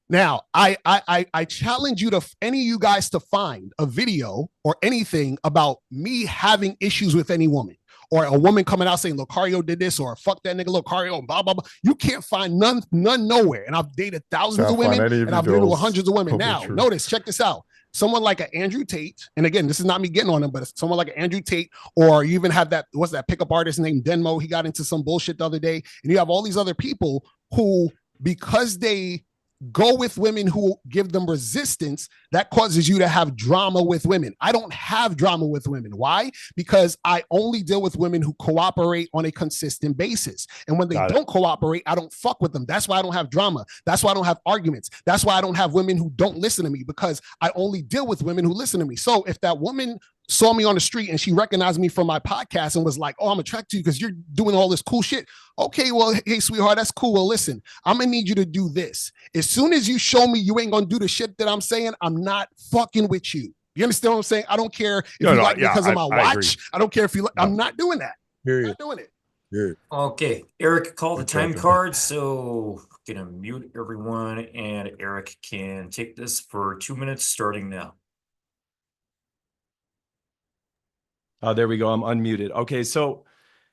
Now, I challenge you any of you guys to find a video or anything about me having issues with any woman, or a woman coming out saying Locario did this, or fuck that nigga Locario, and blah blah blah. You can't find none nowhere. And I've dated thousands of women, and I've dated hundreds of women. Now, notice, check this out. Someone like an Andrew Tate, and again, this is not me getting on him, but someone like an Andrew Tate, or you even have what's that pickup artist named Denmo? He got into some bullshit the other day, and you have all these other people who, because they go with women who give them resistance, that causes you to have drama with women. I don't have drama with women. Why? Because I only deal with women who cooperate on a consistent basis. And when they don't cooperate, I don't fuck with them. That's why I don't have drama. That's why I don't have arguments. That's why I don't have women who don't listen to me, because I only deal with women who listen to me. So if that woman saw me on the street and she recognized me from my podcast and was like, oh, I'm attracted to you because you're doing all this cool shit. Okay, well, hey, sweetheart, that's cool. Well, listen, I'm going to need you to do this. As soon as you show me you ain't going to do the shit that I'm saying, I'm not fucking with you. You understand what I'm saying? I don't care if you like me because of my watch. I don't care if you like, I'm not doing that. I'm not doing it. Period. Okay, Erik called the time card, so I'm going to mute everyone, and Erik can take this for 2 minutes starting now. Oh, there we go. I'm unmuted. Okay, so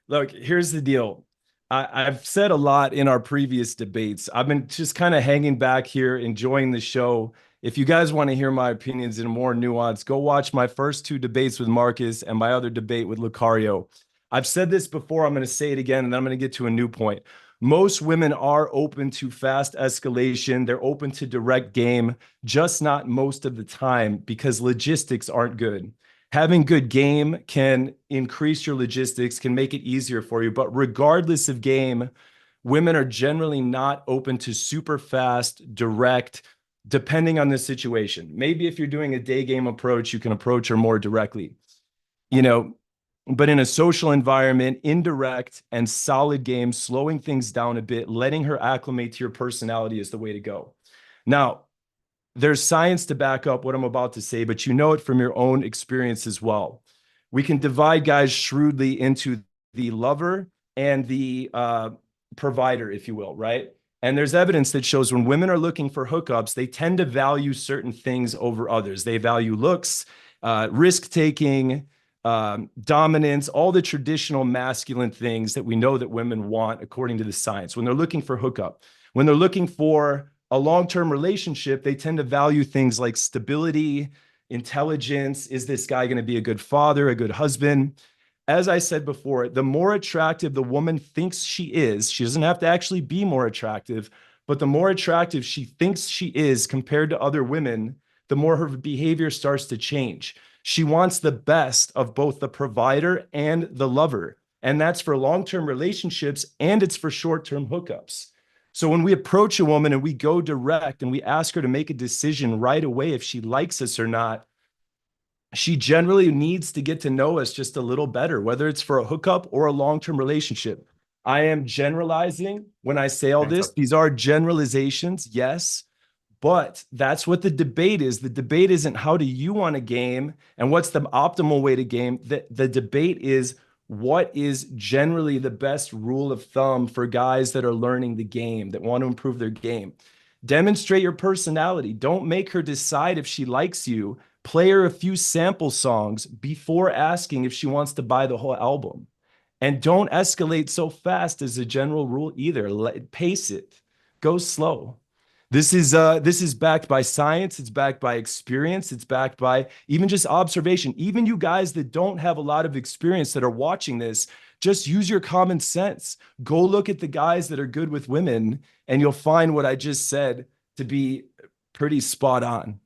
look, here's the deal. I've said a lot in our previous debates. I've been just kind of hanging back here, enjoying the show. If you guys want to hear my opinions in more nuance, go watch my first 2 debates with Marcus and my other debate with Locario. I've said this before. I'm going to say it again, and then I'm going to get to a new point. Most women are open to fast escalation. They're open to direct game, just not most of the time, because logistics aren't good. Having good game can increase your logistics, can make it easier for you. But regardless of game, women are generally not open to super fast, direct, depending on the situation. Maybe if you're doing a day game approach, you can approach her more directly, but in a social environment, indirect and solid games, slowing things down a bit, letting her acclimate to your personality is the way to go. Now, there's science to back up what I'm about to say, but you know it from your own experience as well. We can divide guys shrewdly into the lover and the provider, if you will, right? And there's evidence that shows when women are looking for hookups, they tend to value certain things over others. They value looks, risk-taking, dominance, all the traditional masculine things that we know that women want according to the science. When they're looking for hookup, when they're looking for a long-term relationship, they tend to value things like stability, intelligence. Is this guy going to be a good father, a good husband? As I said before, the more attractive the woman thinks she doesn't have to actually be more attractive, but the more attractive she thinks she is compared to other women, the more her behavior starts to change. She wants the best of both the provider and the lover. And that's for long-term relationships, and it's for short-term hookups. So when we approach a woman and we go direct and we ask her to make a decision right away if she likes us or not, she generally needs to get to know us just a little better, whether it's for a hookup or a long-term relationship. I am generalizing when I say all this. These are generalizations, yes. But that's what the debate is. The debate isn't how do you want to game and what's the optimal way to game. The debate is what is generally the best rule of thumb for guys that are learning the game, that want to improve their game. Demonstrate your personality. Don't make her decide if she likes you. Play her a few sample songs before asking if she wants to buy the whole album. And don't escalate so fast as a general rule either. Pace it. Go slow. This is backed by science. It's backed by experience. It's backed by even just observation. Even you guys that don't have a lot of experience that are watching this, just use your common sense. Go look at the guys that are good with women, and you'll find what I just said to be pretty spot on.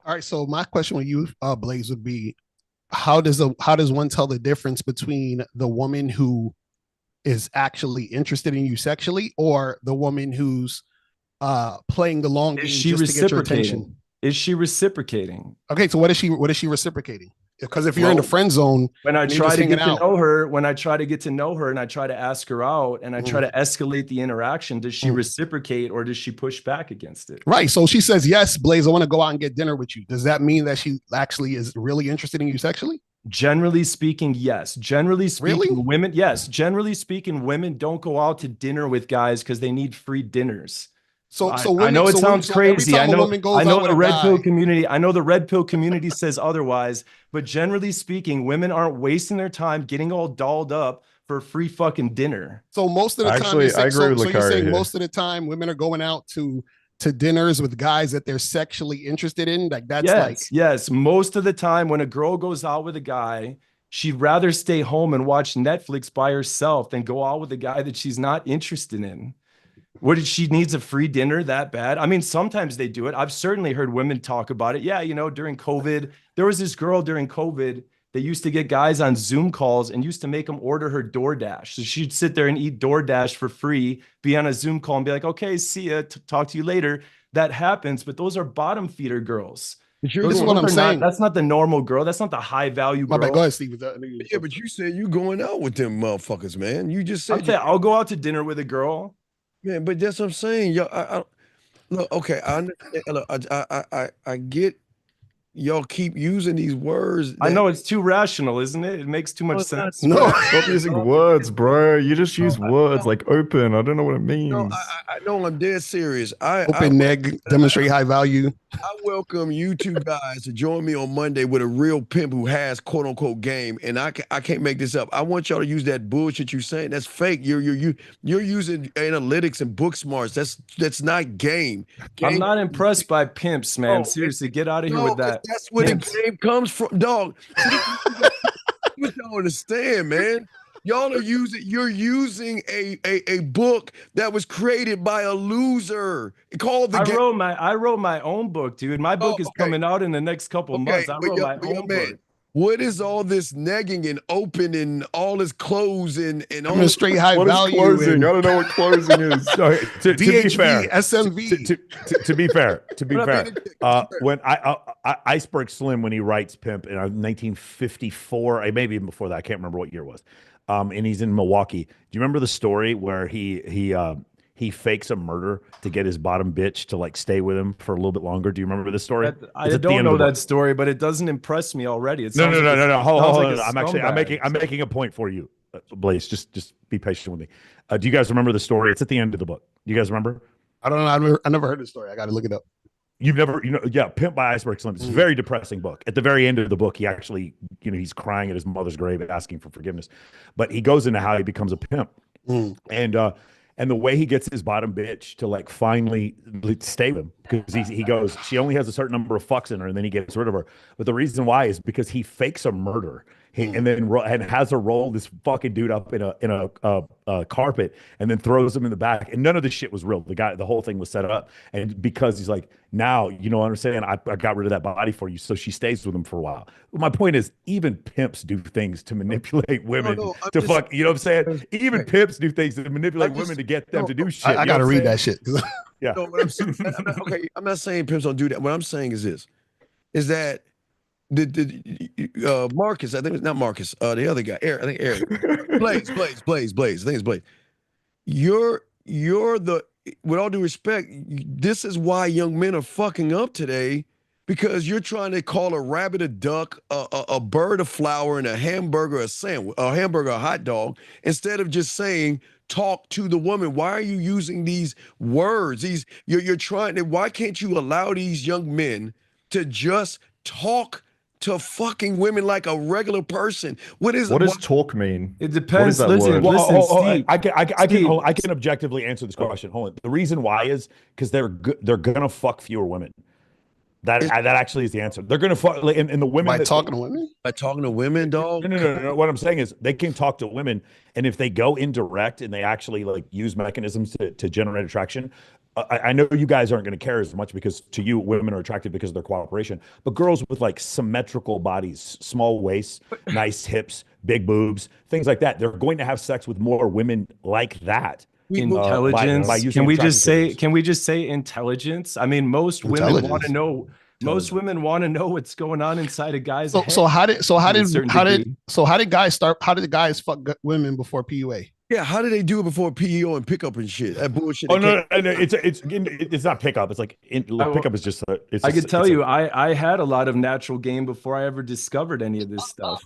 All right. So my question with you, Blaze, would be, how does one tell the difference between the woman who is actually interested in you sexually or the woman who's playing the long game just to get your attention? Is she reciprocating? Okay, so what is she reciprocating? Because if you're in the friend zone, when I try to get to know her, and I try to ask her out and I try to escalate the interaction, does she reciprocate or does she push back against it? Right. So she says, yes, Blaze, I want to go out and get dinner with you. Does that mean that she actually is really interested in you sexually? Generally speaking, yes. Generally speaking, women, yes. Generally speaking, women don't go out to dinner with guys because they need free dinners. So women, I know it sounds crazy. I know the red pill community. I know the red pill community says otherwise, but generally speaking, women aren't wasting their time getting all dolled up for a free fucking dinner. So most of the time, I agree with Locario. So you're saying most of the time, women are going out to dinners with guys that they're sexually interested in? Like that's yes. Most of the time, when a girl goes out with a guy, she'd rather stay home and watch Netflix by herself than go out with a guy that she's not interested in. She needs a free dinner that bad? I mean, sometimes they do it. I've certainly heard women talk about it. Yeah, during COVID, there was this girl during COVID that used to get guys on Zoom calls and used to make them order her DoorDash. So she'd sit there and eat DoorDash for free, be on a Zoom call and be like, okay, see ya, talk to you later. That happens, but those are bottom feeder girls. This is what I'm saying. That's not the normal girl. That's not the high value girl. My bad. Go ahead, Steve. Yeah, but you said you going out with them motherfuckers, man. You just said I'll go out to dinner with a girl. Man, but that's what I'm saying. Yo, look, okay, I understand. Look, I get y'all keep using these words. I know it's too rational, isn't it? It makes too much sense. No, stop using words, bro. You just use words like open. I don't know what it means. No, I know I'm dead serious. Open, neg, demonstrate high value. I welcome you two guys to join me on Monday with a real pimp who has quote unquote game, and I can't make this up. I want y'all to use that bullshit you're saying. That's fake. You're using analytics and book smarts. That's not game. I'm not impressed by pimps, man. Seriously, get out of here with that. That's where the game comes from, dog. You don't understand, man. Y'all are using. You're using a book that was created by a loser called the. I wrote my own book, dude. My book is coming out in the next couple months. I wrote my own book. What is all this negging and open and all this clothes and all this straight high what value? What is closing? I don't know what closing is. So, to be fair, SMV. To be fair, when Iceberg Slim, when he writes Pimp in 1954, maybe even before that, I can't remember what year it was. And he's in Milwaukee. Do you remember the story where he fakes a murder to get his bottom bitch to like stay with him for a little bit longer? Do you remember this story? I don't know that story, but it doesn't impress me already. It no. Hold on. I'm making a point for you, Blaze. Just be patient with me. Do you guys remember the story? It's at the end of the book. Do you guys remember? I don't know. I never heard the story. I got to look it up. You've never, yeah, Pimp by Iceberg Slim. It's a very depressing book. At the very end of the book, he actually, he's crying at his mother's grave asking for forgiveness. But he goes into how he becomes a pimp. And the way he gets his bottom bitch to like finally stay with him, because he goes, she only has a certain number of fucks in her, and then he gets rid of her. But the reason why is because he fakes a murder. And then has her roll this fucking dude up in a carpet and then throws him in the back. And none of this shit was real. The whole thing was set up. And because he's like, now, understand, I got rid of that body for you. So she stays with him for a while. My point is, even pimps do things to manipulate women to fuck. You know what I'm saying? Even pimps do things to manipulate women to get them to do shit. I got to read that shit. Yeah. No, okay, I'm not saying pimps don't do that. What I'm saying is this, is that Marcus, I think it's not Marcus, the other guy, Eric, I think Eric. Blaze. I think it's Blaze. You're the, with all due respect, this is why young men are fucking up today, because you're trying to call a rabbit a duck, a bird a flower, and a hamburger a sandwich, a hamburger a hot dog, instead of just saying talk to the woman. Why are you using these words? You're trying to, why can't you allow these young men to just talk to fucking women like a regular person? What does talk mean? It depends. Listen, Steve, I can objectively answer this question. Hold on. The reason why is because they're gonna fuck fewer women. That actually is the answer. They're gonna fuck, and the women by talking to women. By talking to women, dog. No. What I'm saying is they can talk to women, and if they go indirect and they actually like use mechanisms to generate attraction. I know you guys aren't going to care as much because to you, women are attracted because of their cooperation. But girls with like symmetrical bodies, small waists, nice hips, big boobs, things like that, they're going to have sex with more women like that. Intelligence. Can we just say intelligence? I mean, most women want to know. Most women want to know what's going on inside a guy's head. So how did guys start? How did the guys fuck women before PUA? Yeah, how did they do it before PEO and pickup and shit? That bullshit. Oh no, it's not pickup. It's like pickup is just. I could tell you, I had a lot of natural game before I ever discovered any of this stuff.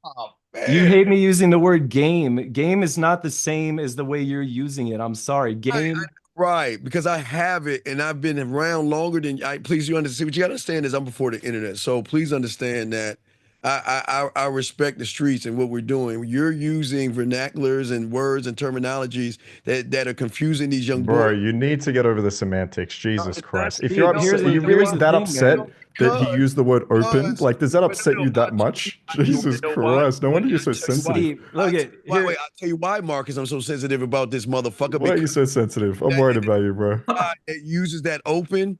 Oh, you hate me using the word game. Game is not the same as the way you're using it. I'm sorry, game. Right, because I have it and I've been around longer than please you understand. What you gotta understand is I'm before the internet. So please understand that I respect the streets and what we're doing. You're using vernaculars and words and terminologies that are confusing these young boys. Bro, you need to get over the semantics. Jesus Christ. If you're upset, are you really that upset that he used the word open? Like, does that upset you that much? Jesus Christ. No wonder you're so sensitive. Wait, I'll tell you why, Marcus, I'm so sensitive about this motherfucker. Why are you so sensitive? I'm worried about you, bro. That uses that open,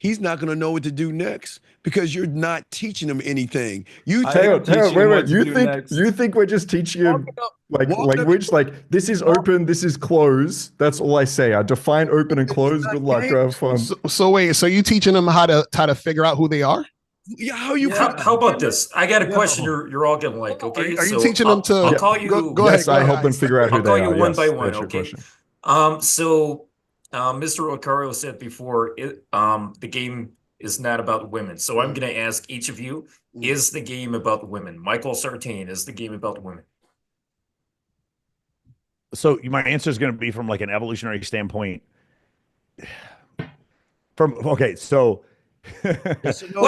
he's not going to know what to do next because you're not teaching him anything. Wait. You think we're just teaching him like language? Like, this is open, this is close. That's all I say. I define open and close. Good luck. Have fun. So you teaching them how to figure out who they are? Yeah, how about this? I got a question you're all gonna like. Okay, are you teaching them to? I'll call you. Go ahead. I help them figure out who they are. I'll call you one by one. Okay. Mr. Locario said before, the game is not about women. So I'm going to ask each of you, is the game about women? Michael Sartain, is the game about women? So my answer is going to be from like an evolutionary standpoint. What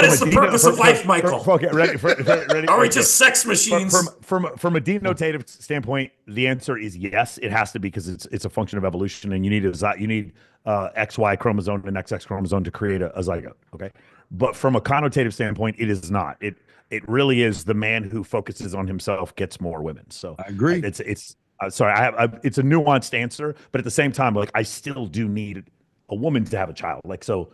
is the purpose of life, Michael? Ready? Are we just sex machines? From a denotative standpoint, the answer is yes. It has to be because it's a function of evolution, and you need XY chromosome and XX chromosome to create a zygote. Okay, But from a connotative standpoint, it is not. It really is the man who focuses on himself gets more women. So I agree. It's sorry, it's a nuanced answer, but at the same time, like I still do need a woman to have a child. Like so,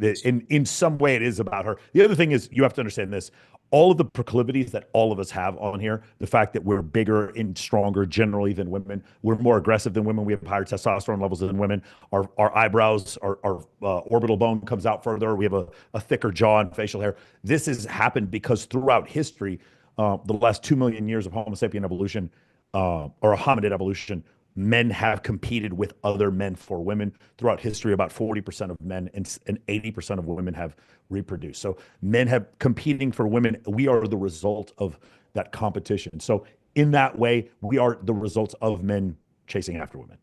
in some way, it is about her. The other thing is you have to understand this. All of the proclivities that all of us have on here, the fact that we're bigger and stronger generally than women, we're more aggressive than women, we have higher testosterone levels than women, our eyebrows, our orbital bone comes out further, we have a thicker jaw and facial hair. This has happened because throughout history, the last 2 million years of Homo sapien evolution, or a hominid evolution, men have competed with other men for women. Throughout history, about 40% of men and 80% of women have reproduced. So men have competing for women. We are the result of that competition. So in that way, we are the results of men chasing after women.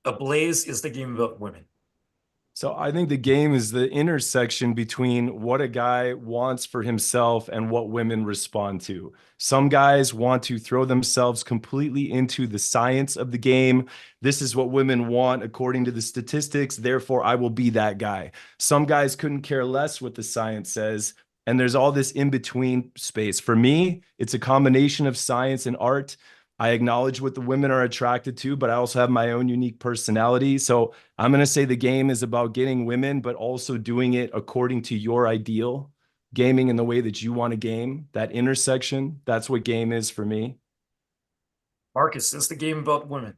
Ablaze is the game about women. So I think the game is the intersection between what a guy wants for himself and what women respond to. Some guys want to throw themselves completely into the science of the game. This is what women want according to the statistics. Therefore, I will be that guy. Some guys couldn't care less what the science says. And there's all this in-between space. For me, it's a combination of science and art. I acknowledge what the women are attracted to, but I also have my own unique personality. So I'm going to say the game is about getting women, but also doing it according to your ideal, gaming in the way that you want to game. That intersection, that's what game is for me. Marcus, is the game about women?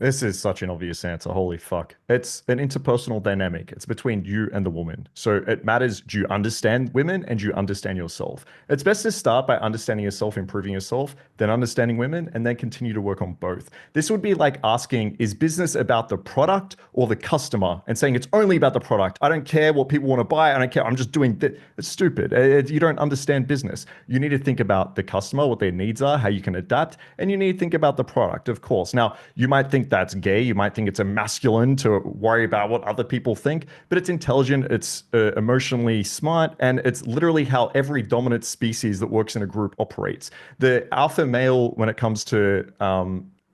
This is such an obvious answer. Holy fuck. It's an interpersonal dynamic. It's between you and the woman. So it matters, do you understand women and do you understand yourself? It's best to start by understanding yourself, improving yourself, then understanding women, and then continue to work on both. This would be like asking, is business about the product or the customer? And saying it's only about the product. I don't care what people want to buy. I don't care. I'm just doing that. It's stupid. You don't understand business. You need to think about the customer, what their needs are, how you can adapt, and you need to think about the product, of course. Now, you might think that's gay. You might think it's a masculine to worry about what other people think, but it's intelligent, it's emotionally smart, and it's literally how every dominant species that works in a group operates. The alpha male, when it comes to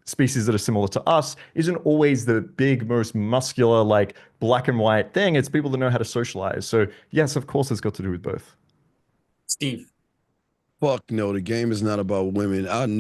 species that are similar to us, isn't always the big, most muscular, like black and white thing. It's people that know how to socialize. So yes, of course, it's got to do with both. Steve. Fuck no, the game is not about women. I've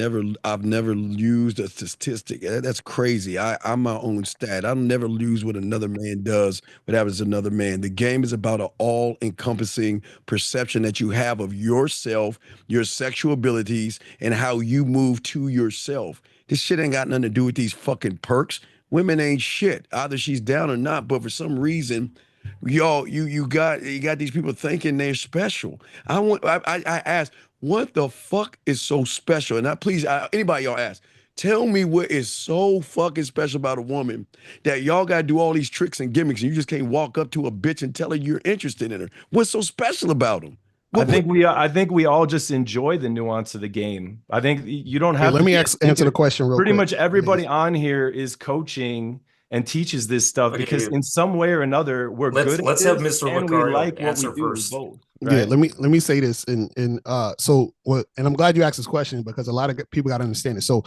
never used a statistic. That's crazy. I'm my own stat. I'll never lose what another man does, what happens to another man. The game is about an all-encompassing perception that you have of yourself, your sexual abilities, and how you move to yourself. This shit ain't got nothing to do with these fucking perks. Women ain't shit. Either she's down or not, but for some reason, y'all, you got these people thinking they're special. I asked, what the fuck is so special? And please, anybody y'all ask, tell me what is so fucking special about a woman that y'all got to do all these tricks and gimmicks and you just can't walk up to a bitch and tell her you're interested in her. What's so special about them? I think we all just enjoy the nuance of the game. I think you don't have. Let me answer the question real quick. Pretty much everybody on here is coaching and teaches this stuff because in some way or another we're good. Let's have Mr. And Locario we like what we do first. both. Right? Yeah, let me say this, and I'm glad you asked this question because a lot of people got to understand it. So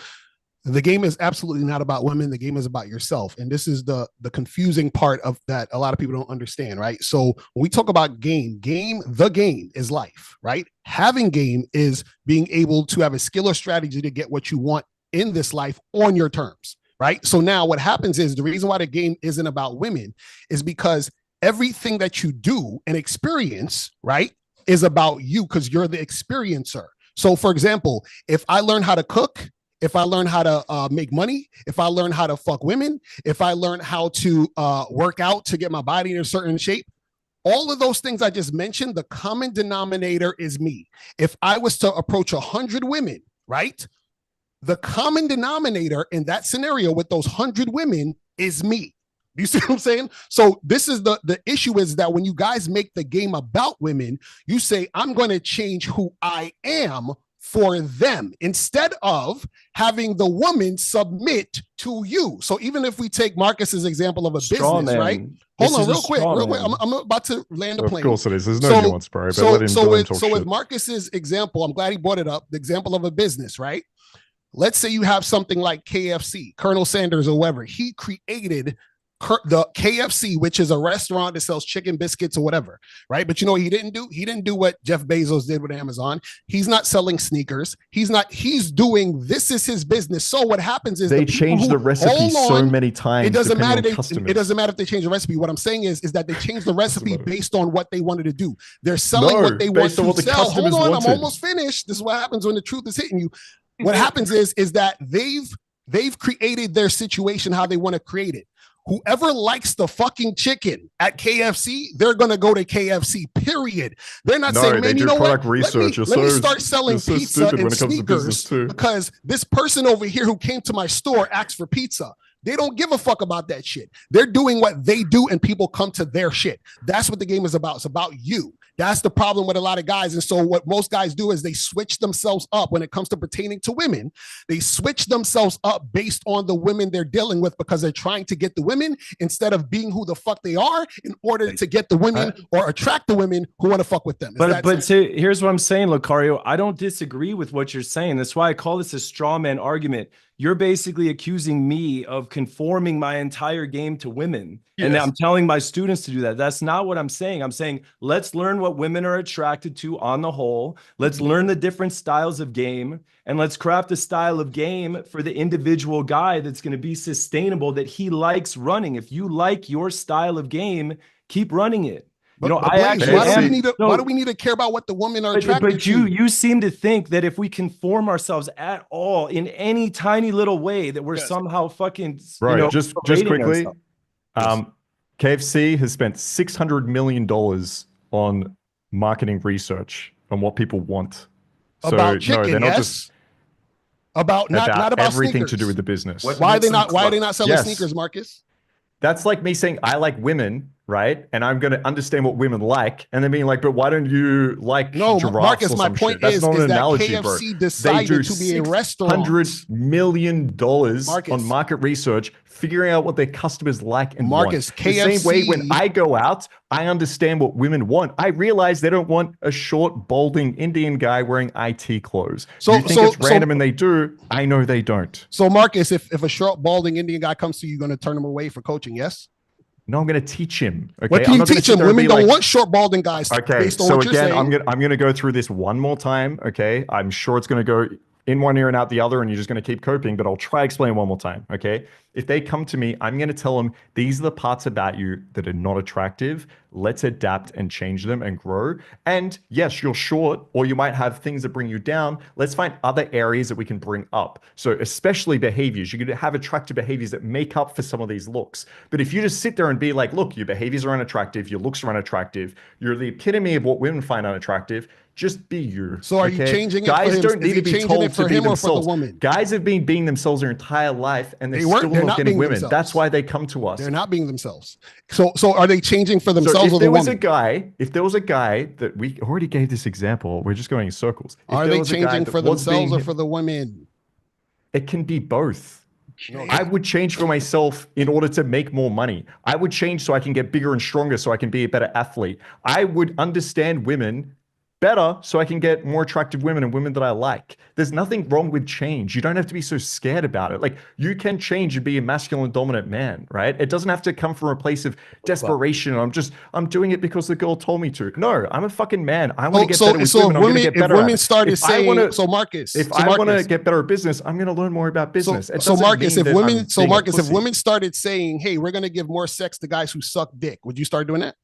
the game is absolutely not about women. The game is about yourself, and this is the confusing part of that. A lot of people don't understand, right? So when we talk about the game is life, right? Having game is being able to have a skill or strategy to get what you want in this life on your terms. Right. So now what happens is the reason why the game isn't about women is because everything that you do and experience, right, is about you because you're the experiencer. So, for example, if I learn how to cook, if I learn how to make money, if I learn how to fuck women, if I learn how to work out to get my body in a certain shape, all of those things I just mentioned, the common denominator is me. If I was to approach 100 women, right? The common denominator in that scenario with those 100 women is me. You see what I'm saying? So this is the issue is that when you guys make the game about women, you say, I'm going to change who I am for them instead of having the woman submit to you. So even if we take Marcus's example of a business, right? Hold on real quick. I'm about to land a plane. Of course it is. There's no nuance, bro. With Marcus's example, I'm glad he brought it up. The example of a business, right? Let's say you have something like KFC, Colonel Sanders or whoever. He created the KFC, which is a restaurant that sells chicken biscuits or whatever, right? But you know what he didn't do? He didn't do what Jeff Bezos did with Amazon. He's not selling sneakers. He's doing, this is his business. So what happens is they change the recipe so many times. It doesn't matter. It doesn't matter if they change the recipe. What I'm saying is that they change the recipe based on what they wanted to do. They're selling what they want to sell. Hold on, I'm almost finished. This is what happens when the truth is hitting you. What happens is that they've created their situation how they want to create it. Whoever likes the fucking chicken at KFC, they're going to go to KFC, period. They're not saying, man, you know what? Let me start selling pizza and sneakers because this person over here who came to my store asked for pizza. They don't give a fuck about that shit. They're doing what they do and people come to their shit. That's what the game is about. It's about you. That's the problem with a lot of guys. And so what most guys do is they switch themselves up when it comes to pertaining to women. They switch themselves up based on the women they're dealing with because they're trying to get the women instead of being who the fuck they are in order to get the women or attract the women who want to fuck with them. But here's what I'm saying, Locario. I don't disagree with what you're saying. That's why I call this a straw man argument. You're basically accusing me of conforming my entire game to women. Yes. And I'm telling my students to do that. That's not what I'm saying. I'm saying, let's learn what women are attracted to on the whole. Let's learn the different styles of game. And let's craft a style of game for the individual guy that's going to be sustainable, that he likes running. If you like your style of game, keep running it. Why do we need to care about what the women are attracted to? But you seem to think that if we conform ourselves at all in any tiny little way, that we're somehow fucking just quickly. KFC has spent $600 million on marketing research on what people want. About chicken, they're not just about not about everything sneakers. to do with the business. Why are they not selling sneakers, Marcus? That's like me saying I like women, right? And I'm going to understand what women like, and then being like, but why don't you like giraffes Marcus, or my some point shit? That's is not an that analogy, KFC bro. decided to be a restaurant. $100 million on market research, figuring out what their customers like and want. KFC, the same way when I go out, I understand what women want. I realize they don't want a short, balding Indian guy wearing IT clothes. So you think it's random and they do. I know they don't. So Marcus, if a short, balding Indian guy comes to you, you're going to turn him away for coaching, yes? No, I'm going to teach him. Okay? What can you teach him? Women don't want short, balding guys. Okay, so again, I'm going to go through this one more time. Okay, I'm sure it's going to go in one ear and out the other, and you're just going to keep coping, but I'll try explain one more time. Okay, if they come to me, I'm going to tell them these are the parts about you that are not attractive. Let's adapt and change them and grow. And yes, you're short, or you might have things that bring you down. Let's find other areas that we can bring up. So especially behaviors, you could have attractive behaviors that make up for some of these looks. But if you just sit there and be like, look, your behaviors are unattractive, your looks are unattractive, you're the epitome of what women find unattractive, just be you. So are you changing it Guys for him? don't need to be told to be themselves. For the woman? Guys have been being themselves their entire life, and they're not getting women. Themselves. That's why they come to us. They're not being themselves. So are they changing for themselves or the woman? If there was a guy that we already gave this example, we're just going in circles. Are they changing for themselves or for the women? It can be both. I would change for myself in order to make more money. I would change so I can get bigger and stronger so I can be a better athlete. I would understand women better so I can get more attractive women and women that I like. There's nothing wrong with change. You don't have to be so scared about it. Like, you can change and be a masculine dominant man, right? It doesn't have to come from a place of desperation. I'm doing it because the girl told me to. No, I'm a fucking man. I want to get better with women. I'm going to get better at it. Marcus, if I want to get better at business, I'm going to learn more about business. Marcus, if women started saying, hey, we're going to give more sex to guys who suck dick, would you start doing that?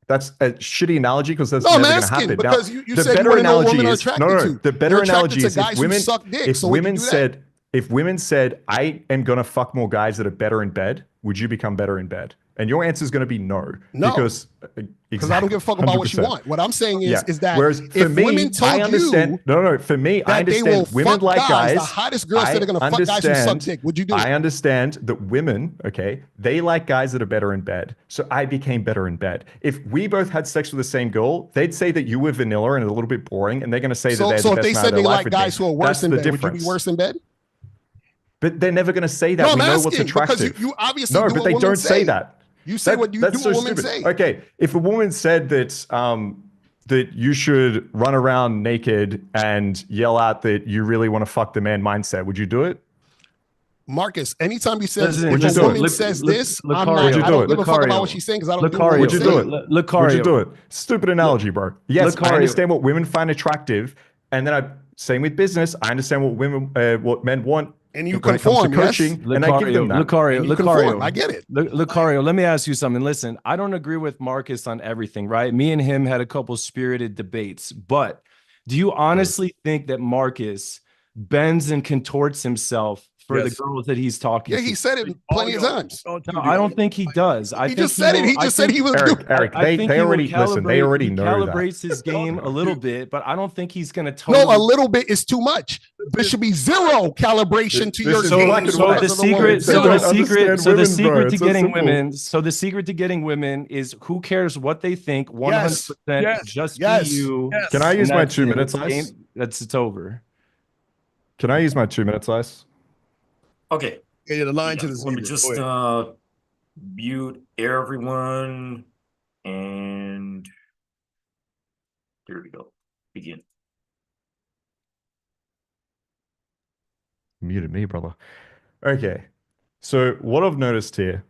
That's a shitty analogy because that's never going to happen. Because you said you want to know what women are attracted to. The better analogy is if women said, I am going to fuck more guys that are better in bed, would you become better in bed? And your answer is going to be no. Because I don't give a fuck about 100%. What you want. What I'm saying is that whereas for me, women told I understand. For me, I understand women like guys. The hottest girls that are going to fuck guys who suck dick. Would you do it? I understand that women, they like guys that are better in bed. So I became better in bed. If we both had sex with the same girl, they'd say that you were vanilla and a little bit boring, and they're going to say that they're the best man of their life. So if they said they like guys who are worse in bed, would you be worse in bed? But they're never going to say that. No, we know what's attractive. Because you obviously no, but they don't say that. You say what you do. What women say. Okay, if a woman said that that you should run around naked and yell out that you really want to fuck the man mindset, would you do it? Marcus, anytime you says Listen, if a woman says this, I'm not. I don't give a fuck about what she's saying because I don't do what Would you do it? Locario. Would you do it? Stupid analogy, bro. Yes, I Locario. understand what women find attractive, and then same with business. I understand what men want. And you when it comes to conform, coaching, yes? and I give them that. Locario, I get it. Locario, let me ask you something. Listen, I don't agree with Marcus on everything, right? Me and him had a couple spirited debates, but do you honestly think that Marcus bends and contorts himself for the girls that he's talking to? Yeah, he said it plenty of times. No, I don't think he does. He just said it. He just said he was doing. Eric, they already listen. They already know that. Calibrates his game a little bit, but I don't think he's going to. No, a little bit is too much. There should be zero calibration to your game. So the secret to getting women is who cares what they think. 100%. Just be you. Can I use my 2 minutes, Ice? It's over. Can I use my 2 minutes, Ice? Okay. Yeah, the line to the Let me just mute everyone, and there we go. Begin. Muted me, brother. Okay. So what I've noticed here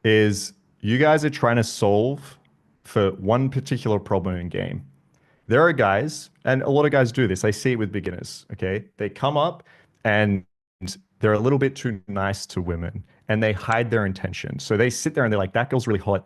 is you guys are trying to solve for one particular problem in game. There are guys, and a lot of guys do this. I see it with beginners, okay? They come up and they're a little bit too nice to women and they hide their intention. So they sit there and they're like, that girl's really hot.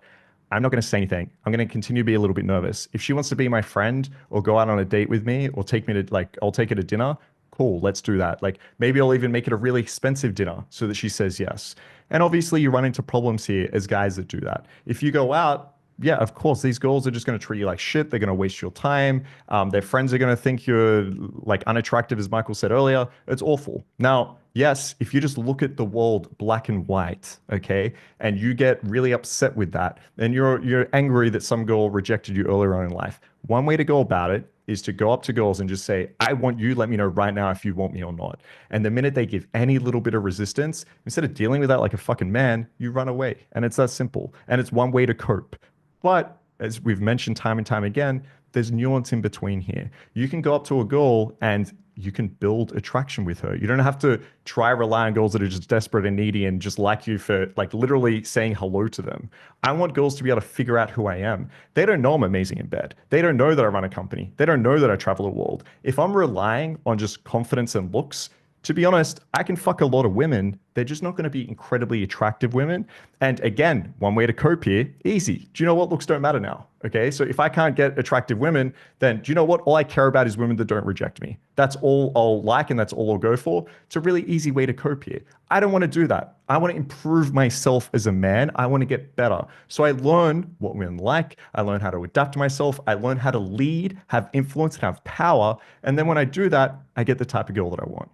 I'm not going to say anything. I'm going to continue to be a little bit nervous. If she wants to be my friend or go out on a date with me or take me to I'll take her to dinner. Cool, let's do that. Like maybe I'll even make it a really expensive dinner so that she says yes. And obviously you run into problems here as guys that do that. If you go out, yeah, of course, these girls are just going to treat you like shit. They're going to waste your time. Their friends are going to think you're like unattractive, as Michael said earlier. It's awful. Now, yes, if you just look at the world black and white, okay, and you get really upset with that, and you're angry that some girl rejected you earlier on in life, one way to go about it is to go up to girls and just say, I want you, let me know right now if you want me or not. And the minute they give any little bit of resistance, instead of dealing with that like a fucking man, you run away. And it's that simple. And it's one way to cope. But as we've mentioned time and time again, there's nuance in between here. You can go up to a girl and you can build attraction with her. You don't have to rely on girls that are just desperate and needy and just like you for like literally saying hello to them. I want girls to be able to figure out who I am. They don't know I'm amazing in bed. They don't know that I run a company. They don't know that I travel the world. If I'm relying on just confidence and looks, to be honest, I can fuck a lot of women. They're just not going to be incredibly attractive women. And again, one way to cope here, easy. Do you know what? Looks don't matter now. Okay. So if I can't get attractive women, then do you know what? All I care about is women that don't reject me. That's all I'll like and that's all I'll go for. It's a really easy way to cope here. I don't want to do that. I want to improve myself as a man. I want to get better. So I learn what women like. I learn how to adapt to myself. I learn how to lead, have influence, and have power. And then when I do that, I get the type of girl that I want.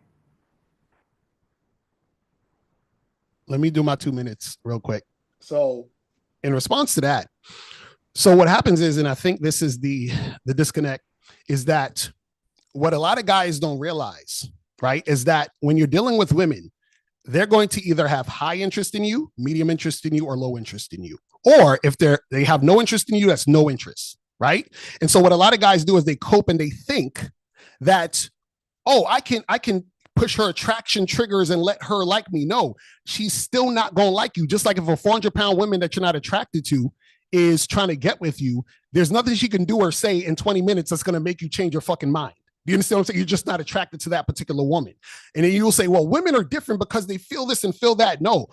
Let me do my 2 minutes real quick. So in response to that, so what happens is, and I think this is the disconnect, is that what a lot of guys don't realize, right, is that when you're dealing with women, they're going to either have high interest in you, medium interest in you, or low interest in you. Or if they have no interest in you, that's no interest, right? And so what a lot of guys do is they cope and they think that, oh, I can push her attraction triggers and let her like me. No, she's still not going to like you. Just like if a 400-pound woman that you're not attracted to is trying to get with you, there's nothing she can do or say in 20 minutes that's going to make you change your fucking mind. Do you understand what I'm saying? You're just not attracted to that particular woman. And then you'll say, well, women are different because they feel this and feel that. No,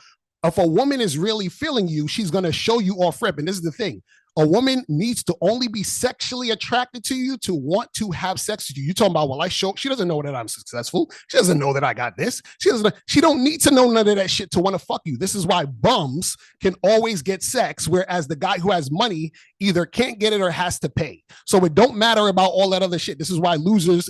if a woman is really feeling you, she's going to show you off rip. And this is the thing. A woman needs to only be sexually attracted to you to want to have sex with you. You're talking about, well, she doesn't know that I'm successful. She doesn't know that I got this. She don't need to know none of that shit to want to fuck you. This is why bums can always get sex, whereas the guy who has money either can't get it or has to pay. So it don't matter about all that other shit. This is why losers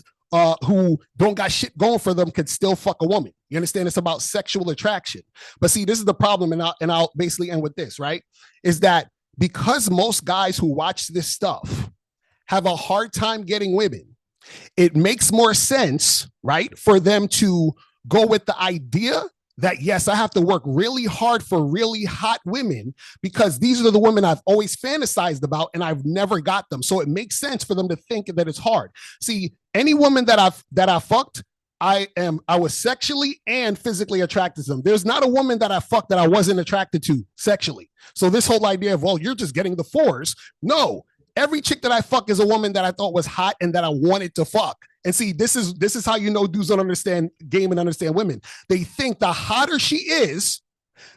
who don't got shit going for them could still fuck a woman. You understand? It's about sexual attraction. But see, this is the problem, and I'll basically end with this, right? Is that because most guys who watch this stuff have a hard time getting women, it makes more sense, right, for them to go with the idea that, yes, I have to work really hard for really hot women because these are the women I've always fantasized about and I've never got them. So it makes sense for them to think that it's hard. See, any woman that I've fucked, I was sexually and physically attracted to them. There's not a woman that I fucked that I wasn't attracted to sexually. So this whole idea of, well, you're just getting the fours. No, every chick that I fuck is a woman that I thought was hot and that I wanted to fuck. And see, this is how you know dudes don't understand game and understand women. They think the hotter she is,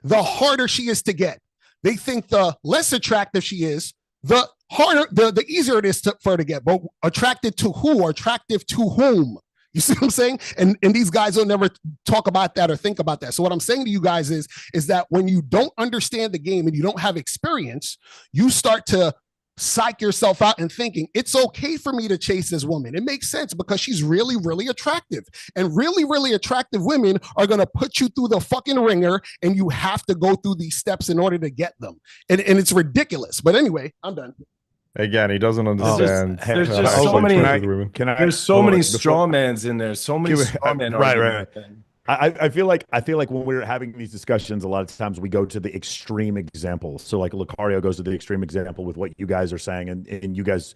the harder she is to get. They think the less attractive she is, the harder, the easier it is for her to get. But attracted to who or attractive to whom? You see what I'm saying? And these guys will never talk about that or think about that. So what I'm saying to you guys is that when you don't understand the game and you don't have experience, you start to psych yourself out and thinking it's okay for me to chase this woman. It makes sense because she's really, really attractive. And really, really attractive women are going to put you through the fucking ringer, and you have to go through these steps in order to get them. And it's ridiculous. But anyway, I'm done. Again, he doesn't understand. There's just so many. There's so many straw mans in there. So many straw men. Right. I feel like when we're having these discussions, a lot of times we go to the extreme example. So like Locario goes to the extreme example with what you guys are saying, and you guys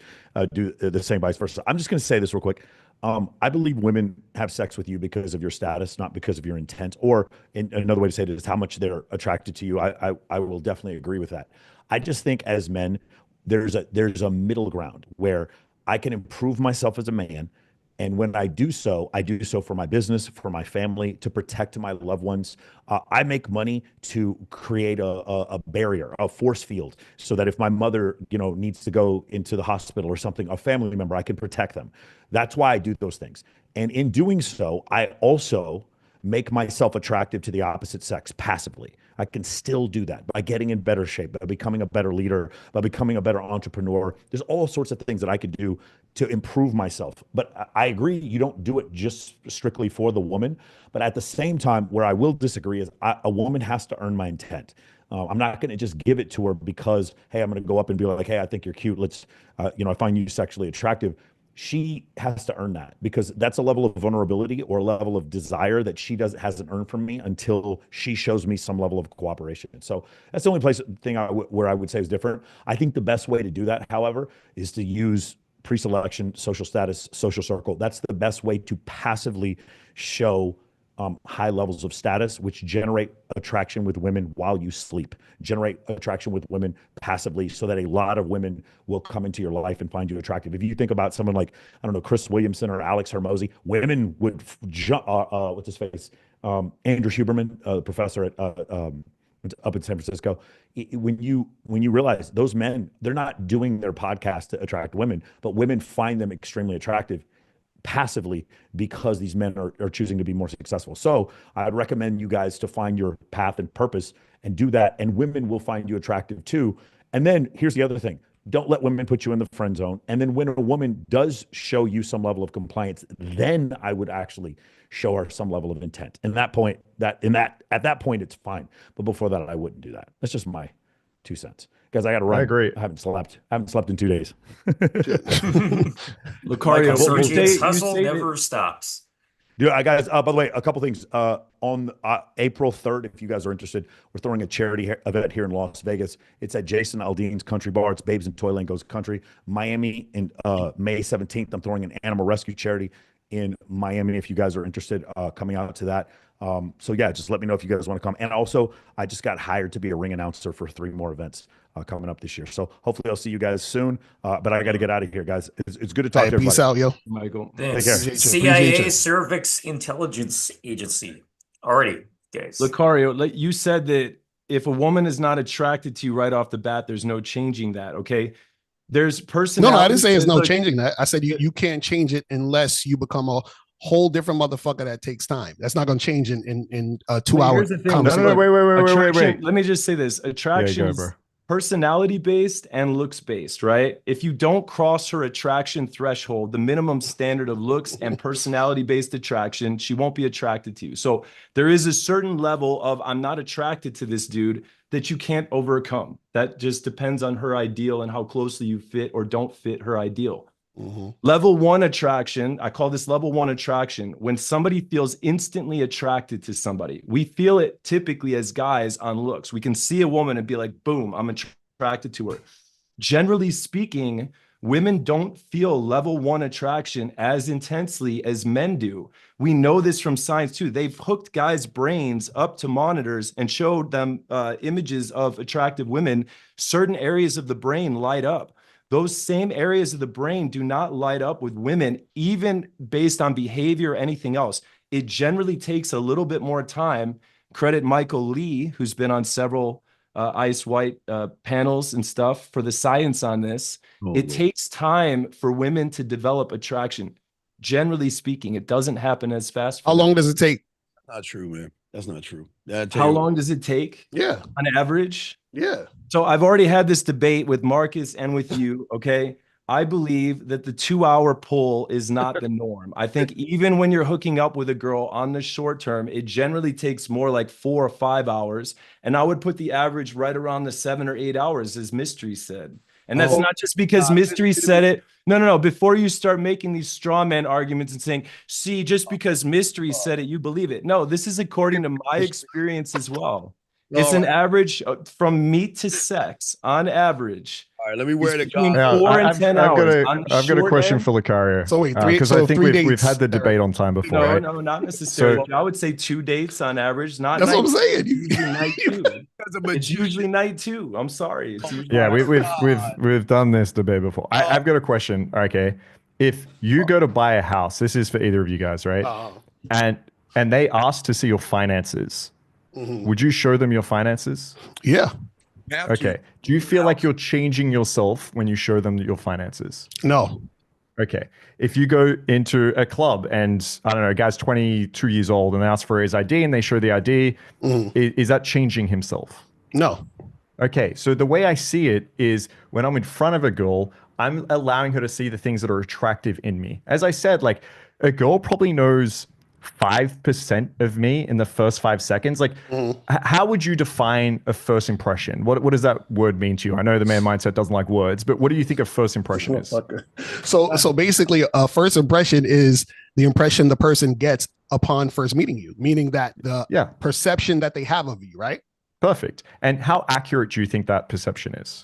do the same vice versa. I'm just going to say this real quick. I believe women have sex with you because of your status, not because of your intent. Or another way to say it is how much they're attracted to you. I will definitely agree with that. I just think as men, there's a middle ground where I can improve myself as a man. And when I do so for my business, for my family, to protect my loved ones. I make money to create a barrier, a force field, so that if my mother, needs to go into the hospital or something, a family member, I can protect them. That's why I do those things. And in doing so, I also make myself attractive to the opposite sex passively. I can still do that by getting in better shape, by becoming a better leader, by becoming a better entrepreneur. There's all sorts of things that I could do to improve myself. But I agree, you don't do it just strictly for the woman. But at the same time, where I will disagree is a woman has to earn my intent. I'm not going to just give it to her because, hey, I'm going to go up and be like, hey, I think you're cute. Let's, I find you sexually attractive. She has to earn that, because that's a level of vulnerability or a level of desire that she hasn't earned from me until she shows me some level of cooperation. And so that's the only thing where I would say is different. I think the best way to do that, however, is to use pre-selection, social status, social circle. That's the best way to passively show high levels of status, which generate attraction with women while you sleep, generate attraction with women passively, so that a lot of women will come into your life and find you attractive. If you think about someone like, I don't know, Chris Williamson or Alex Hermosi, women would jump, what's his face? Andrew Huberman, professor at, up in San Francisco. When you realize those men, they're not doing their podcast to attract women, but women find them extremely attractive passively because these men are choosing to be more successful. So I'd recommend you guys to find your path and purpose and do that. And women will find you attractive too. And then here's the other thing. Don't let women put you in the friend zone. And then when a woman does show you some level of compliance, then I would actually show her some level of intent. And at that point, it's fine. But before that, I wouldn't do that. That's just my 2 cents. Guys, I got to run. I agree. I haven't slept in 2 days. Locario, Sergio's hustle never stops. Yeah, guys, by the way, a couple things. On April 3rd, if you guys are interested, we're throwing a charity event here in Las Vegas. It's at Jason Aldean's Country Bar. It's Babes and Toyland Goes Country. Miami, in May 17th, I'm throwing an animal rescue charity in Miami if you guys are interested, coming out to that. So yeah, just let me know if you guys want to come. And also, I just got hired to be a ring announcer for 3 more events coming up this year. So hopefully I'll see you guys soon. But I got to get out of here, guys. It's good to talk to everybody. Peace out, yo. Michael. Take care. CIA Cervix Intelligence Agency. Alrighty, guys. Locario, you said that if a woman is not attracted to you right off the bat, there's no changing that, okay? There's personality. No, I didn't say it's no changing that. I said you can't change it unless you become a whole different motherfucker that takes time. That's not going to change in a 2 hour conversation. No, wait. Let me just say this. Attraction is personality based and looks based, right? If you don't cross her attraction threshold, the minimum standard of looks and personality based attraction, she won't be attracted to you. So there is a certain level of I'm not attracted to this dude that you can't overcome. That just depends on her ideal and how closely you fit or don't fit her ideal. Mm-hmm. Level 1 attraction, I call this level 1 attraction. When somebody feels instantly attracted to somebody, we feel it typically as guys on looks. We can see a woman and be like, boom, I'm attracted to her. Generally speaking, Women don't feel level 1 attraction as intensely as men do. We know this from science too. They've hooked guys' brains up to monitors and showed them images of attractive women. Certain areas of the brain light up. Those same areas of the brain do not light up with women, even based on behavior or anything else. It generally takes a little bit more time. Credit Michael Lee, who's been on several Ice White panels and stuff, for the science on this. It takes time for women to develop attraction. Generally speaking, it doesn't happen as fast. How long does it take? Not true, man. That's not true. How long does it take? Yeah. On average? Yeah. So I've already had this debate with Marcus and with you, okay? I believe that the 2-hour pull is not the norm. I think even when you're hooking up with a girl on the short term, it generally takes more like 4 or 5 hours. And I would put the average right around the 7 or 8 hours, as Mystery said. And that's not just because Mystery said it. No. Before you start making these straw man arguments and saying, see, just because Mystery said it, you believe it. No, this is according to my experience as well. It's an average from meat to sex on average. All right, let me wear the between goggles. 4 and 10 hours. I've got a question for Locario. So wait, because I think we've had the debate on time before. No, right? no, not necessarily. I would say 2 dates on average. Not that's night. what I'm saying. Usually night 2. It's usually night 2. I'm sorry. It's usually we've done this debate before. I've got a question. Okay, if you go to buy a house, this is for either of you guys, right? And they ask to see your finances. Would you show them your finances? Yeah. Okay. Do you feel like you're changing yourself when you show them your finances? No. Okay. If you go into a club and, I don't know, a guy's 22 years old and they ask for his ID and they show the ID, is that changing himself? No. Okay. So the way I see it is when I'm in front of a girl, I'm allowing her to see the things that are attractive in me. As I said, like a girl probably knows 5% of me in the first 5 seconds. Like, how would you define a first impression? What does that word mean to you? I know the man mindset doesn't like words, but what do you think a first impression is? So basically, a first impression is the impression the person gets upon first meeting you, meaning that the perception that they have of you, right? Perfect. And how accurate do you think that perception is?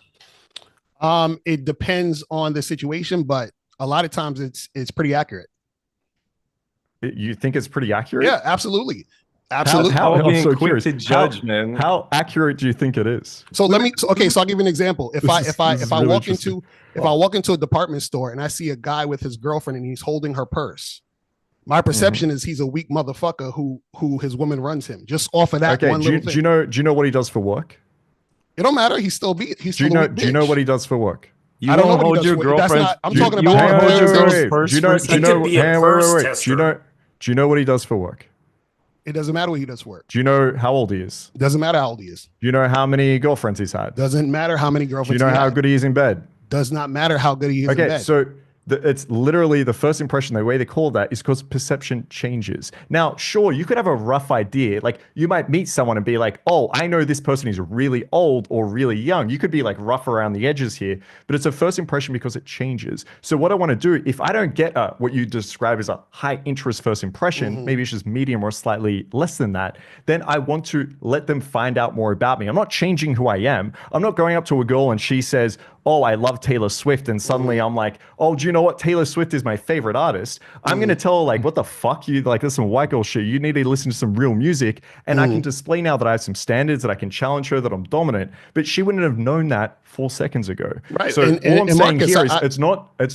It depends on the situation, but a lot of times it's pretty accurate. You think it's pretty accurate? Yeah, absolutely. Absolutely. I'm so curious. To judge, man. How accurate do you think it is? So I'll give you an example. If I walk into a department store and I see a guy with his girlfriend and he's holding her purse, my perception is he's a weak motherfucker who his woman runs him. Just off of that one little thing. Do you know what he does for work? It don't matter. He's still do you know what he does for work? I don't know what your girlfriend. I'm talking about Do you know what he does for work? It doesn't matter what he does for work. Do you know how old he is? Doesn't matter how old he is. Do you know how many girlfriends he's had? Doesn't matter how many girlfriends. Do you know how good he is in bed? Does not matter how good he is in bed. Okay, so it's literally the first impression. The way they call that is because perception changes. Now, sure, you could have a rough idea. Like you might meet someone and be like, oh, I know this person is really old or really young. You could be like rough around the edges here, but it's a first impression because it changes. So what I want to do, if I don't get what you describe as a high interest first impression, maybe it's just medium or slightly less than that, then I want to let them find out more about me. I'm not changing who I am. I'm not going up to a girl and she says, oh, I love Taylor Swift. And suddenly I'm like, oh, do you know what? Taylor Swift is my favorite artist. I'm going to tell her like, what the fuck? You like, this is some white girl shit. You need to listen to some real music. And I can display now that I have some standards, that I can challenge her, that I'm dominant. But she wouldn't have known that 4 seconds ago. Right. So all I'm saying Marcus, here is it's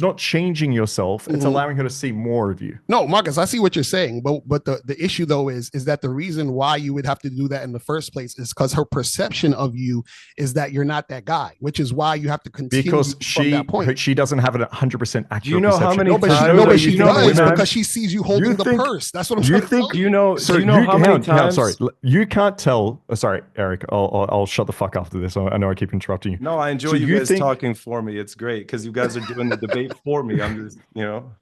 not changing yourself. It's allowing her to see more of you. No, Marcus, I see what you're saying. But the issue though is that the reason why you would have to do that in the first place is because her perception of you is that you're not that guy, which is why you have to continue because from that point. She doesn't have a 100% accurate. Do you know perception. how many times? She does because she sees you holding the purse. That's what I'm trying to tell you. Do you know how many times? Sorry, you can't tell. Sorry, Eric. I'll shut the fuck after this. I know I keep interrupting you. No, I enjoy you guys talking for me. It's great because you guys are doing the debate for me. I'm just,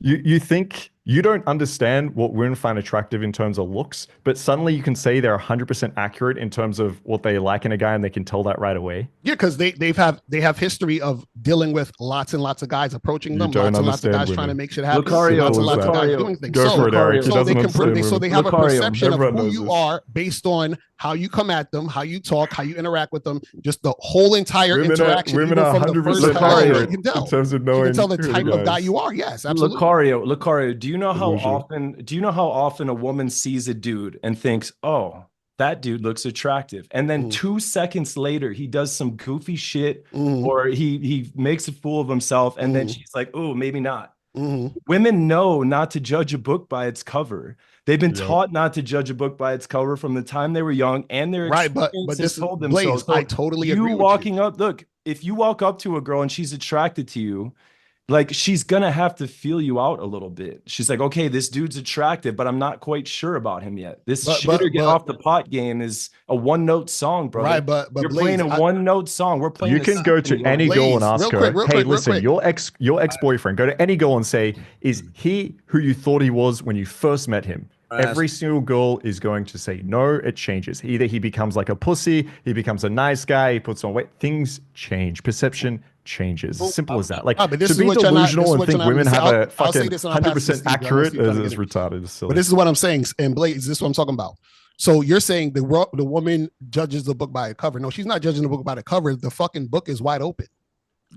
You think you don't understand what women find attractive in terms of looks, but suddenly you can say they're 100% accurate in terms of what they like in a guy, and they can tell that right away. Yeah, because they have history of dealing with lots and lots of guys approaching them, don't lots and lots of understand guys women. trying to make shit happen, Locario, lots and lots of guys Locario, doing things. Go for it, Eric. He So doesn't understand so women. they have a Locario, perception of everyone who knows you this. are based on how you come at them, how you talk, how you interact with them, just the whole entire interaction. Women even are from the 100% first Locario, you can tell. in terms of You knowing can tell the who type of guy guys. you are. Yes, absolutely. Locario, do you know how Delusional. often a woman sees a dude and thinks, "Oh, that dude looks attractive," and then 2 seconds later he does some goofy shit, or he makes a fool of himself, and then she's like, "Oh, maybe not." Women know not to judge a book by its cover. They've been taught not to judge a book by its cover from the time they were young, and their experiences this told them Blaze, so. I totally agree with you. Walking up, look, if you walk up to a girl and she's attracted to you, like, she's gonna have to feel you out a little bit. She's like, okay, this dude's attractive, but I'm not quite sure about him yet. This shit or get off the pot game is a one-note song, brother. Right, but you're Blaze, playing a one-note song. We're playing. You can go to any girl and ask her, real "Hey, quick. listen, your ex-boyfriend." Go to any girl and say, "Is he who you thought he was when you first met him?" Every single girl is going to say no. It changes. Either he becomes like a pussy, he becomes a nice guy, he puts on weight. Things change. Perception changes. Simple as that. Like, but this to is be what you're not- delusional this is and what think you're not women have understanding. a I'll say fucking this and I'll pass this to 100% Steve. I'm accurate gonna see if I'm is gonna retarded. It's silly. But this is what I'm saying, and Blaze, this is what I'm talking about. So you're saying the woman judges the book by a cover. No, she's not judging the book by the cover. The fucking book is wide open.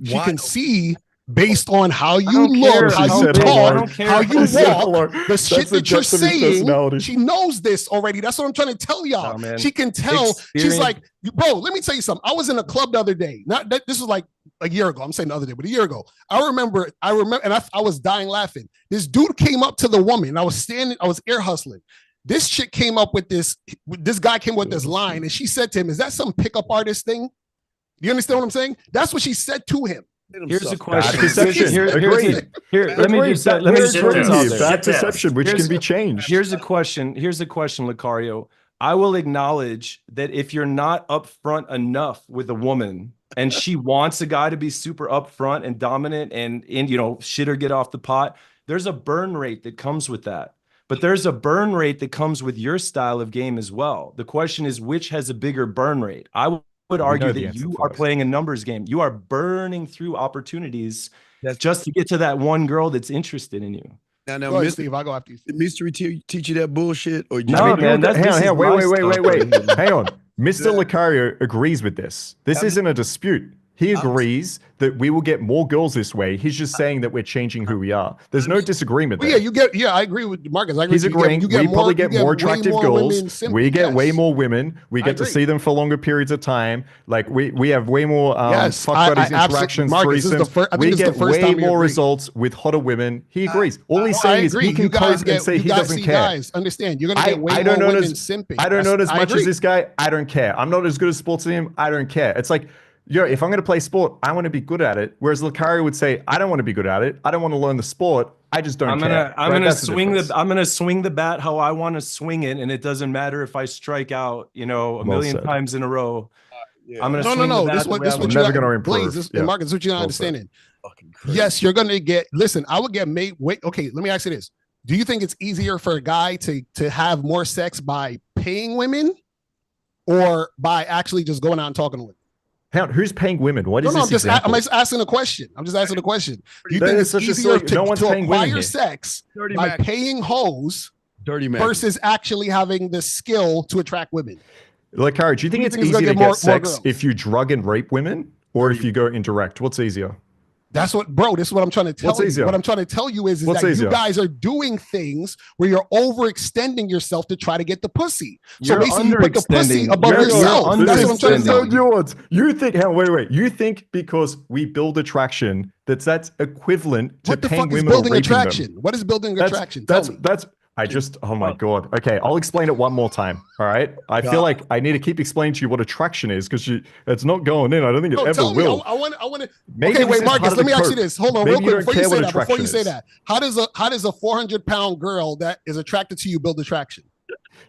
She can see based on how you look, how you talk, how you walk, the shit that you're saying. She knows this already. That's what I'm trying to tell y'all. She can tell. She's like, bro, let me tell you something. I was in a club the other day. Not that this was like a year ago. I'm saying the other day, but a year ago. I remember, and I was dying laughing. This dude came up to the woman, and I was ear hustling. This chick came up with this guy came with this line, and she said to him, "Is that some pickup artist thing?" Do you understand what I'm saying? That's what she said to him. Here's a question. Perception. Let me just that perception, which can be changed. Here's a question, Locario. I will acknowledge that if you're not upfront enough with a woman and she wants a guy to be super upfront and dominant and shit or get off the pot, there's a burn rate that comes with that. But there's a burn rate that comes with your style of game as well. The question is, which has a bigger burn rate? I would argue that you are playing a numbers game. You are burning through opportunities just to get to that one girl that's interested in you. Now, go ahead, Steve, I'll go after you. Did Mystery teach you that bullshit? Or no, man, hang on, wait. Hang on. Mr. Locario agrees with this. This isn't a dispute. He agrees that we will get more girls this way. He's just saying that we're changing who we are. There's no disagreement there. I agree with Marcus. I agree. He's agreeing. We probably get more attractive girls. We get way more women. We get to see them for longer periods of time. Like we have way more fuck buddies interactions, threesomes. We get way more results with hotter women. He agrees. All he's saying is he can cope and say he doesn't care. Guys, understand? You're gonna get way more women simping. I don't know as much as this guy. I don't care. I'm not as good at sports as him. I don't care. It's like, if I'm going to play sport, I want to be good at it. Whereas Locario would say, I don't want to be good at it. I don't want to learn the sport. I just don't care. I'm gonna swing the bat how I want to swing it, and it doesn't matter if I strike out, a million times in a row. I'm gonna swing the bat. This is what never going to improve. Marcus, what you're not understanding. Yes, you're going to get. Listen, I would get made. Wait, okay. Let me ask you this: do you think it's easier for a guy to have more sex by paying women, or by actually just going out and talking to women? Who's paying women? What is this? I'm just asking a question. Do you think it's easier to acquire sex by paying hoes versus actually having the skill to attract women? Locario, do you think it's easier to get sex if you drug and rape women or if you go indirect? What's easier? This is what I'm trying to tell you. What I'm trying to tell you is that you guys are doing things where you're overextending yourself to try to get the pussy. So basically, you put the pussy above yourself. That's what I'm trying to tell you. You think, wait. You think because we build attraction, that's equivalent to paying women or raping them? What is building attraction? Oh my God. Okay, I'll explain it one more time. All right. I feel like I need to keep explaining to you what attraction is because it's not going in. I don't think it ever will. I want to. Okay, wait, Marcus, let me ask you this. Hold on, real quick. Before you say that, how does a 400-pound girl that is attracted to you build attraction?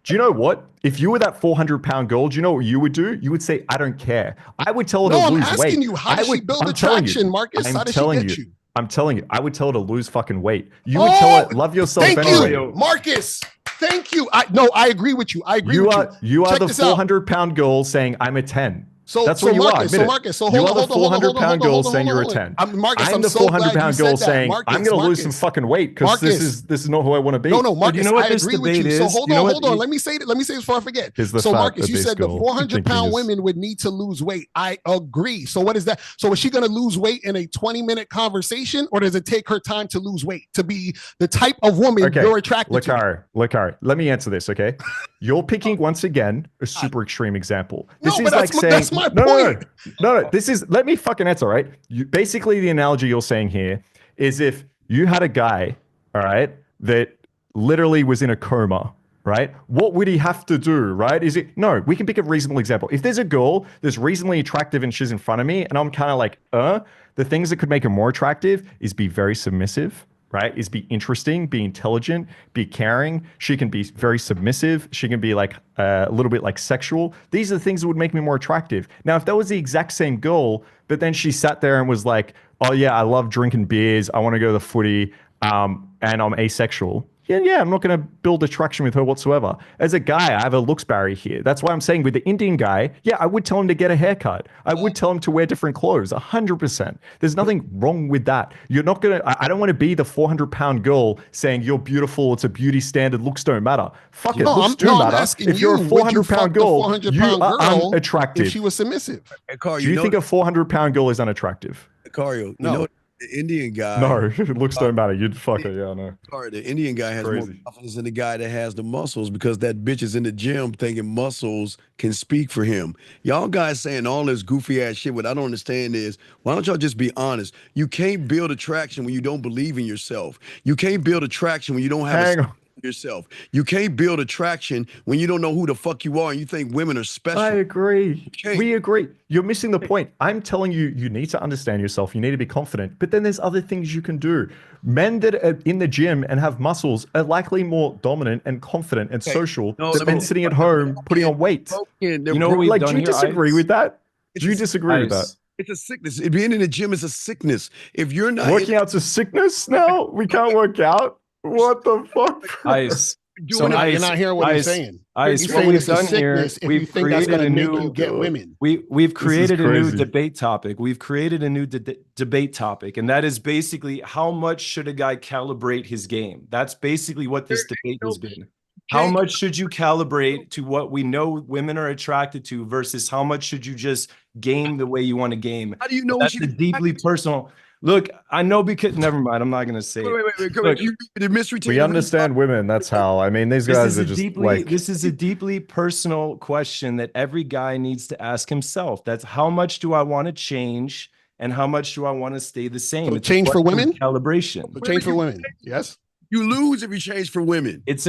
Do you know what? If you were that 400-pound girl, do you know what you would do? You would say, I don't care. I would tell her to lose weight. No, I'm asking you, how does she build attraction, Marcus? How does she get you? I'm telling you, I would tell her to lose fucking weight. You would tell her, love yourself. Thank anyway. you, Marcus. Thank you. I agree with you. I agree with you. You are Check the this out. 400-pound girl saying I'm a 10. So that's so what you Marcus, are. so Marcus, so you hold are the on, hold on, 400-pound girl saying you're a 10. Marcus, I'm I'm the so glad you 400-pound said girl that. saying Marcus, I'm going to lose some Marcus. fucking weight because this is not who I want to be. No, Marcus, you know what I this agree with you. debate So is? hold You know on, what hold on. you- Let me say it before I forget. Is the So fat Marcus, you obese said the girl 400-pound thinking women would need to lose weight. I agree. So what is that? So is she going to lose weight in a 20-minute conversation, or does it take her time to lose weight to be the type of woman you're attracted to? Locario, let me answer this, okay? You're picking once again a super extreme example. This No, is but like saying that's my point. No. This is, let me fucking answer, right? Basically, the analogy you're saying here is if you had a guy, all right, that literally was in a coma, right? What would he have to do, right? No, we can pick a reasonable example. If there's a girl that's reasonably attractive and she's in front of me and I'm kind of like, the things that could make her more attractive is be very submissive, right? Is be interesting, be intelligent, be caring. She can be very submissive. She can be like a little bit like sexual. These are the things that would make me more attractive. Now, if that was the exact same girl, but then she sat there and was like, oh yeah, I love drinking beers. I want to go to the footy, and I'm asexual. Yeah, I'm not going to build attraction with her whatsoever. As a guy, I have a looks barrier here. That's why I'm saying with the Indian guy, yeah, I would tell him to get a haircut. I would tell him to wear different clothes, 100%. There's nothing wrong with that. You're not going to, I don't want to be the 400-pound girl saying you're beautiful, it's a beauty standard, looks don't matter. Fuck it, looks do matter. If you're a 400-pound girl, you are unattractive. If she was submissive. Car, do you think a 400-pound girl is unattractive? Cario, No. you know the Indian guy. No, looks don't matter. You'd fuck it, yeah, no. The Indian guy has more confidence than the guy that has the muscles because that bitch is in the gym thinking muscles can speak for him. Y'all guys saying all this goofy ass shit. What I don't understand is, why don't y'all just be honest? You can't build attraction when you don't believe in yourself. You can't build attraction when you don't have yourself. You can't build attraction when you don't know who the fuck you are and you think women are special. I agree. We agree. You're missing the point. I'm telling you, you need to understand yourself. You need to be confident. But then there's other things you can do. Men that are in the gym and have muscles are likely more dominant and confident and social than men sitting at home putting on weight. You know what we've done do you here, disagree with that? Do you disagree with that? It's a sickness. Being in the gym is a sickness. If you're not working out's a sickness now, we can't work out. What the fuck? Ice. You're not hearing what he's saying. He's saying it's a sickness if you think that's going to make you get women. We've created a new debate topic. We've created a new debate topic, and that is basically how much should a guy calibrate his game? That's basically what this debate has been. How much should you calibrate to what we know women are attracted to versus how much should you just game the way you want to game? How do you know that's a deeply personal? Look, I know because never mind. I'm not going to say wait. Look, the mystery we understand women. That's how. I mean, these guys are just this is a deeply personal question that every guy needs to ask himself. That's how much do I want to change and how much do I want to stay the same? So change for women? Calibration. So change for women. Yes. You lose if you change for women. It's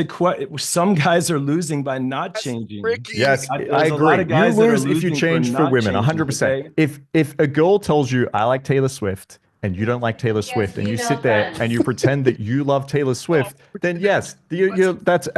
some guys are losing by not changing. Yes, I agree. You lose if you change for women, 100%. If a girl tells you, I like Taylor Swift, and you don't like Taylor Swift, and you sit there and you pretend that you love Taylor Swift, then yes, that's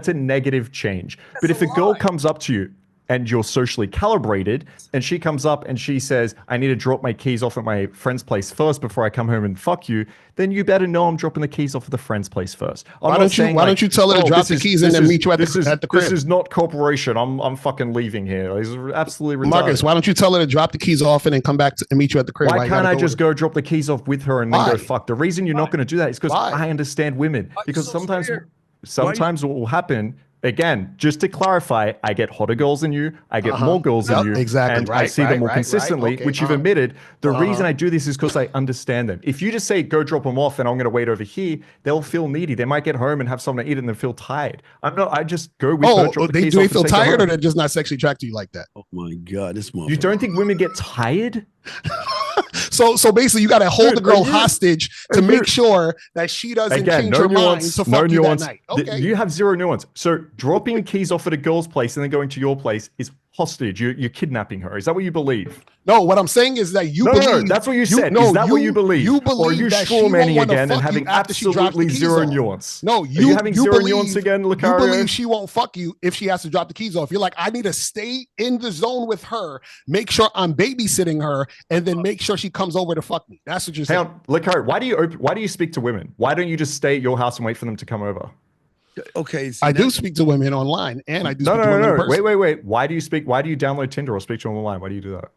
a negative change. But if a girl comes up to you and you're socially calibrated, and she comes up and she says, I need to drop my keys off at my friend's place first before I come home and fuck you, then you better know I'm dropping the keys off at the friend's place first. Why don't you tell her to drop the keys and then meet you at the crib? This is not cooperation. I'm fucking leaving here. This is absolutely retarded. Marcus, why don't you tell her to drop the keys off and then come back and meet you at the crib? Why can't I just go drop the keys off with her and then go fuck? The reason you're not going to do that is because I understand women. Because sometimes what will happen, again, just to clarify, I get hotter girls than you, I get more girls than you, and I see them more consistently, which you've admitted. The reason I do this is because I understand them. If you just say, go drop them off and I'm going to wait over here, they'll feel needy. They might get home and have something to eat and they'll feel tired. I just go with her, drop the keys do they off feel tired or they're just not sexually attracted to you like that? Oh my God, this motherfucker. You don't think women get tired? So basically, you got to hold the girl hostage to make sure that she doesn't change her mind to fuck you that night. Okay. You have zero nuance. So dropping keys off at a girl's place and then going to your place is hostage. You're kidnapping her. Is that what you believe? No, what I'm saying is that you believe. No, that's what you said. Is that what you believe? You believe or are you that straw manning again and having absolutely zero nuance? No, are you having zero nuance again, Locario? You believe she won't fuck you if she has to drop the keys off. You're like, I need to stay in the zone with her, make sure I'm babysitting her, and then make sure she comes over to fuck me. That's what you're saying. Hang on, Locario, why do you speak to women? Why don't you just stay at your house and wait for them to come over? Okay, I do speak to women online, and I do speak to women in person. Wait. Why do you download Tinder or speak to them online? Why do you do that?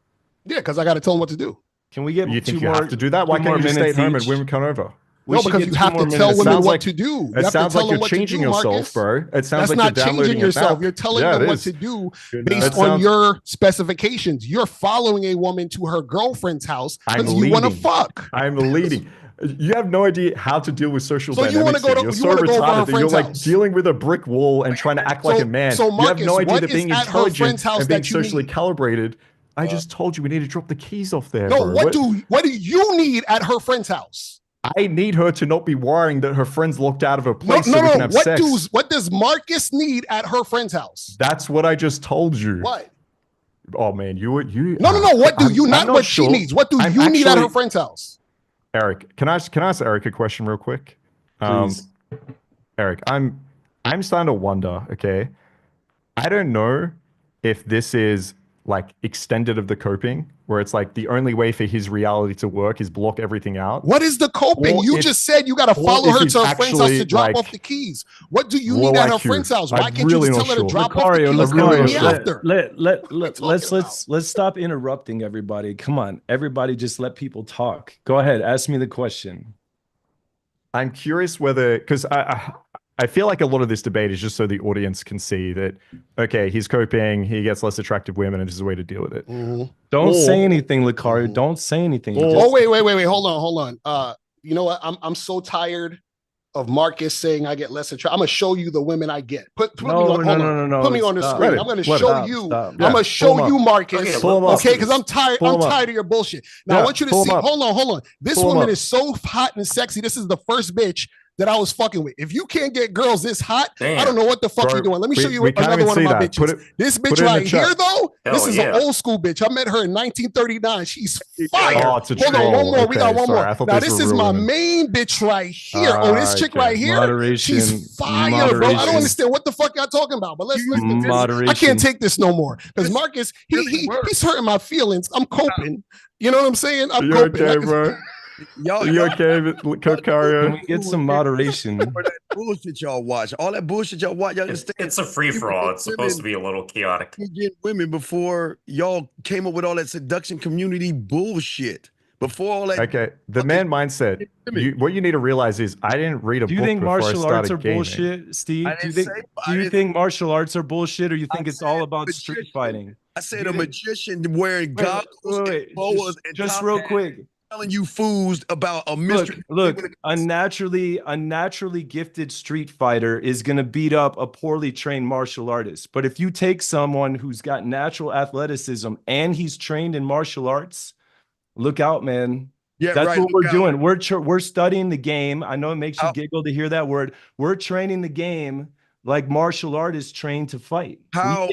Yeah, because I got to tell them what to do. Can we get you think you have to do that? Why can't you just stay at home and women come over? No, because you have to tell women what to do. It sounds like you're changing yourself, bro. It sounds like you're changing yourself. You're telling them what to do based on your specifications. You're following a woman to her girlfriend's house because you want to fuck. I'm leading. You have no idea how to deal with social dynamics. You want to go to, you're so retarded that you're like dealing with a brick wall and trying to act like a man. So Marcus, you have no idea that being intelligent and being that socially calibrated. I just told you we need to drop the keys off there. No, bro. What do you need at her friend's house? I need her to not be worrying that her friend's locked out of her place so we can have sex. What does Marcus need at her friend's house? That's what I just told you. What? Oh man, you. No. What do you not? What she needs? What do you need at her friend's house? Eric, can I ask Eric a question real quick? Please. Eric, I'm starting to wonder. Okay, I don't know if this is like extended of the coping, where it's like the only way for his reality to work is block everything out. What is the coping? You just said you got to follow her to her friend's house to drop off the keys. What do you need at her friend's house? Why can't you just tell her to drop off the keys? Let's stop interrupting everybody. Come on, everybody, just let people talk. Go ahead, ask me the question. I'm curious whether, because I feel like a lot of this debate is just so the audience can see that, okay, he's coping, he gets less attractive women, and this is a way to deal with it. Don't say anything, Locario. Don't say anything. Wait. Hold on. You know what? I'm so tired of Marcus saying I get less attractive. I'm gonna show you the women I get. Put me on the screen. I'm gonna show you. I'm gonna show you, Marcus. Okay, because I'm tired. I'm tired of your bullshit. Now I want you to see. Hold on. This woman is so hot and sexy. This is the first bitch that I was fucking with. If you can't get girls this hot, I don't know what the fuck you're doing. Let me show you another one of my bitches. This bitch right here, though, this is an old school bitch. I met her in 1939. She's fire. Hold on, one more. We got one more. Now, this is my main bitch right here. This chick right here, she's fire, bro. I don't understand what the fuck y'all talking about, but let's listen to this. I can't take this no more. Because Marcus, he's hurting my feelings. I'm coping. You know what I'm saying? I'm coping. Okay, bro. You okay, Locario? Can we get some moderation? That bullshit y'all watch. All that bullshit y'all watch. Y'all it's a free for all. It's supposed to be a little chaotic. You get women before y'all came up with all that seduction community bullshit. Before all that. Okay, the man mindset. What you need to realize is I didn't read a book. Do you think martial arts are gaming. Bullshit, Steve? Do you think martial arts are bullshit, or you think it's all about street fighting? I said a magician wearing goggles and boas and just real quick. Telling you fools about a mystery. Look, a naturally gifted street fighter is going to beat up a poorly trained martial artist. But if you take someone who's got natural athleticism and he's trained in martial arts, look out, man. Yeah, that's what we're doing. We're studying the game. I know it makes you giggle to hear that word. We're training the game like martial artists trained to fight.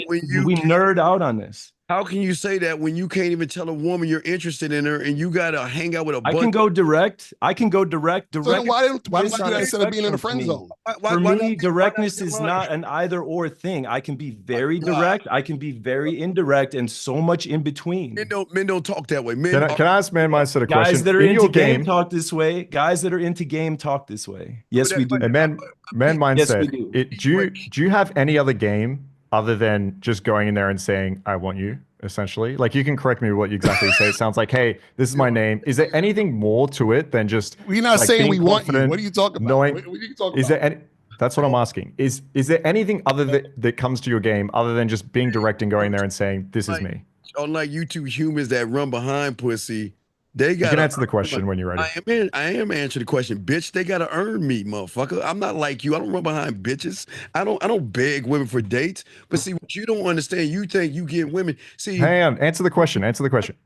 We nerd out on this. How can you say that when you can't even tell a woman you're interested in her and you gotta hang out with a bunch? I can go direct. So why don't you do that instead of being in the friend zone? For me, directness is not an either or thing. I can be very direct. I can be very indirect, and so much in between. Men don't talk that way. Can I ask man mindset a question? Guys that are into game talk this way. Guys that are into game talk this way. Yes, we do. And man mindset. Yes, we do. Do you have any other game other than just going in there and saying, I want you, essentially? Like, you can correct me with what you exactly say. It sounds like, hey, this is my name. Is there anything more to it than just... We're not saying we want you. What are you talking about? What are you talking about? That's what I'm asking. Is there anything other that comes to your game other than just being direct and going there and saying, this is me? Unlike you two humans that run behind pussy, they got. You can answer the question when you're ready. I am answering the question, bitch. They gotta earn me, motherfucker. I'm not like you. I don't run behind bitches. I don't beg women for dates. But see, what you don't understand, you think you get women. See, hang on. Answer the question.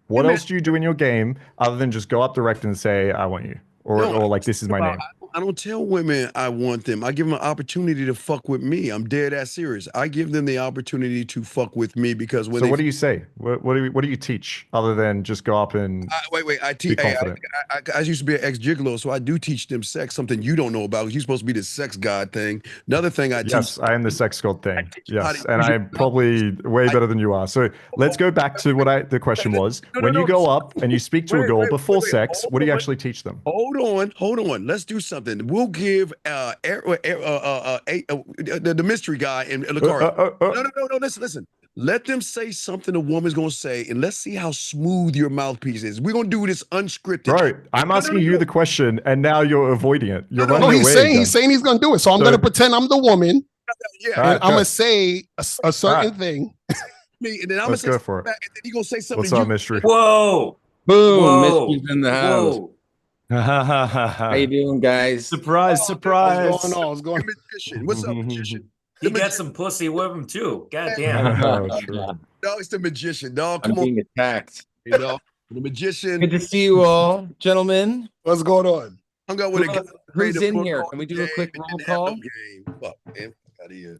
What else do you do in your game other than just go up direct and say, I want you, or like this is my name? I don't tell women I want them. I give them an opportunity to fuck with me. I'm dead ass serious. I give them the opportunity to fuck with me because when So what do you say? What do you teach other than just go up and wait. I be teach. confident? I used to be an ex-gigolo, so I do teach them sex, something you don't know about. 'Cause you're supposed to be the sex god thing. Another thing I teach. Yes, I am the sex god thing. how to Yes, and use your I'm probably way better than you are. So let's go back to what the question was. When you go up and you speak to a girl before sex, what do you actually teach them? Hold on. Let's do something. We'll give the mystery guy and Locario. No. Listen. Let them say something a woman's gonna say, and let's see how smooth your mouthpiece is. We're gonna do this unscripted. Bro, I'm asking you the question, and now you're avoiding it. You're running No, away. he's saying he's gonna do it. So I'm gonna pretend I'm the woman. Yeah, and I'm gonna say a certain thing. And then I'm Let's gonna go say for it. back, and then he's gonna say something. What's up, mystery? Whoa. Boom. Whoa. Mystery's in the house. How you doing, guys? Surprise. What's going on? What's going on? Magician. What's up, magician? He got some pussy with him too. God damn. Oh, true. No, it's the magician, dog. I'm Come on, being attacked. you know, the magician. Good to see you all, gentlemen. What's going on? Hung out with a guy. Who's in here? Can we do a quick roll call? Fuck, man. Out of here.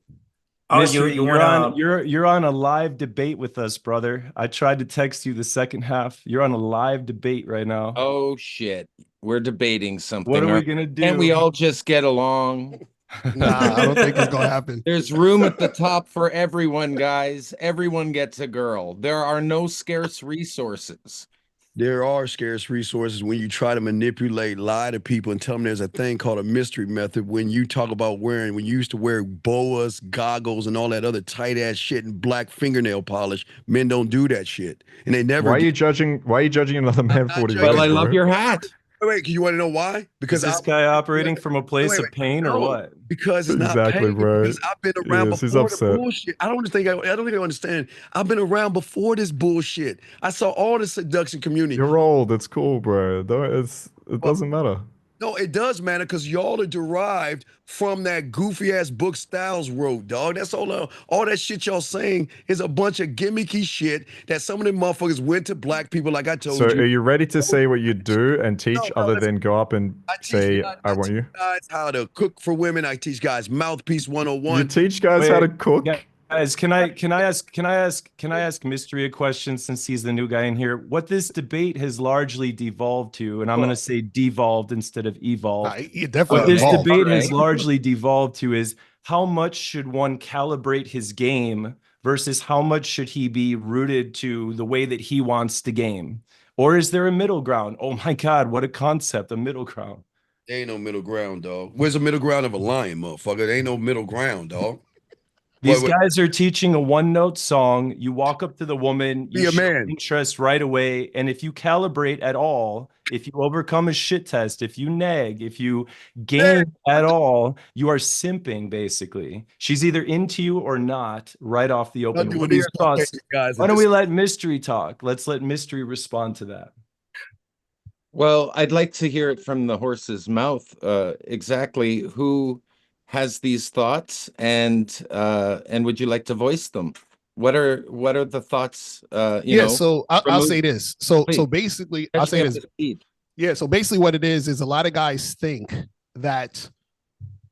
Oh, Mystery, you you're on a live debate with us, brother. I tried to text you the second half. You're on a live debate right now. Oh shit. We're debating something. What are we gonna do? Can't we all just get along? Nah, I don't think it's gonna happen. There's room at the top for everyone, guys. Everyone gets a girl. There are no scarce resources. There are scarce resources when you try to manipulate, lie to people, and tell them there's a thing called a mystery method. When you talk about when you used to wear boas, goggles, and all that other tight ass shit and black fingernail polish, men don't do that shit, and they never. Why are you judging another man for what he Well, does, I love bro? your hat. Wait, you want to know why? Because Is this guy operating from a place of pain or what? Because it's not Exactly, pain. bro. Because I've been around Yes, he's before the upset. bullshit. I don't think I understand. I've been around before this bullshit. I saw all the seduction community. You're old. It's cool, bro. It doesn't matter. No, it does matter because y'all are derived from that goofy ass book Styles wrote, dog. That's all that shit y'all saying is a bunch of gimmicky shit that some of them motherfuckers went to black people like I told you. So are you ready to say what you do and teach other than go up and say, I want you? Guys how to cook for women. I teach guys mouthpiece 101. You teach guys how to cook? Guys, can I ask Mystery a question since he's the new guy in here? What this debate has largely devolved to, and I'm gonna say devolved instead of evolved. What this debate has largely devolved to is how much should one calibrate his game versus how much should he be rooted to the way that he wants to game? Or is there a middle ground? Oh my God, what a concept, a middle ground. There ain't no middle ground, dog. Where's the middle ground of a lion, motherfucker? There ain't no middle ground, dog. These guys are teaching a one-note song. You walk up to the woman, you show interest right away, and if you calibrate at all, if you overcome a shit test, if you nag, if you game at all, you are simping, basically. She's either into you or not right off the open. What are your thoughts? Why don't we let Mystery talk? Let's let Mystery respond to that. Well, I'd like to hear it from the horse's mouth, exactly who has these thoughts, and would you like to voice them? What are the thoughts? So I'll say this. So basically, I'll say this. Yeah. So basically, what it is a lot of guys think that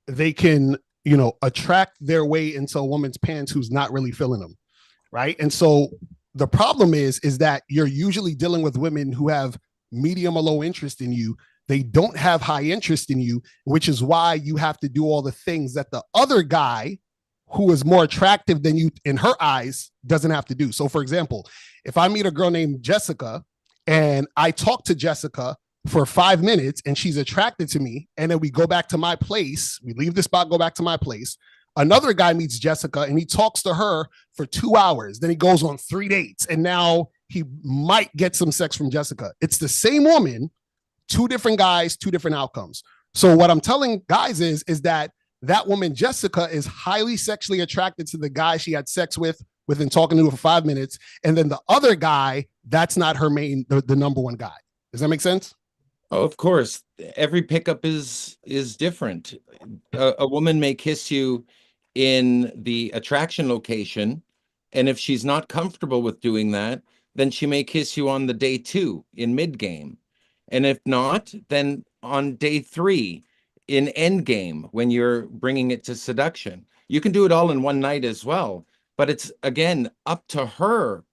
they can, attract their way into a woman's pants who's not really feeling them, right? And so the problem is that you're usually dealing with women who have medium or low interest in you. They don't have high interest in you, which is why you have to do all the things that the other guy who is more attractive than you in her eyes doesn't have to do. So for example, if I meet a girl named Jessica and I talk to Jessica for 5 minutes and she's attracted to me, and then we go back to my place, we leave the spot, go back to my place. Another guy meets Jessica and he talks to her for 2 hours. Then he goes on 3 dates and now he might get some sex from Jessica. It's the same woman, 2 different guys, 2 different outcomes. So what I'm telling guys is that woman, Jessica, is highly sexually attracted to the guy she had sex with within talking to her for 5 minutes. And then the other guy, that's not her main, the number one guy. Does that make sense? Oh, of course. Every pickup is different. A woman may kiss you in the attraction location, and if she's not comfortable with doing that, then she may kiss you on the day 2 in mid game. And if not, then on day 3, in end game when you're bringing it to seduction. You can do it all in one night as well, but it's again up to her,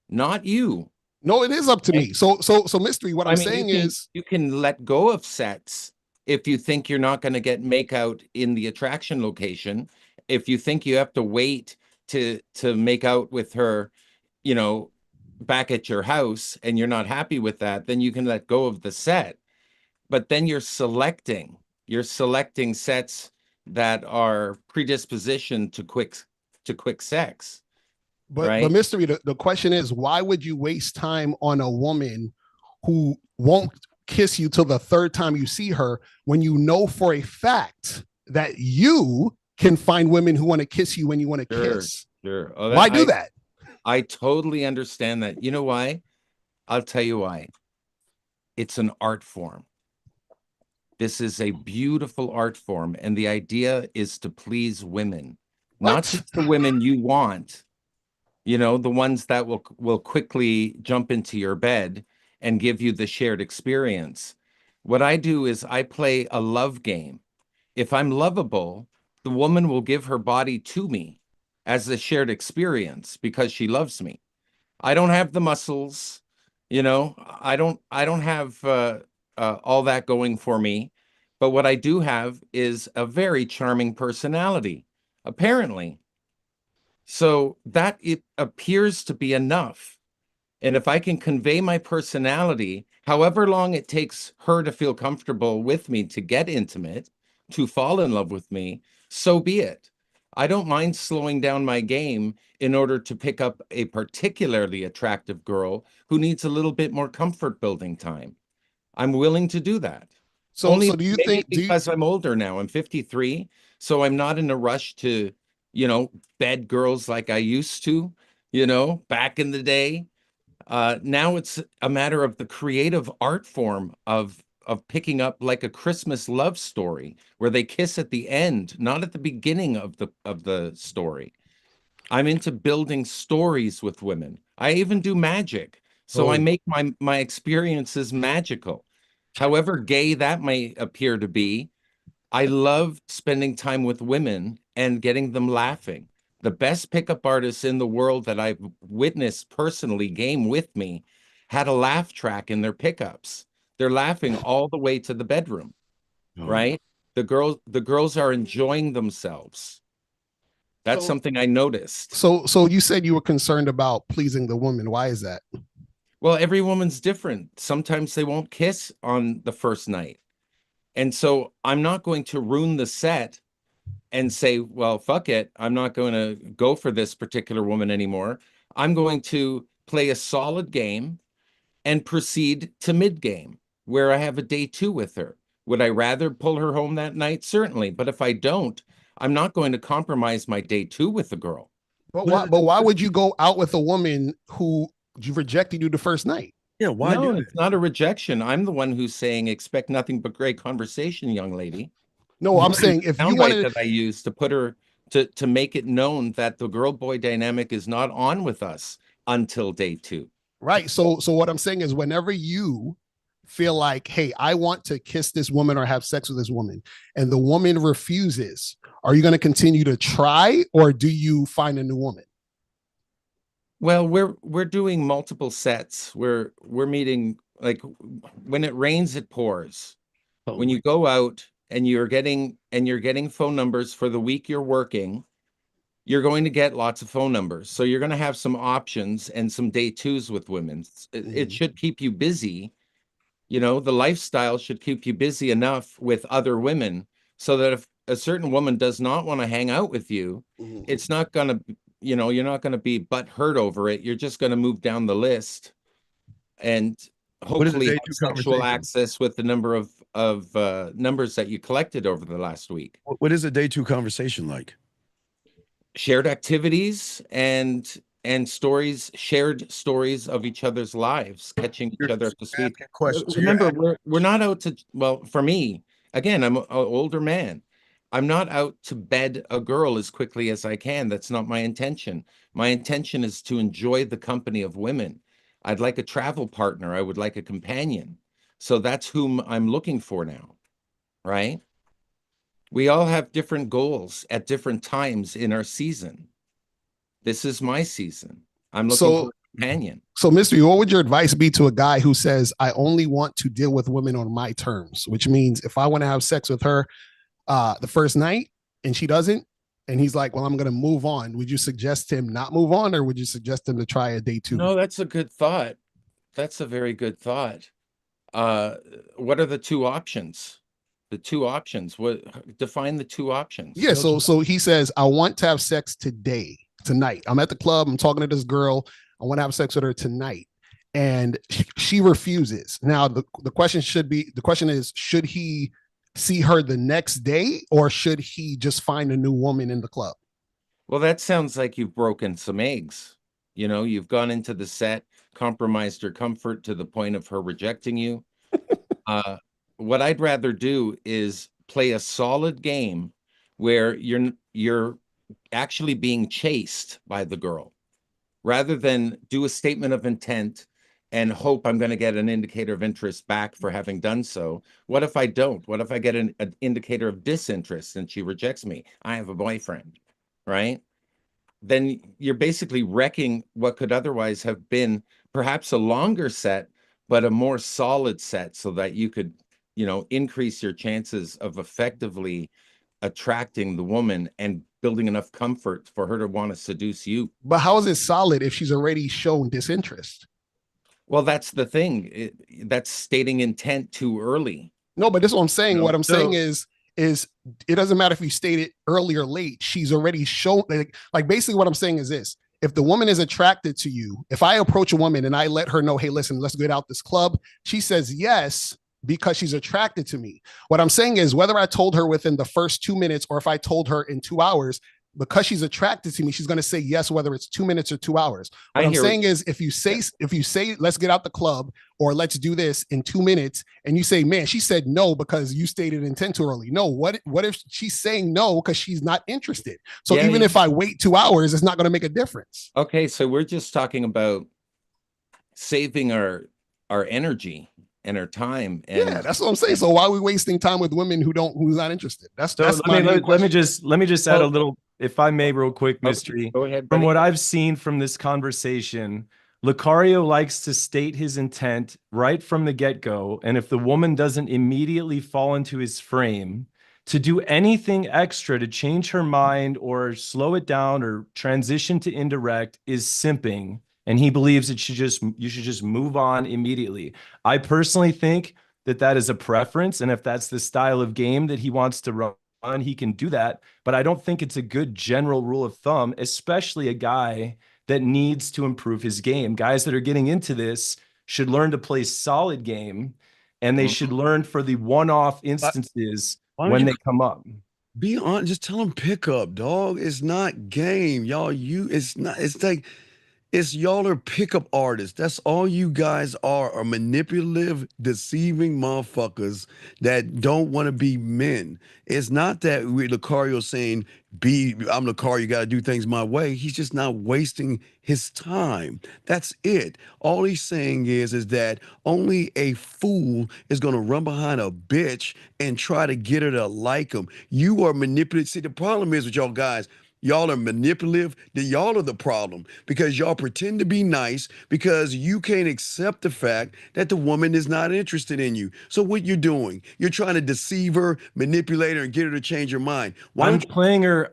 not you. No, it is up to me. So mystery. What I'm saying is, you can let go of sets if you think you're not going to get make out in the attraction location. If you think you have to wait to make out with her, you know, back at your house, and you're not happy with that, then you can let go of the set. But then you're selecting sets that are predispositioned to quick sex. but right? mystery. The question is, why would you waste time on a woman who won't kiss you till the third time you see her, when you know for a fact that you can find women who want to kiss you when you want to kiss? Sure. Why do that? I totally understand that. You know why? I'll tell you why. It's an art form. This is a beautiful art form, and the idea is to please women, not just the women you want, you know, the ones that will quickly jump into your bed and give you the shared experience. What I do is I play a love game. If I'm lovable, the woman will give her body to me as a shared experience because she loves me. I don't have the muscles, you know, I don't have all that going for me. But what I do have is a very charming personality, apparently. So that it appears to be enough. And if I can convey my personality, however long it takes her to feel comfortable with me, to get intimate, to fall in love with me, so be it. I don't mind slowing down my game in order to pick up a particularly attractive girl who needs a little bit more comfort building time. I'm willing to do that. So do you think, because I'm older now, I'm 53, so I'm not in a rush to, you know, bed girls like I used to, you know, back in the day. Now it's a matter of the creative art form of picking up like a Christmas love story where they kiss at the end, not at the beginning of the story. I'm into building stories with women. I even do magic. So I make my experiences magical. However gay that may appear to be, I love spending time with women and getting them laughing. The best pickup artists in the world that I've witnessed personally game with me had a laugh track in their pickups. They're laughing all the way to the bedroom, right? The girls are enjoying themselves. That's something I noticed. So you said you were concerned about pleasing the woman. Why is that? Well, every woman's different. Sometimes they won't kiss on the first night. And so I'm not going to ruin the set and say, well, fuck it, I'm not going to go for this particular woman anymore. I'm going to play a solid game and proceed to mid game where I have a day 2 with her. Would I rather pull her home that night? Certainly. But if I don't, I'm not going to compromise my day 2 with the girl. But why would you go out with a woman who rejected you the first night? Yeah, why? No, it's not a rejection. I'm the one who's saying expect nothing but great conversation, young lady. No, I'm saying if you wanted that I used to put her to make it known that the girl boy dynamic is not on with us until day 2. Right. So what I'm saying is, whenever you feel like, hey, I want to kiss this woman or have sex with this woman, and the woman refuses, are you going to continue to try, or do you find a new woman? Well, we're doing multiple sets. We're meeting, like, when it rains, it pours. When you go out and you're getting phone numbers for the week you're working, you're going to get lots of phone numbers. So you're going to have some options and some day 2s with women. It should keep you busy. You know, the lifestyle should keep you busy enough with other women so that if a certain woman does not want to hang out with you, it's not going to, you know, you're not going to be butthurt over it. You're just going to move down the list and hopefully have sexual access with the number of numbers that you collected over the last week. What is a day 2 conversation like? Shared activities and stories, shared stories of each other's lives, catching each other up to speed. Remember, we're not out to, well, for me, again, I'm an older man. I'm not out to bed a girl as quickly as I can. That's not my intention. My intention is to enjoy the company of women. I'd like a travel partner. I would like a companion. So that's whom I'm looking for now, right? We all have different goals at different times in our season. This is my season. I'm looking for a companion. So, Mystery, what would your advice be to a guy who says, I only want to deal with women on my terms, which means if I want to have sex with her the first night and she doesn't, and he's like, well, I'm going to move on. Would you suggest him not move on, or would you suggest him to try a day 2? No, that's a good thought. That's a very good thought. What are the 2 options? The 2 options. What define the 2 options? Yeah. So he says, I want to have sex tonight. I'm at the club. I'm talking to this girl. I want to have sex with her tonight. And she refuses. Now, the question is, should he see her the next day, or should he just find a new woman in the club? Well, that sounds like you've broken some eggs. You know, you've gone into the set, compromised her comfort to the point of her rejecting you. What I'd rather do is play a solid game where you're actually being chased by the girl, rather than do a statement of intent and hope I'm going to get an indicator of interest back for having done so. What if I don't? What if I get an indicator of disinterest and she rejects me? I have a boyfriend, right? Then you're basically wrecking what could otherwise have been perhaps a longer set, but a more solid set, so that you could, you know, increase your chances of effectively attracting the woman and building enough comfort for her to want to seduce you. But how is it solid if she's already shown disinterest? Well, that's the thing. That's stating intent too early. No, but this is what I'm saying. No, what I'm saying is it doesn't matter if you state it early or late. She's already shown, like basically what I'm saying is this. If the woman is attracted to you, if I approach a woman and I let her know, hey, listen, let's get out this club, she says yes because she's attracted to me. What I'm saying is, whether I told her within the first 2 minutes or if I told her in 2 hours, because she's attracted to me, she's going to say yes, whether it's 2 minutes or 2 hours. What I'm saying is, if you say, let's get out the club or let's do this in 2 minutes, and you say, man, she said no because you stated intent too early. No, what if she's saying no because she's not interested? So even if I wait 2 hours, it's not going to make a difference. Okay, so we're just talking about saving our energy and our time. And yeah, that's what I'm saying. So why are we wasting time with women who's not interested? That's let me just add a little, if I may, real quick, Mystery. Go ahead, from buddy. what I've seen from this conversation, Locario likes to state his intent right from the get-go, and if the woman doesn't immediately fall into his frame, to do anything extra to change her mind or slow it down or transition to indirect is simping. And he believes you should just move on immediately. I personally think that is a preference, and if that's the style of game that he wants to run, he can do that. But I don't think it's a good general rule of thumb, especially a guy that needs to improve his game. Guys that are getting into this should learn to play solid game, and they should learn for the one-off instances when they come up. Be honest, just tell them pick up, dog. It's not game, y'all. It's y'all are pickup artists. That's all you guys are manipulative, deceiving motherfuckers that don't want to be men. It's not that Locario saying, I'm Locario, you got to do things my way. He's just not wasting his time. That's it. All he's saying is that only a fool is going to run behind a bitch and try to get her to like him. You are manipulative. See, the problem is with y'all guys, y'all are manipulative. Y'all are the problem because y'all pretend to be nice because you can't accept the fact that the woman is not interested in you. So what you're doing, you're trying to deceive her, manipulate her, and get her to change her mind. I'm playing her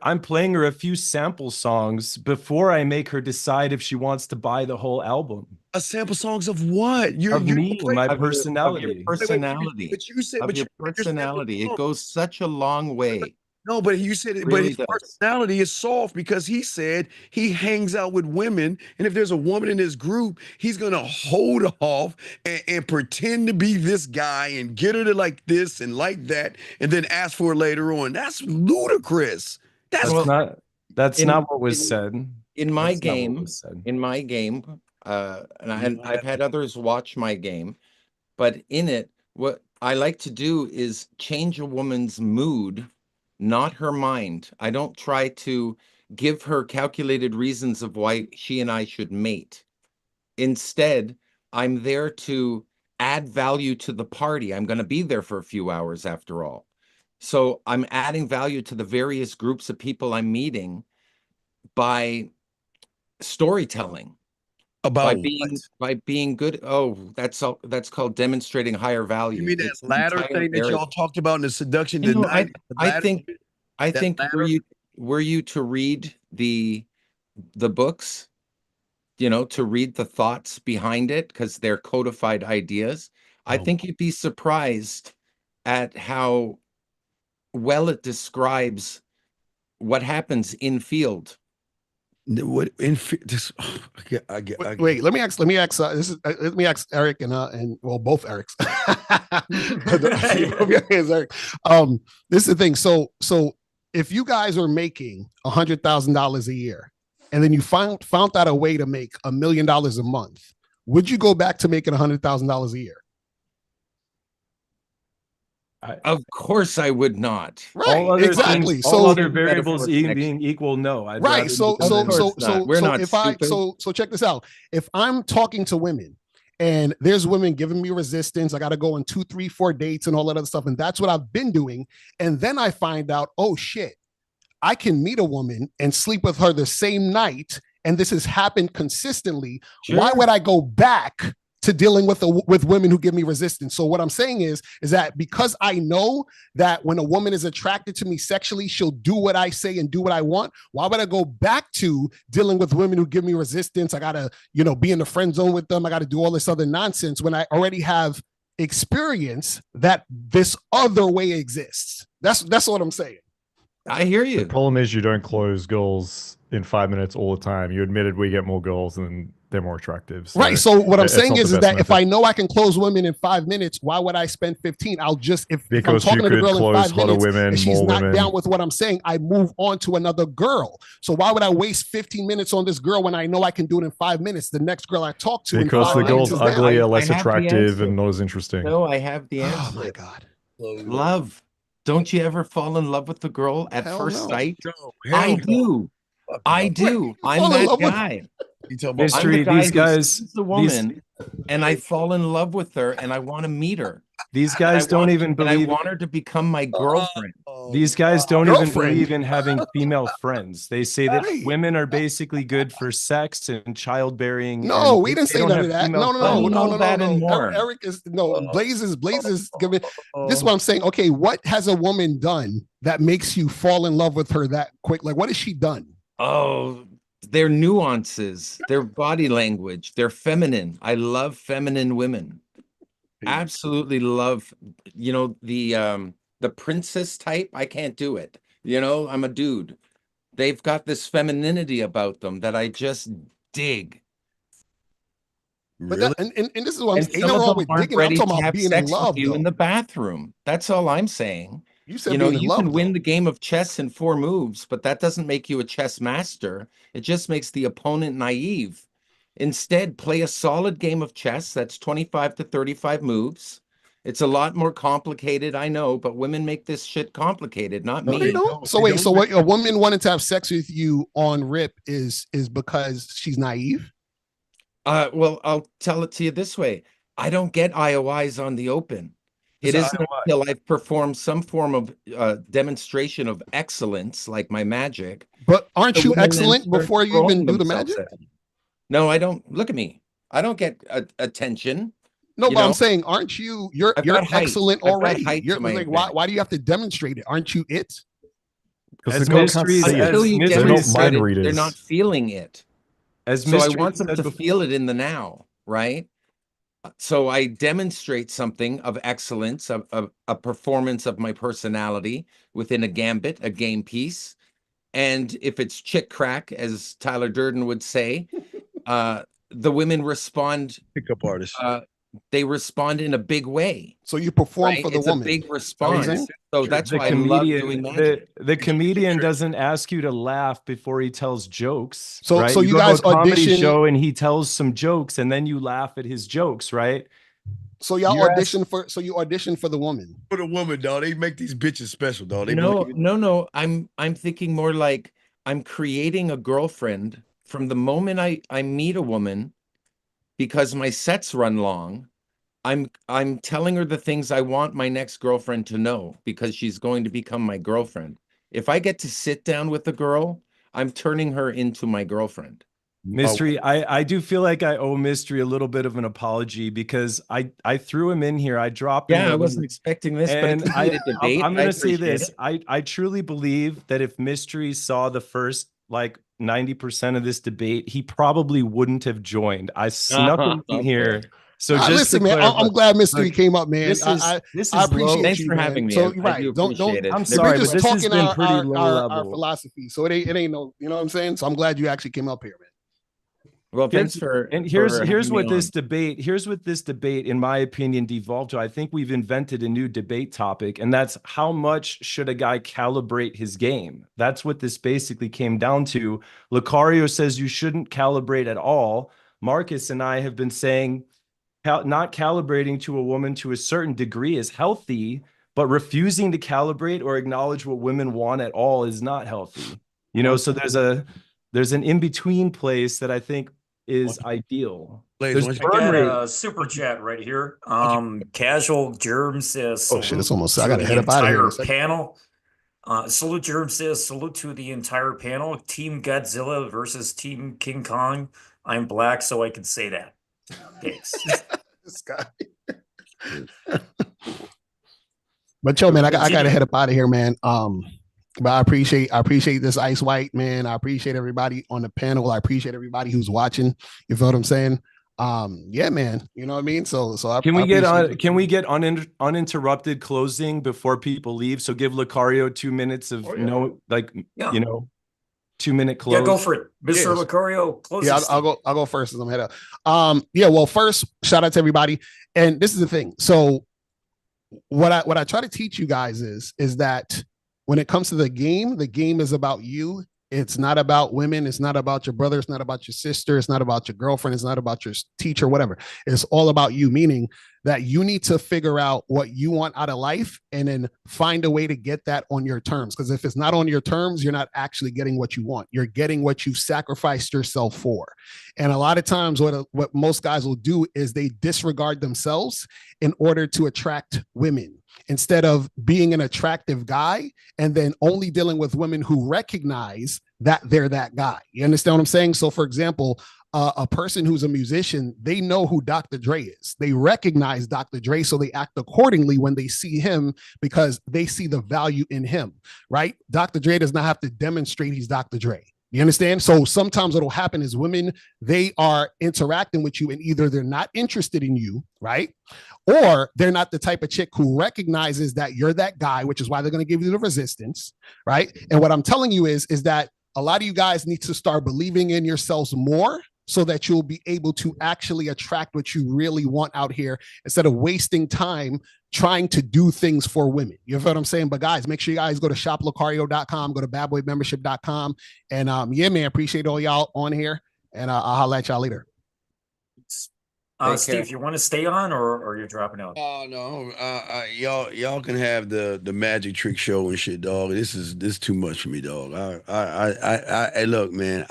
a few sample songs before I make her decide if she wants to buy the whole album. A sample songs of what? My personality. But you said, your personality. It goes such a long way. No, but you said it, really but his personality is soft because he said he hangs out with women, and if there's a woman in his group, he's gonna hold off and pretend to be this guy and get her to like this and like that, and then ask for it later on. That's ludicrous. That's not what was said. In my game, and I've had others watch my game, but in it, what I like to do is change a woman's mood, not her mind. I don't try to give her calculated reasons of why she and I should mate. Instead, I'm there to add value to the party. I'm going to be there for a few hours after all. So I'm adding value to the various groups of people I'm meeting by storytelling. About by being good. Oh, that's called demonstrating higher value. You mean that ladder thing that y'all talked about in the seduction? You know, I think were you to read the books, you know, to read the thoughts behind it, because they're codified ideas, I think you'd be surprised at how well it describes what happens in field. What in this? Wait, let me ask. Let me ask Erik and well, both Eriks. This is the thing. So if you guys are making $100,000 a year, and then you found out a way to make $1 million a month, would you go back to making $100,000 a year? Of course I would not. Right, all exactly. Things, so all other variables being equal, no. Right. So we're not if stupid. so check this out. If I'm talking to women and there's women giving me resistance, I got to go on 2, 3, 4 dates and all that other stuff, and that's what I've been doing, and then I find out, oh shit, I can meet a woman and sleep with her the same night, and this has happened consistently. Sure. Why would I go back to dealing with women who give me resistance? So what I'm saying is that because I know that when a woman is attracted to me sexually, she'll do what I say and do what I want. Why would I go back to dealing with women who give me resistance? I gotta, be in the friend zone with them. I gotta do all this other nonsense when I already have experience that this other way exists. That's what I'm saying. I hear you. The problem is you don't close girls in 5 minutes all the time. You admitted we get more girls and they're more attractive. So right. So what I'm saying is that method. if I know I can close women in 5 minutes, why would I spend 15? I'll just, if I'm talking to the girl in 5 minutes and she's not down with what I'm saying, I move on to another girl. So why would I waste 15 minutes on this girl when I know I can do it in 5 minutes? The next girl I talk to because the girls ugly are less attractive and not as interesting. No, I have the answer. Oh my God. Love. Don't you ever fall in love with the girl at first sight? No, I do. I do. I'm that guy. Mystery, these guys, the woman, and I fall in love with her, and I want to meet her. These guys don't even believe. I want her to become my girlfriend. These guys don't even believe in having female friends. They say that women are basically good for sex and childbearing. No, we didn't say none of that. No. Erik is Blaze is giving. This is what I'm saying. Okay, what has a woman done that makes you fall in love with her that quick? Like, what has she done? Oh, their nuances, their body language, they're feminine. I love feminine women. Absolutely love, the princess type. I can't do it. I'm a dude. They've got this femininity about them that I just dig. But and this is what I'm saying. Ain't no wrong with digging. I'm talking about being in love. You in the bathroom. That's all I'm saying. You said you can win the game of chess in 4 moves, but that doesn't make you a chess master. It just makes the opponent naive. Instead, play a solid game of chess that's 25 to 35 moves. It's a lot more complicated, I know, but women make this shit complicated, not me. They don't. So wait, so what a woman wanting to have sex with you on rip is because she's naive? Well, I'll tell it to you this way. I don't get IOIs on the open. It isn't until I've performed some form of demonstration of excellence, like my magic. But aren't you excellent before you even do the magic? No, I don't. Look at me. I don't get attention. No, but I'm saying, aren't you? You're excellent already. You're like, why do you have to demonstrate it? Aren't you it? Because the mysteries, until you demonstrate it, they're not feeling it. So I want them to feel it in the now, right? So I demonstrate something of excellence, of a performance of my personality within a gambit, a game piece. And if it's chick crack, as Tyler Durden would say, the women respond. Pickup artists. They respond in a big way. So you perform for the woman. It's a big response. So that's why I love doing magic. The comedian doesn't ask you to laugh before he tells jokes. So right? so you guys audition show and he tells some jokes and then you laugh at his jokes, right? So y'all audition for the woman. For the woman, dog. They make these bitches special, dog. No. I'm thinking more like I'm creating a girlfriend from the moment I meet a woman, because my sets run long. I'm telling her the things I want my next girlfriend to know because she's going to become my girlfriend. If I get to sit down with the girl, I'm turning her into my girlfriend. Mystery, I do feel like I owe Mystery a little bit of an apology because I threw him in here. I dropped him. Yeah, I wasn't expecting this, but And I'm going to say this. it. I truly believe that if Mystery saw the first like 90% of this debate, he probably wouldn't have joined. I snuck him in here. So just listen, man, I'm glad Mystery came up, man. This is I appreciate low. Thanks you, for man. having me. So I right, do don't. appreciate it. I'm sorry, we're just but this has talking been pretty low our level. philosophy. So it ain't no, you know what I'm saying. So I'm glad you actually came up here, man. Well, thanks for. Here's what this debate, in my opinion, devolved to. I think we've invented a new debate topic, and that's how much should a guy calibrate his game? That's what this basically came down to. Locario says you shouldn't calibrate at all. Marcus and I have been saying not calibrating to a woman to a certain degree is healthy, but refusing to calibrate or acknowledge what women want at all is not healthy. You know, so there's an in-between place that I think is ideal. I got a super chat right here. Casual Germ says, oh shit, it's almost, I gotta head up out of here in a second. Panel. Salute Germ says, salute to the entire panel. Team Godzilla versus Team King Kong. I'm black, so I can say that. Thanks. This guy. But yo, man, I gotta head up out of here, man. But I appreciate this Ice White, man. I appreciate everybody on the panel. I appreciate everybody who's watching. You feel what I'm saying? Yeah, man. You know what I mean? So can we get uninterrupted closing before people leave? So give Locario 2 minutes of 2-minute close. Yeah, go for it, Mr. Locario. Close. Yeah, I'll go first as I'm head up. Yeah, well, first, shout out to everybody. And this is the thing. So what I try to teach you guys is that when it comes to the game is about you. It's not about women. It's not about your brother. It's not about your sister. It's not about your girlfriend. It's not about your teacher, whatever. It's all about you, meaning that you need to figure out what you want out of life and then find a way to get that on your terms. Because if it's not on your terms, you're not actually getting what you want. You're getting what you've sacrificed yourself for. And a lot of times what most guys will do is they disregard themselves in order to attract women, instead of being an attractive guy and then only dealing with women who recognize that they're that guy. You understand what I'm saying? So for example, a person who's a musician, they know who Dr. Dre is. They recognize Dr. Dre, so they act accordingly when they see him because they see the value in him, right? Dr. Dre does not have to demonstrate he's Dr. Dre. You understand? So sometimes what'll happen is women, they are interacting with you and either they're not interested in you, right? Or they're not the type of chick who recognizes that you're that guy, which is why they're going to give you the resistance, right? And what I'm telling you is that a lot of you guys need to start believing in yourselves more so that you'll be able to actually attract what you really want out here instead of wasting time trying to do things for women. You know what I'm saying? But guys, make sure you guys go to shoplocario.com, go to badboymembership.com. And yeah, man, appreciate all y'all on here. And I'll holler at y'all later. Steve, you want to stay on or you're dropping out? Oh no, y'all can have the magic trick show and shit, dog. This is too much for me, dog. I look, man.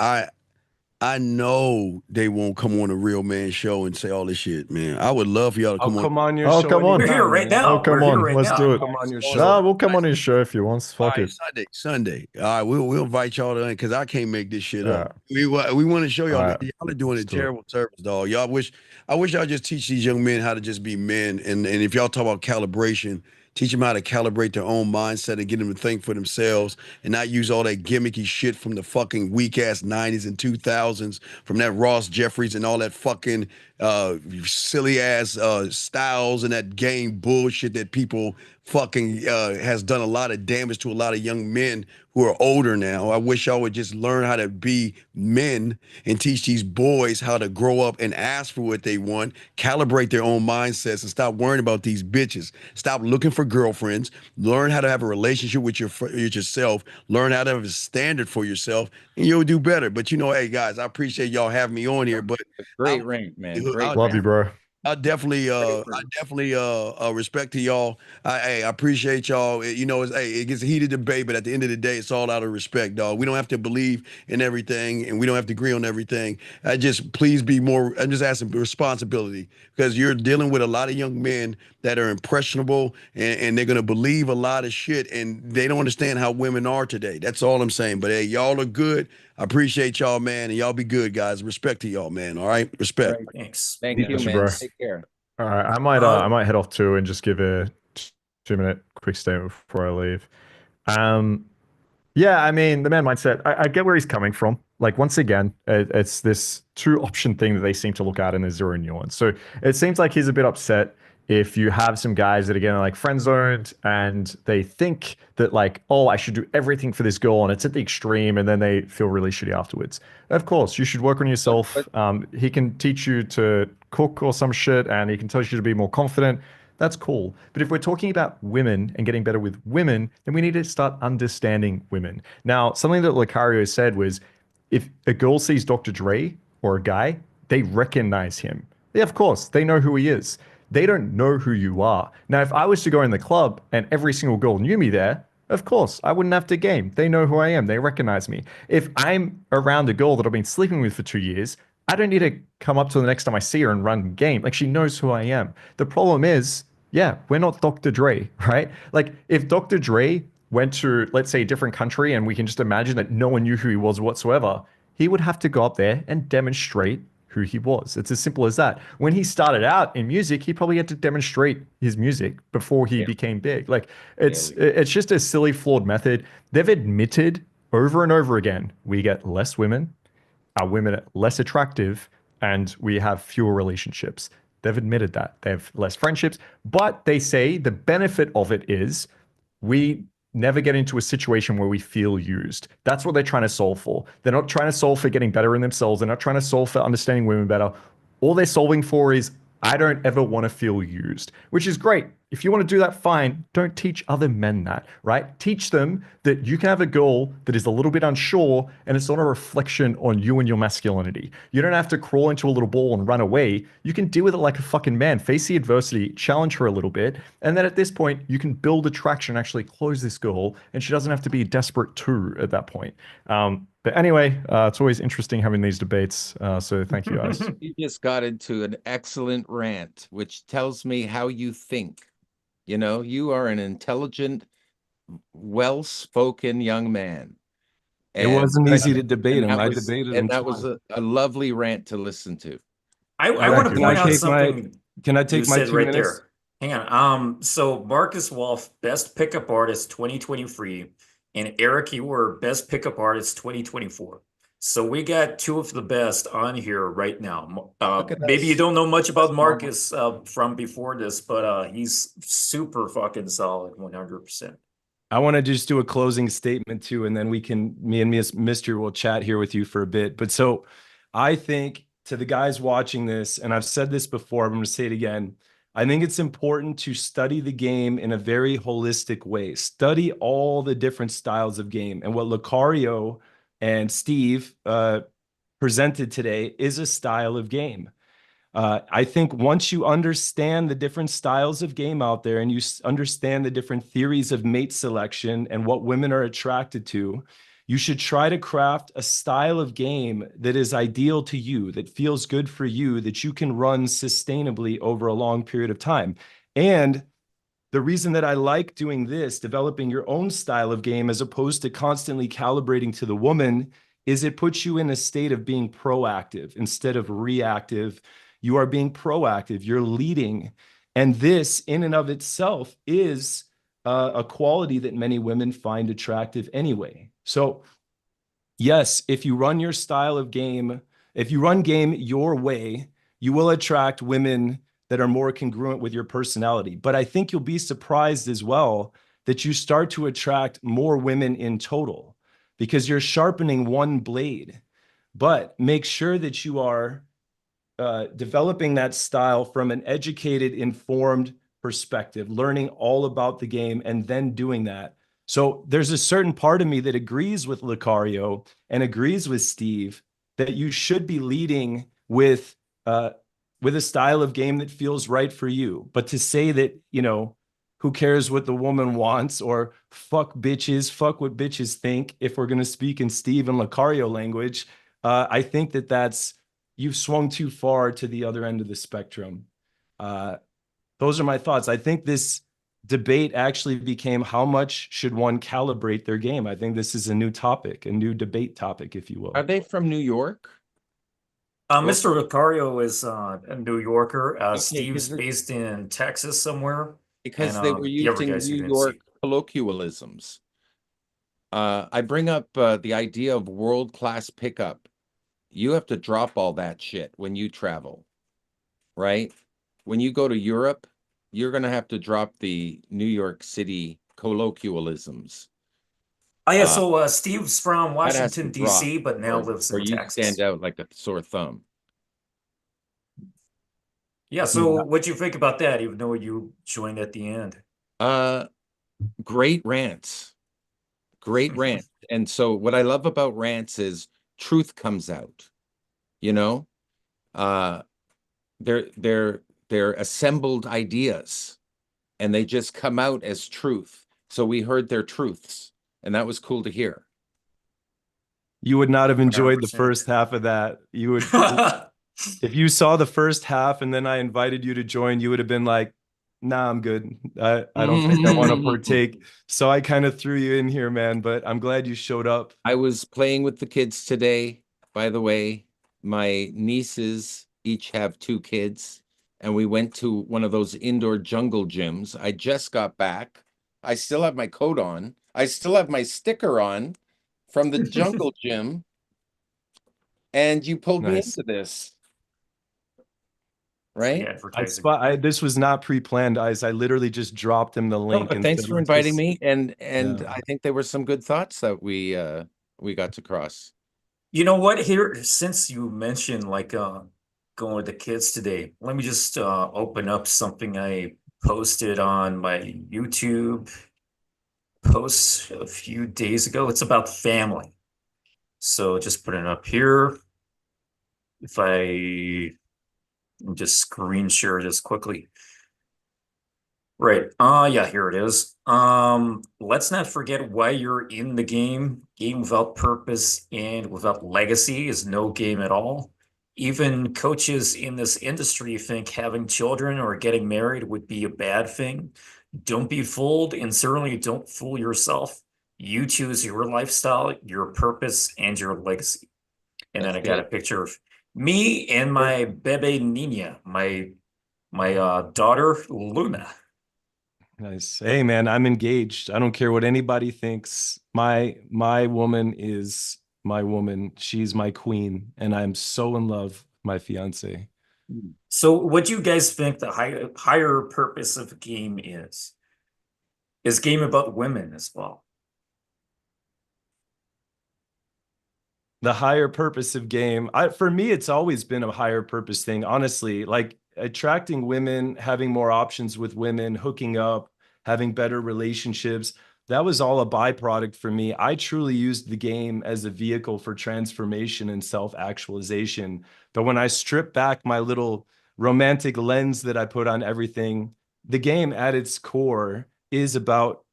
I know they won't come on a Real Man show and say all this shit, man. I would love for y'all to come on. Come on your show. Come on. We're here right now. Oh, come on. Let's do it. Come on your show. Nah, we'll come on your show if you want. Fuck it. Sunday. All right, we'll invite y'all to because I can't make this shit up. We want to show y'all that y'all are doing a terrible service, dog. I wish y'all just teach these young men how to just be men. And if y'all talk about calibration, teach them how to calibrate their own mindset and get them to think for themselves and not use all that gimmicky shit from the fucking weak ass 90s and 2000s, from that Ross Jeffries and all that fucking silly ass styles and that game bullshit that people fucking has done a lot of damage to a lot of young men who are older now. I wish y'all would just learn how to be men and teach these boys how to grow up and ask for what they want, calibrate their own mindsets, and stop worrying about these bitches. Stop looking for girlfriends. Learn how to have a relationship with yourself. Learn how to have a standard for yourself, and you'll do better. But hey, guys, I appreciate y'all having me on here. But great rank, man. Love you, bro. I definitely, respect to y'all. I appreciate y'all. You know, it gets a heated debate, but at the end of the day, it's all out of respect, dog. We don't have to believe in everything, and we don't have to agree on everything. I just please be more. I'm just asking for responsibility because you're dealing with a lot of young men that are impressionable, and they're gonna believe a lot of shit, and they don't understand how women are today. That's all I'm saying. But hey, y'all are good. I appreciate y'all, man, and y'all be good, guys. Respect to y'all, man. All right, respect. Right. Thanks. Thank Yeah, you, sure, man. bro. Take care. All right, I might head off too and just give a 2-minute quick statement before I leave. Yeah, I mean, the man mindset, I get where he's coming from. Like, once again, it's this two-option thing that they seem to look at in the zero nuance. So it seems like he's a bit upset if you have some guys that are getting like friend zoned and they think that like, oh, I should do everything for this girl and it's at the extreme, and then they feel really shitty afterwards. Of course, you should work on yourself. He can teach you to cook or some shit, and he can teach you to be more confident. That's cool. But if we're talking about women and getting better with women, then we need to start understanding women. Now, something that Locario said was, if a girl sees Dr. Dre or a guy, they recognize him. Yeah, of course, they know who he is. They don't know who you are. Now, if I was to go in the club and every single girl knew me there, of course, I wouldn't have to game. They know who I am. They recognize me. If I'm around a girl that I've been sleeping with for 2 years, I don't need to come up to the next time I see her and run game. Like, she knows who I am. The problem is, yeah, we're not Dr. Dre, right? Like, if Dr. Dre went to, let's say, a different country, and we can just imagine that no one knew who he was whatsoever, he would have to go up there and demonstrate who he was. It's as simple as that. When he started out in music, he probably had to demonstrate his music before he became big. Like, it's just a silly, flawed method. They've admitted over and over again, we get less women, our women are less attractive, and we have fewer relationships. They've admitted that. They have less friendships, but they say the benefit of it is we never get into a situation where we feel used. That's what they're trying to solve for. They're not trying to solve for getting better in themselves. They're not trying to solve for understanding women better. All they're solving for is, I don't ever want to feel used, which is great. If you want to do that, fine. Don't teach other men that, right? Teach them that you can have a girl that is a little bit unsure, and it's not a reflection on you and your masculinity. You don't have to crawl into a little ball and run away. You can deal with it like a fucking man, face the adversity, challenge her a little bit, and then at this point, you can build attraction, actually close this girl, and she doesn't have to be desperate too at that point. But anyway, it's always interesting having these debates. So thank you, guys. You just got into an excellent rant, which tells me how you think. You know, you are an intelligent, well-spoken young man. It wasn't easy to debate him. I debated him. And that was a lovely rant to listen to. I want to point out something. Can I take my 2 right minutes? There? Hang on. So Markus Wolf, best pickup artist 2023, and Erik, you were best pickup artist 2024. So we got two of the best on here right now. Maybe you don't know much about Markus from before this, but he's super fucking solid, 100%. I want to just do a closing statement too, and then me and Mr. will chat here with you for a bit. But so I think, to the guys watching this, and I've said this before, I'm going to say it again, I think it's important to study the game in a very holistic way. Study all the different styles of game. And what Locario and Steve presented today is a style of game. I think once you understand the different styles of game out there, and you understand the different theories of mate selection and what women are attracted to, you should try to craft a style of game that is ideal to you, that feels good for you, that you can run sustainably over a long period of time. And the reason that I like doing this, developing your own style of game as opposed to constantly calibrating to the woman, is it puts you in a state of being proactive instead of reactive. You are being proactive, you're leading. And this in and of itself is a quality that many women find attractive anyway. So yes, if you run your style of game, if you run game your way, you will attract women that are more congruent with your personality. But I think you'll be surprised as well that you start to attract more women in total because you're sharpening one blade. But make sure that you are developing that style from an educated, informed perspective, learning all about the game and then doing that. So there's a certain part of me that agrees with Locario and agrees with Steve that you should be leading with with a style of game that feels right for you. But to say that, you know, who cares what the woman wants, or fuck bitches, fuck what bitches think, if we're going to speak in Steve and Locario language, I think that you've swung too far to the other end of the spectrum. Those are my thoughts. I think this debate actually became, how much should one calibrate their game? I think this is a new topic, a new debate topic, if you will. Are they from New York? Mr. Locario is a New Yorker. Okay, Steve's based in Texas somewhere. Because And, they were the other using guys you New didn't see. York colloquialisms. I bring up the idea of world-class pickup. You have to drop all that shit when you travel, right? When you go to Europe, you're going to have to drop the New York City colloquialisms. Oh yeah, so Steve's from That has to Washington, drop, D.C., but now lives or in you Texas. stand out like a sore thumb. Yeah, so what'd you think about that, even though you joined at the end? Great rants. Great rant. And so what I love about rants is truth comes out. You know? They're assembled ideas, and they just come out as truth. So we heard their truths, and that was cool to hear. You would not have enjoyed 100%. the first half of that. You would, if you saw the first half and then I invited you to join, you would have been like, nah, I'm good. I don't think I want to partake. So I kind of threw you in here, man, but I'm glad you showed up. I was playing with the kids today, by the way. My nieces each have 2 kids, and we went to one of those indoor jungle gyms. I just got back. I still have my coat on. I still have my sticker on from the jungle gym. And you pulled me into this. Right? This was not pre-planned, guys. I literally just dropped him the link. But and thanks said, for "Let's inviting just-" me. And Yeah. I think there were some good thoughts that we got to cross. You know what? Here, since you mentioned like going with the kids today, let me just open up something I posted on my YouTube post a few days ago. It's about family. So just put it up here. If I just screen share this quickly. Right. Yeah, here it is. Let's not forget why you're in the game. Game without purpose and without legacy is no game at all. Even coaches in this industry think having children or getting married would be a bad thing. Don't be fooled, and certainly don't fool yourself. You choose your lifestyle, your purpose, and your legacy. And then I got a picture of me and my bebe Nina, my daughter Luna. Nice. Hey man, I'm engaged. I don't care what anybody thinks. My woman is my woman. She's my queen, and I'm so in love with my fiance. So what do you guys think the higher purpose of the game is? Is game about women as well? The higher purpose of game, for me, it's always been a higher purpose thing, honestly. Like attracting women, having more options with women, hooking up, having better relationships. That was all a byproduct for me. I truly used the game as a vehicle for transformation and self-actualization. But when I strip back my little romantic lens that I put on everything, the game at its core is about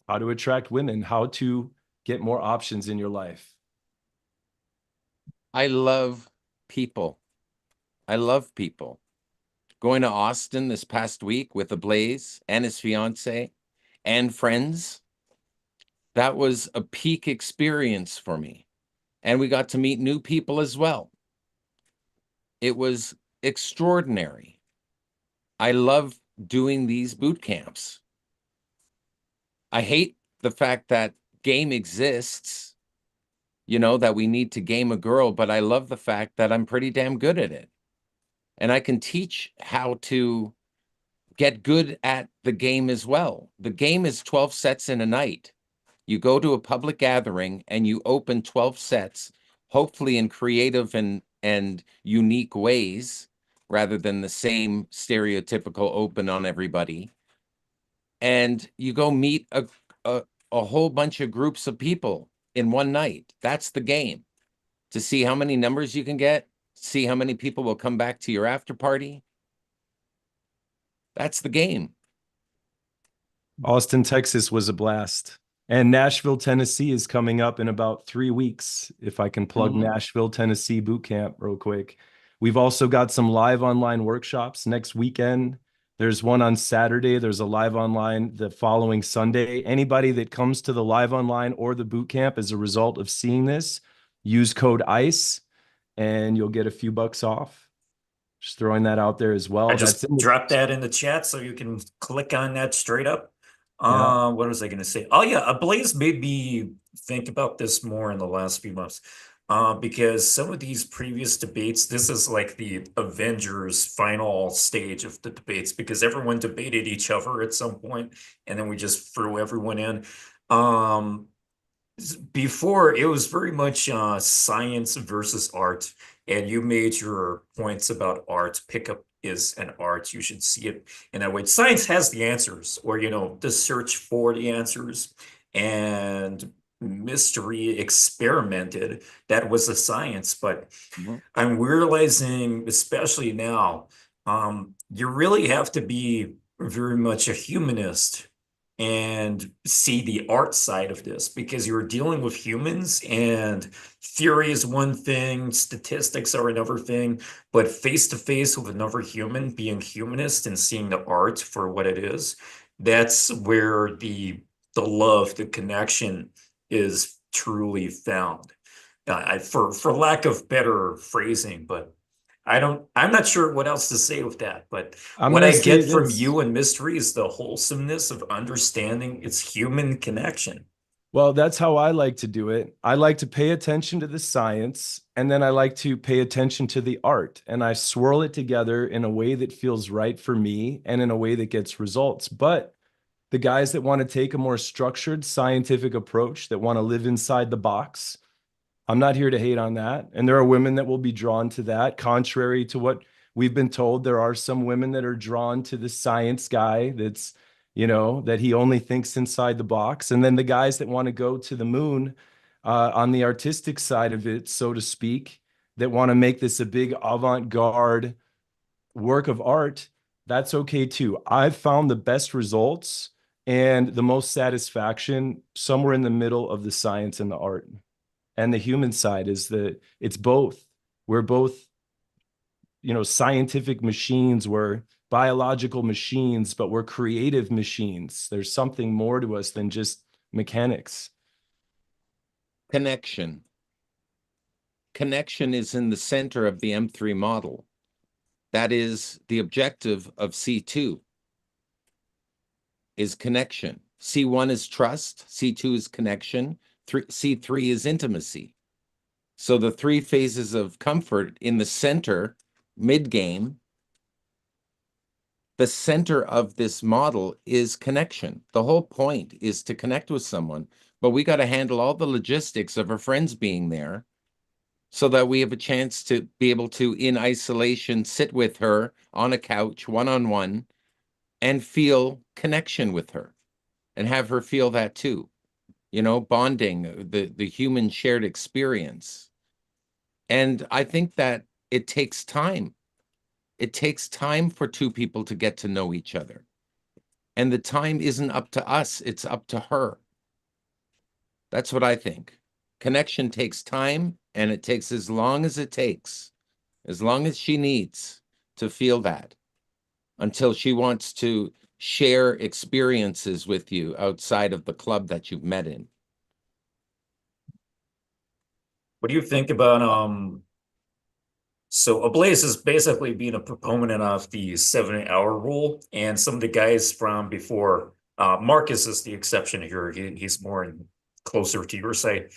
how to attract women, how to get more options in your life. I love people. I love people. Going to Austin this past week with Ablaze and his fiance and friends, that was a peak experience for me. And we got to meet new people as well. It was extraordinary. I love doing these boot camps. I hate the fact that game exists, you know, that we need to game a girl, but I love the fact that I'm pretty damn good at it. And I can teach how to get good at the game as well. The game is 12 sets in a night. You go to a public gathering and you open 12 sets, hopefully in creative and unique ways, rather than the same stereotypical open on everybody. And you go meet a whole bunch of groups of people in one night. That's the game. To see how many numbers you can get, See how many people will come back to your after party. That's the game. Austin, Texas was a blast. And Nashville, Tennessee is coming up in about 3 weeks. If I can plug Nashville, Tennessee boot camp real quick. We've also got some live online workshops next weekend. There's one on Saturday. There's a live online the following Sunday. Anybody that comes to the live online or the boot camp as a result of seeing this, use code ICE and you'll get a few bucks off. Just throwing that out there as well. I just dropped that in the chat so you can click on that straight up. What was I going to say? Oh yeah, Ablaze made me think about this more in the last few months. Because some of these previous debates, this is like the Avengers final stage of the debates, because everyone debated each other at some point, and then we just threw everyone in. Before, it was very much science versus art, and you made your points about art. Pickup is an art. You should see it in that way. Science has the answers, or, the search for the answers, and mystery experimented. That was a science, but I'm realizing, especially now, you really have to be very much a humanist and see the art side of this, because you're dealing with humans, and theory is one thing, statistics are another thing, but face to face with another human, being humanist and seeing the art for what it is, that's where the love, the connection is truly found. For lack of better phrasing, but I'm not sure what else to say with that, but what I get from you and Mystery is the wholesomeness of understanding its human connection. Well, that's how I like to do it. I like to pay attention to the science, and then I like to pay attention to the art, and I swirl it together in a way that feels right for me and in a way that gets results. But the guys that want to take a more structured scientific approach, that want to live inside the box, I'm not here to hate on that. And there are women that will be drawn to that. Contrary to what we've been told, there are some women that are drawn to the science guy that's, that he only thinks inside the box. And then the guys that want to go to the moon on the artistic side of it, so to speak, that want to make this a big avant-garde work of art, that's okay too. I've found the best results and the most satisfaction somewhere in the middle of the science and the art. And the human side is that it's both. We're both, scientific machines, we're biological machines, but we're creative machines. There's something more to us than just mechanics. Connection. Connection is in the center of the M3 model. That is the objective of C2, is connection. C1 is trust, C2 is connection, C3 is intimacy. So the 3 phases of comfort in the center, mid-game, the center of this model is connection. The whole point is to connect with someone, but we got to handle all the logistics of our friends being there so that we have a chance to be able to, in isolation, sit with her on a couch, one-on-one, and feel connection with her and have her feel that too. Bonding, the human shared experience. And I think that it takes time. It takes time for 2 people to get to know each other. And the time isn't up to us, it's up to her. That's what I think. Connection takes time, and it takes as long as it takes, as long as she needs to feel that, until she wants to share experiences with you outside of the club that you've met in. What do you think about so Ablaze has basically been a proponent of the 7-hour rule, and some of the guys from before, Marcus is the exception here. He's more closer to your side.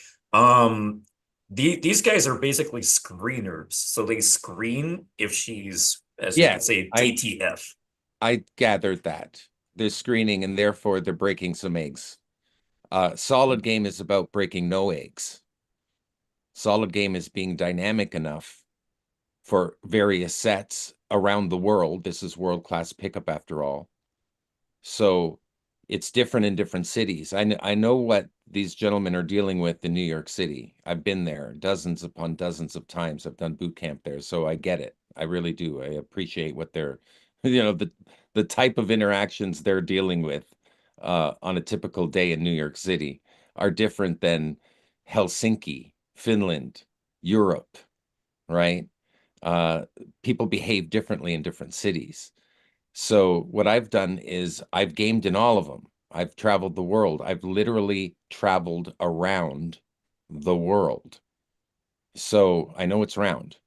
These guys are basically screeners, so they screen if she's, as you could say, DTF. I gathered that they're screening, and therefore they're breaking some eggs. Solid game is about breaking no eggs. Solid game is being dynamic enough for various sets around the world. This is world-class pickup after all. So it's different in different cities. I know what these gentlemen are dealing with in New York City. I've been there dozens upon dozens of times. I've done boot camp there, so I get it. I really do. I appreciate what they're, the type of interactions they're dealing with on a typical day in New York City are different than Helsinki, Finland, Europe, right? People behave differently in different cities. So what I've done is I've gamed in all of them. I've traveled the world. I've literally traveled around the world. So I know it's round.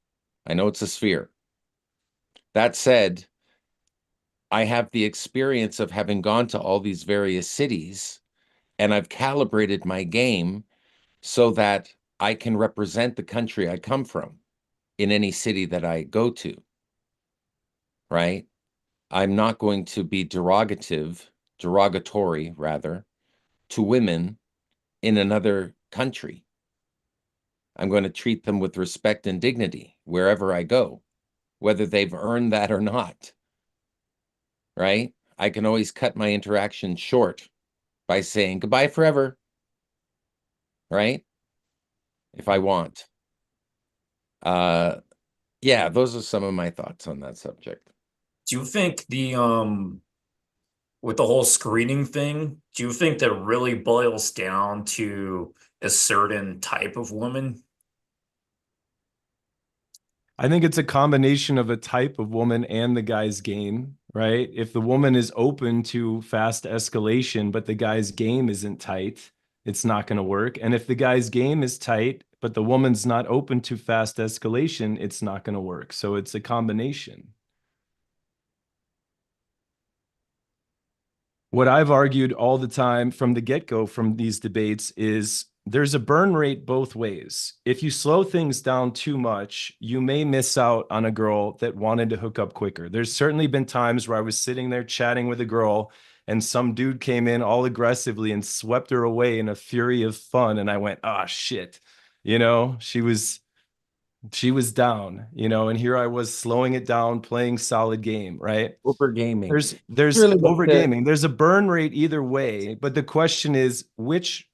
I know it's a sphere. That said, I have the experience of having gone to all these various cities, and I've calibrated my game so that I can represent the country I come from in any city that I go to, right? I'm not going to be derogatory rather, to women in another country. I'm going to treat them with respect and dignity wherever I go, whether they've earned that or not, right? I can always cut my interaction short by saying goodbye forever, right? If I want. Yeah, those are some of my thoughts on that subject. Do you think with the whole screening thing, do you think that really boils down to a certain type of woman? I think it's a combination of a type of woman and the guy's game, right? If the woman is open to fast escalation, but the guy's game isn't tight, it's not going to work. And if the guy's game is tight, but the woman's not open to fast escalation, it's not going to work. So it's a combination. What I've argued all the time from the get-go from these debates is there's a burn rate both ways. If you slow things down too much, you may miss out on a girl that wanted to hook up quicker. There's certainly been times where I was sitting there chatting with a girl and some dude came in all aggressively and swept her away in a fury of fun. And I went, oh, shit. She was down, and here I was slowing it down, playing solid game, right? Over gaming. There's really over gaming. There's a burn rate either way, but the question is which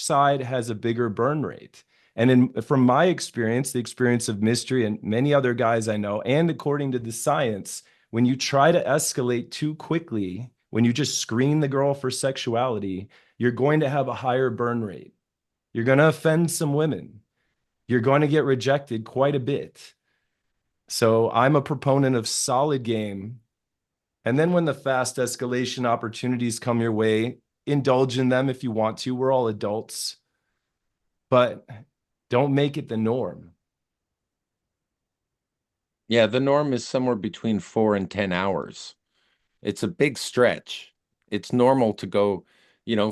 side has a bigger burn rate? And from my experience, the experience of Mystery and many other guys I know, and according to the science, when you try to escalate too quickly, when you just screen the girl for sexuality, you're going to have a higher burn rate. You're going to offend some women. You're going to get rejected quite a bit. So I'm a proponent of solid game. And then when the fast escalation opportunities come your way, indulge in them if you want to. We're all adults. But don't make it the norm. Yeah, the norm is somewhere between 4 and 10 hours. It's a big stretch. It's normal to go,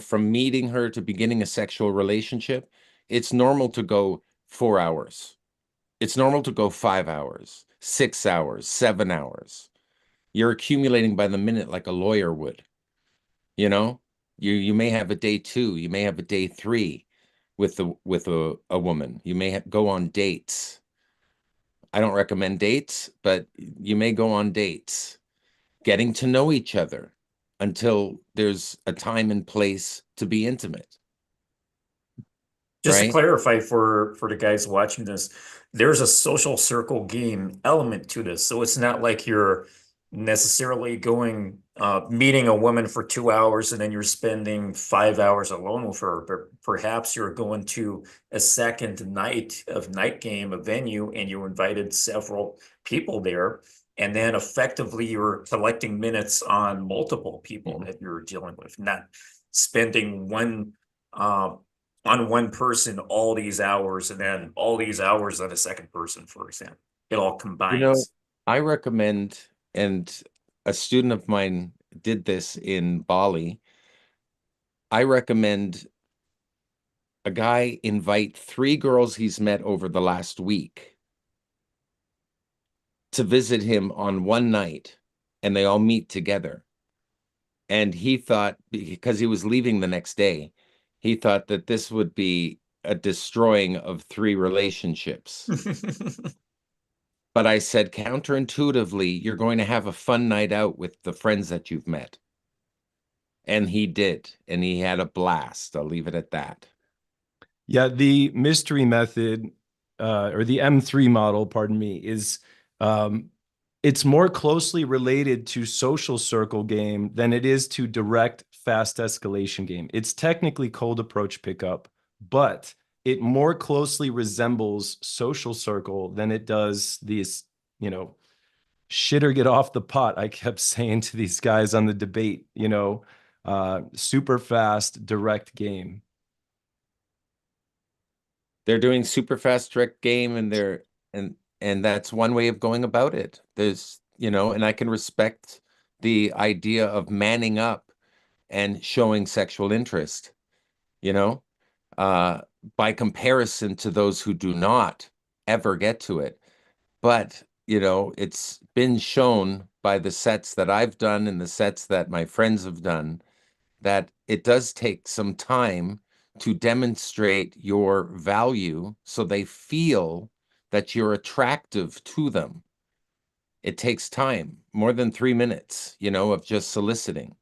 from meeting her to beginning a sexual relationship. It's normal to go 4 hours. It's normal to go 5 hours, 6 hours, 7 hours. You're accumulating by the minute like a lawyer would. You may have a day 2, you may have a day 3 with a woman. You may go on dates. I don't recommend dates, but you may go on dates, getting to know each other until there's a time and place to be intimate. Just right? to clarify for the guys watching this, there's a social circle game element to this. So it's not like you're necessarily going meeting a woman for 2 hours and then you're spending 5 hours alone with her, but perhaps you're going to a second night of night game, a venue, and you invited several people there. And then effectively you're collecting minutes on multiple people that you're dealing with, not spending on one person all these hours and then all these hours on a second person, for example. It all combines. I recommend, and a student of mine did this in Bali. I recommend a guy invite 3 girls he's met over the last week to visit him on one night, and they all meet together. And he thought, because he was leaving the next day, he thought that this would be a destroying of 3 relationships. But I said, counterintuitively, you're going to have a fun night out with the friends that you've met. And he did, and he had a blast. I'll leave it at that. Yeah, the mystery method, or the M3 model, pardon me, is it's more closely related to social circle game than it is to direct fast escalation game. It's technically cold approach pickup, but it more closely resembles social circle than it does these, you know, shit or get off the pot. I kept saying to these guys on the debate, you know, super fast direct game. They're doing super fast direct game, and and that's one way of going about it. There's, you know, and I can respect the idea of manning up and showing sexual interest, you know, by comparison to those who do not ever get to it. But, you know, it's been shown by the sets that I've done and the sets that my friends have done that it does take some time to demonstrate your value so they feel that you're attractive to them. It takes time, more than 3 minutes, you know, of just soliciting.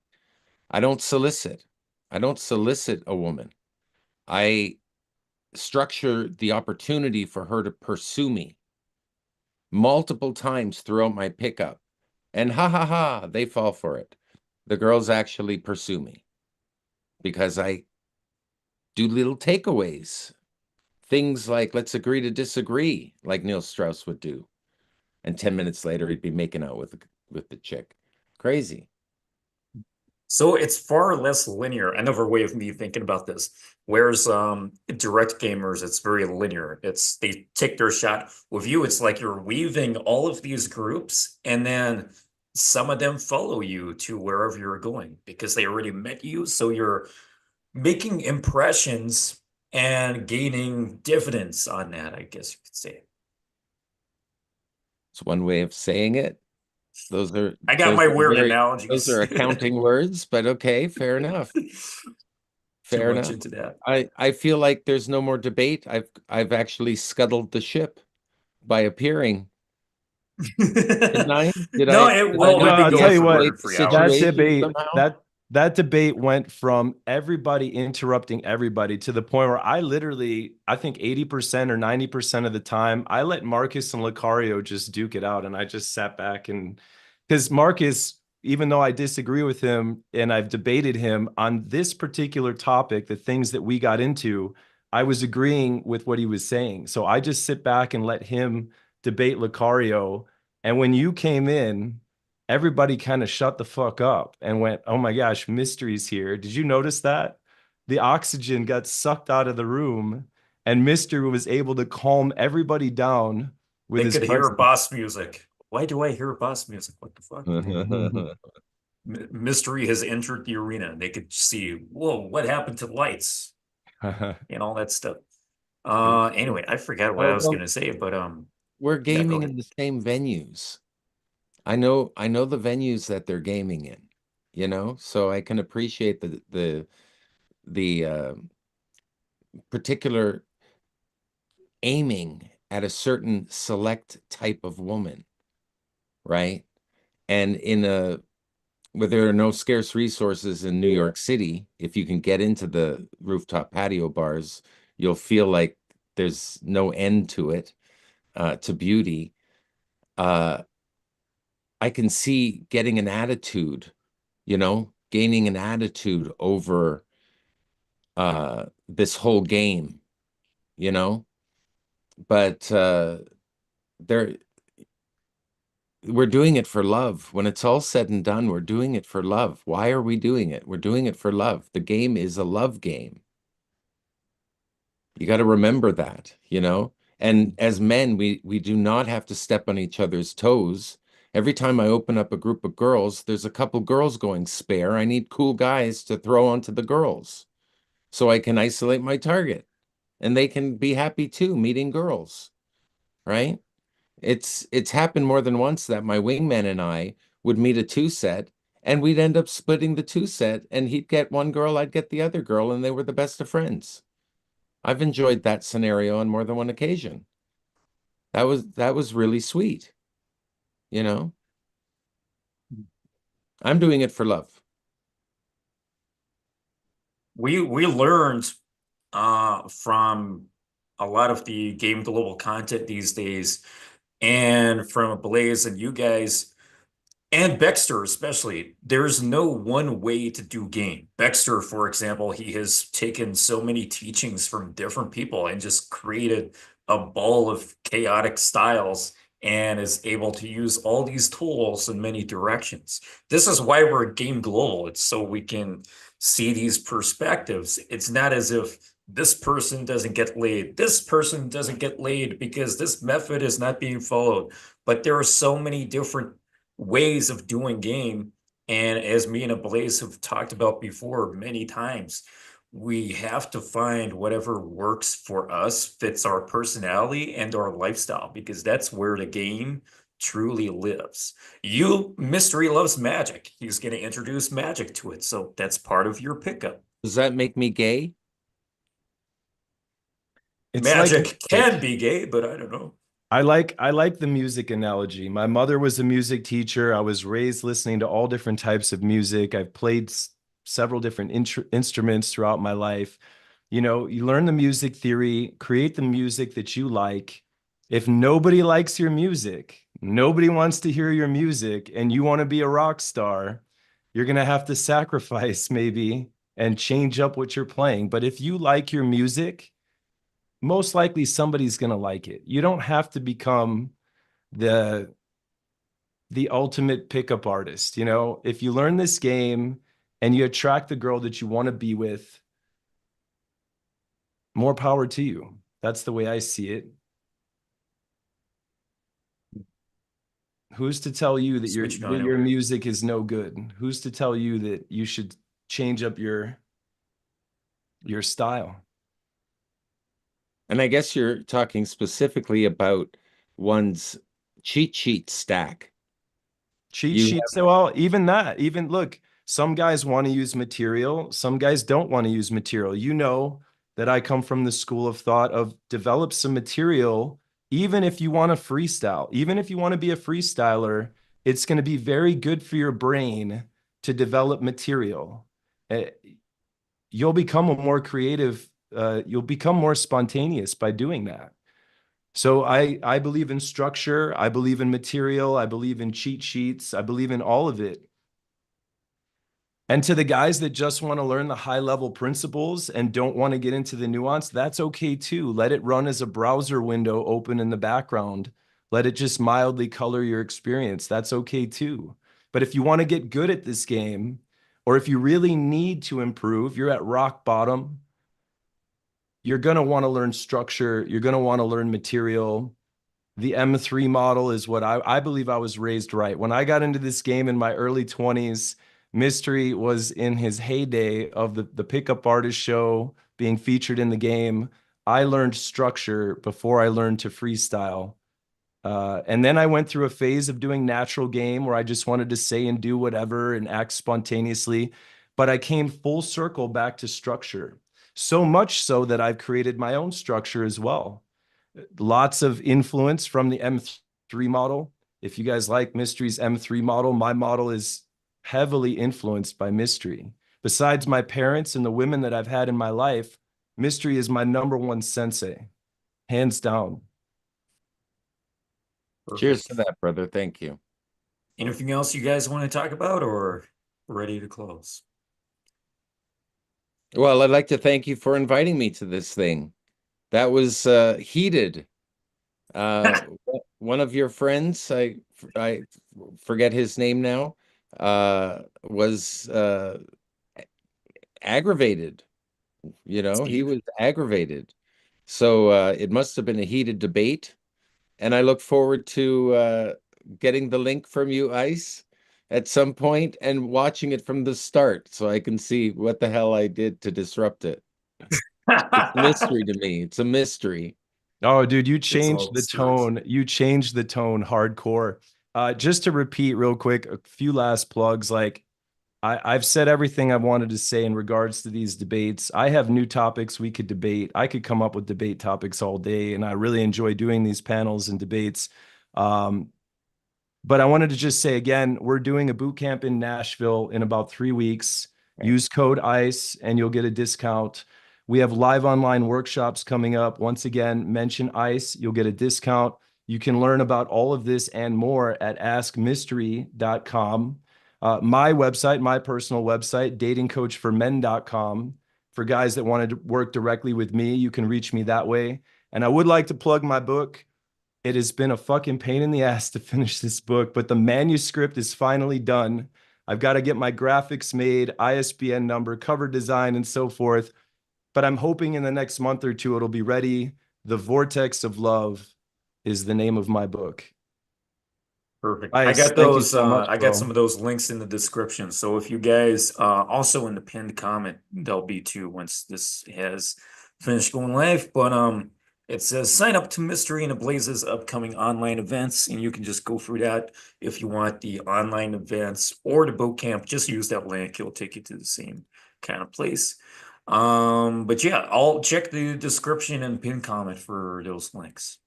I don't solicit. I don't solicit a woman. I structure the opportunity for her to pursue me multiple times throughout my pickup. And ha ha ha, they fall for it. The girls actually pursue me because I do little takeaways. Things like, let's agree to disagree, like Neil Strauss would do. And 10 minutes later, he'd be making out with the chick. Crazy. So it's far less linear. Another way of me thinking about this. Whereas direct gamers, it's very linear. It's they take their shot. With you, it's like you're weaving all of these groups, and then some of them follow you to wherever you're going because they already met you. So you're making impressions and gaining dividends on that, I guess you could say. It's one way of saying it. Those are I got my weird analogies. Those are accounting words, but okay, fair enough. Fair enough. Into that. I feel like there's no more debate. I've actually scuttled the ship by appearing. Didn't I? No, it will. I'll tell you what, that that debate went from everybody interrupting everybody to the point where I think 80% or 90% of the time, I let Marcus and Locario just duke it out. And I just sat back and, because Marcus, even though I disagree with him and I've debated him on this particular topic, the things that we got into, I was agreeing with what he was saying. So I just sit back and let him debate Locario. And when you came in, everybody kind of shut the fuck up and went, oh my gosh, Mystery's here. Did you notice that? The oxygen got sucked out of the room and Mystery was able to calm everybody down with his presence. Hear boss music. Why do I hear boss music? What the fuck? Mystery has entered the arena. They could see, whoa, what happened to the lights? And all that stuff. Anyway, I forgot what I was gonna say, but we're gaming in the same venues. I know the venues that they're gaming in, you know, so I can appreciate the particular aiming at a certain select type of woman, right? And where there are no scarce resources in New York City, if you can get into the rooftop patio bars, you'll feel like there's no end to it, to beauty. I can see getting an attitude, you know, gaining an attitude over this whole game, you know, but we're doing it for love. When it's all said and done, we're doing it for love. Why are we doing it? We're doing it for love. The game is a love game. You got to remember that, you know, and as men, we do not have to step on each other's toes. Every time I open up a group of girls, there's a couple girls going spare. I need cool guys to throw onto the girls so I can isolate my target and they can be happy too, meeting girls, right? It's happened more than once that my wingman and I would meet a 2-set and we'd end up splitting the 2-set and he'd get one girl, I'd get the other girl, and they were the best of friends. I've enjoyed that scenario on more than one occasion. That was really sweet. You know, I'm doing it for love. we learned from a lot of the game global content these days, and from Ablaze and you guys, and Baxter especially, there's no one way to do game. Baxter, for example, he has taken so many teachings from different people and just created a ball of chaotic styles and is able to use all these tools in many directions. This is why we're Game Global. It's so we can see these perspectives. It's not as if this person doesn't get laid, this person doesn't get laid because this method is not being followed. But there are so many different ways of doing game. And as me and Ablaze have talked about before many times, we have to find whatever works for us, fits our personality and our lifestyle, because that's where the game truly lives. Mystery loves magic. He's going to introduce magic to it. So that's part of your pickup. Does that make me gay? Magic can be gay, but I don't know. I like the music analogy. My mother was a music teacher. I was raised listening to all different types of music. I've played several different instruments throughout my life. You know, you learn the music theory, create the music that you like. If nobody likes your music, nobody wants to hear your music, and you want to be a rock star, you're going to have to sacrifice maybe and change up what you're playing. But if you like your music, most likely somebody's going to like it. You don't have to become the ultimate pickup artist. You know, if you learn this game and you attract the girl that you want to be with, more power to you. That's the way I see it. Who's to tell you that your music is no good? Who's to tell you that you should change up your style? And I guess you're talking specifically about one's cheat sheet stack. Cheat sheets. Well, even look, some guys want to use material. Some guys don't want to use material. You know that I come from the school of thought of develop some material. Even if you want to freestyle, even if you want to be a freestyler, it's going to be very good for your brain to develop material. You'll become a more creative, you'll become more spontaneous by doing that. So I believe in structure. I believe in material. I believe in cheat sheets. I believe in all of it. And to the guys that just want to learn the high level principles and don't want to get into the nuance, that's okay too. Let it run as a browser window open in the background. Let it just mildly color your experience. That's okay too. But if you want to get good at this game, or if you really need to improve, you're at rock bottom, you're going to want to learn structure. You're going to want to learn material. The M3 model is what I believe I was raised right. When I got into this game in my early 20s, Mystery was in his heyday of the pickup artist show being featured in the game. I learned structure before I learned to freestyle. And then I went through a phase of doing natural game where I just wanted to say and do whatever and act spontaneously. But I came full circle back to structure. So much so that I've created my own structure as well. Lots of influence from the M3 model. If you guys like Mystery's M3 model, my model is heavily influenced by Mystery. Besides my parents and the women that I've had in my life, Mystery is my #1 sensei, hands down. Perfect. Cheers to that, brother. Thank you. Anything else you guys want to talk about, or ready to close? Well, I'd like to thank you for inviting me to this thing. That was heated. One of your friends, I forget his name now, was aggravated. You know, he was aggravated. So it must have been a heated debate. And I look forward to getting the link from you, Ice, at some point and watching it from the start so I can see what the hell I did to disrupt it. It's a mystery to me. It's a mystery. Oh, dude, you changed the tone. You changed the tone hardcore. Just to repeat real quick, a few last plugs. Like I've said everything I wanted to say in regards to these debates. I have new topics we could debate. I could come up with debate topics all day, and I really enjoy doing these panels and debates. But I wanted to just say again, we're doing a boot camp in Nashville in about 3 weeks. Use code ICE and you'll get a discount. We have live online workshops coming up. Once again, mention ICE, you'll get a discount. You can learn about all of this and more at askmystery.com. My website, my personal website, datingcoachformen.com. For guys that wanted to work directly with me, you can reach me that way. And I would like to plug my book. It has been a fucking pain in the ass to finish this book, but the manuscript is finally done. I've got to get my graphics made, ISBN number, cover design, and so forth. But I'm hoping in the next month or two, it'll be ready. The Vortex of Love is the name of my book. Perfect. Ice, I got thank you those. so much, I bro. got some of those links in the description. So if you guys, also in the pinned comment, there'll be too once this has finished going live. But it says sign up to Mystery and Ablaze's upcoming online events, and you can just go through that if you want the online events or the boot camp. Just use that link; it'll take you to the same kind of place. But yeah, I'll check the description and pinned comment for those links.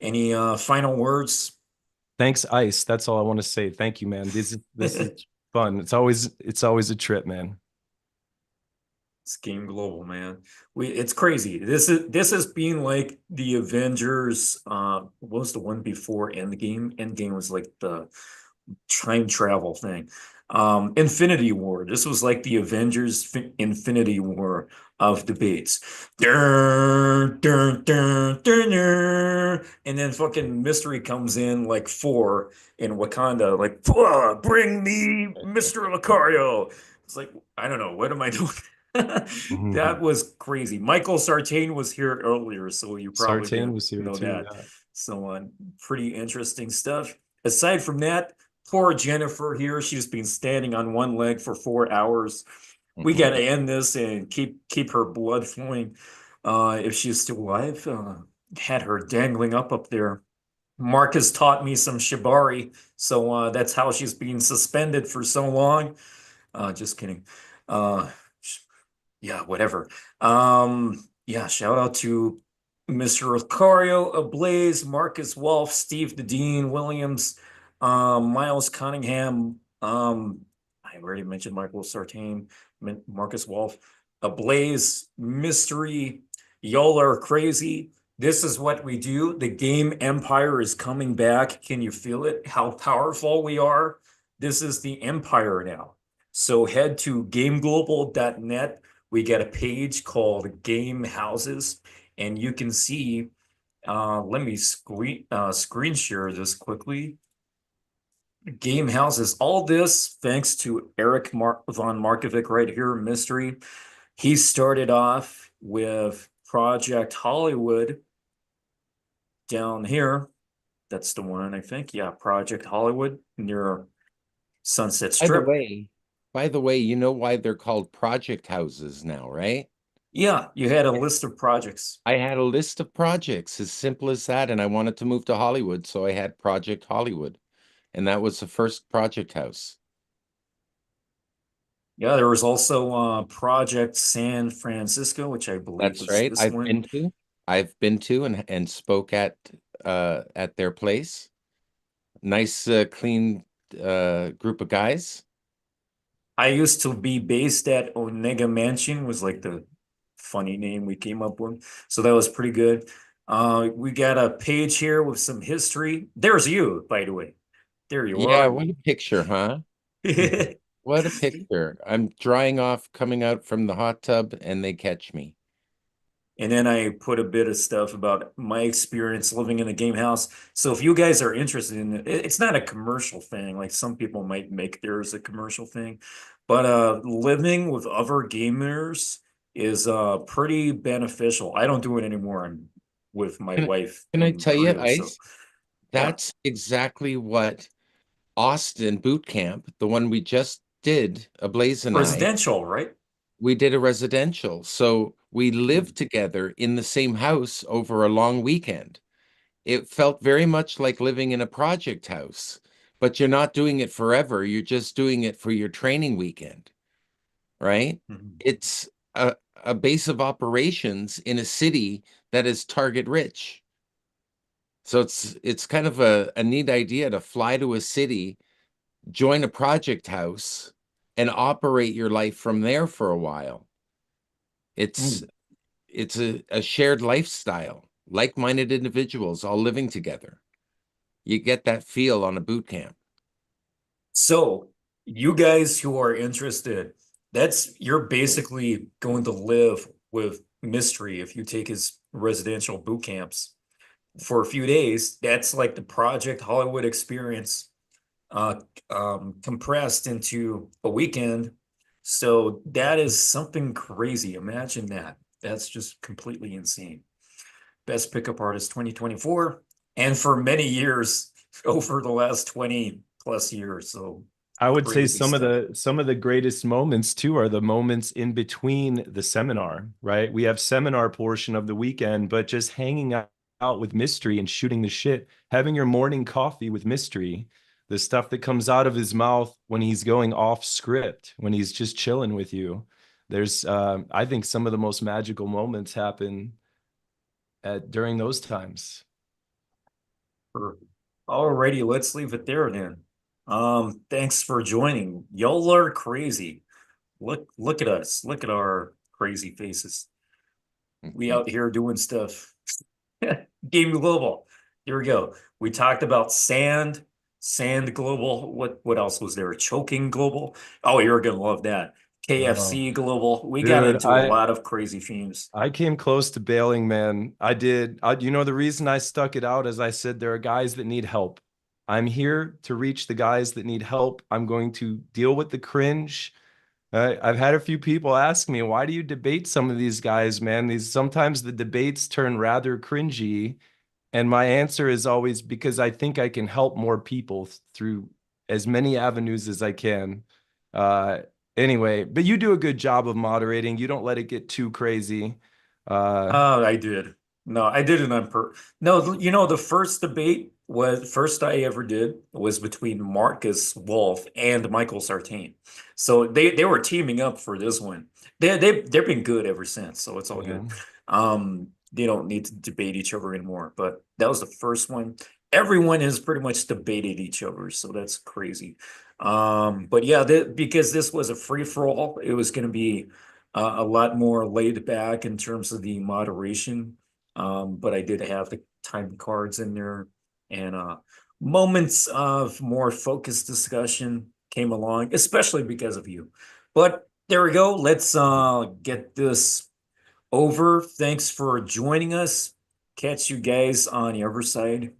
Any final words? Thanks, Ice. That's all I want to say. Thank you, man. This is fun. It's always a trip, man. It's Game Global, man. It's crazy. This has been like the Avengers. What was the one before Endgame? Endgame was like the time travel thing. Infinity War. This was like the Avengers Infinity War of debates. Dun, dun, dun, dun, dun. And then fucking Mystery comes in like 4 in Wakanda, like, bring me Mr. Locario. It's like, I don't know, what am I doing? That was crazy. Michael Sartain was here earlier, so you probably Sartain didn't was here know too, that. yeah. So pretty interesting stuff. Aside from that, poor Jennifer here, she's been standing on one leg for 4 hours. We got to end this and keep her blood flowing. If she's still alive, had her dangling up there. Marcus taught me some shibari, so that's how she's being suspended for so long. Just kidding. Yeah, whatever. Yeah, shout out to Mr. Locario, Ablaze, Markus Wolf, Steve the Dean Williams, Miles Cunningham. I already mentioned Michael Sartain, Markus Wolf, Ablaze, Mystery, y'all are crazy. This is what we do. The game empire is coming back. Can you feel it? How powerful we are? This is the empire now. So head to gameglobal.net. We got a page called Game Houses, and you can see, let me screen share this quickly. Game Houses, all this thanks to Erik Von Markovik right here, Mystery. He started off with Project Hollywood down here. That's the one, I think. Yeah, Project Hollywood near Sunset Strip. By the way, you know why they're called project houses now, right? Yeah, you had a list of projects. I had a list of projects, as simple as that, and I wanted to move to Hollywood, so I had Project Hollywood, and that was the first project house. Yeah, there was also Project San Francisco, which I believe That's right. this one. I've been to and spoke at their place. Nice, clean group of guys. I used to be based at Onega Mansion, was like the funny name we came up with. So that was pretty good. We got a page here with some history. There's you, by the way. There you are. Yeah, what a picture, huh? What a picture. I'm drying off, coming out from the hot tub, and they catch me. And then I put a bit of stuff about my experience living in a game house. So if you guys are interested in it, it's not a commercial thing. Like some people might make theirs a commercial thing, but living with other gamers is pretty beneficial. I don't do it anymore. I'm with my wife. Can I and tell you, crew, Ice? so, That's exactly what Austin boot camp, the one we just did, Ablaze and residential, right? We did a residential. So we lived together in the same house over a long weekend. It felt very much like living in a project house, but you're not doing it forever. You're just doing it for your training weekend, right? It's a base of operations in a city that is target rich. So it's kind of a neat idea to fly to a city, join a project house, and operate your life from there for a while. It's a shared lifestyle, like-minded individuals all living together. You get that feel on a boot camp. So you guys who are interested, you're basically going to live with Mystery if you take his residential boot camps for a few days. That's like the Project Hollywood experience compressed into a weekend. So that is something crazy. Imagine that. That's just completely insane. Best Pickup Artist 2024, and for many years over the last 20 plus years. So I would say crazy some of stuff. the greatest moments too are the moments in between the seminar, right? We have seminar portion of the weekend, but just hanging out with Mystery and shooting the shit, having your morning coffee with Mystery, the stuff that comes out of his mouth when he's going off script, when he's just chilling with you. There's I think some of the most magical moments happen during those times. Alrighty, let's leave it there then. Thanks for joining. Y'all are crazy. Look at us. Look at our crazy faces. We out here doing stuff. Game Global. Here we go. We talked about Sand Global. What else was there? Choking Global. Oh, you're gonna love that. KFC Global. We got Dude, into a lot of crazy themes. I came close to bailing, man. I did. You know, the reason I stuck it out, as I said, there are guys that need help. I'm here to reach the guys that need help. I'm going to deal with the cringe. I've had a few people ask me, why do you debate some of these guys, man? Sometimes the debates turn rather cringy. And my answer is always because I think I can help more people through as many avenues as I can. Anyway, but you do a good job of moderating. You don't let it get too crazy. Oh, I did. No, I did it on No, you know, the first I ever did was between Markus Wolf and Michael Sartain. So they were teaming up for this one. They've been good ever since, so it's all good. They don't need to debate each other anymore, but that was the first one. Everyone has pretty much debated each other, so that's crazy. But yeah, because this was a free-for-all, it was going to be a lot more laid back in terms of the moderation. But I did have the time cards in there, and moments of more focused discussion came along, especially because of you. But there we go. Let's get this over. Thanks for joining us. Catch you guys on the other side.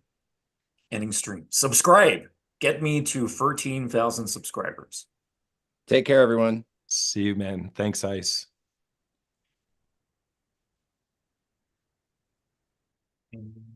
Ending stream. Subscribe. Get me to 13,000 subscribers. Take care, everyone. See you, man. Thanks, Ice. Mm-hmm.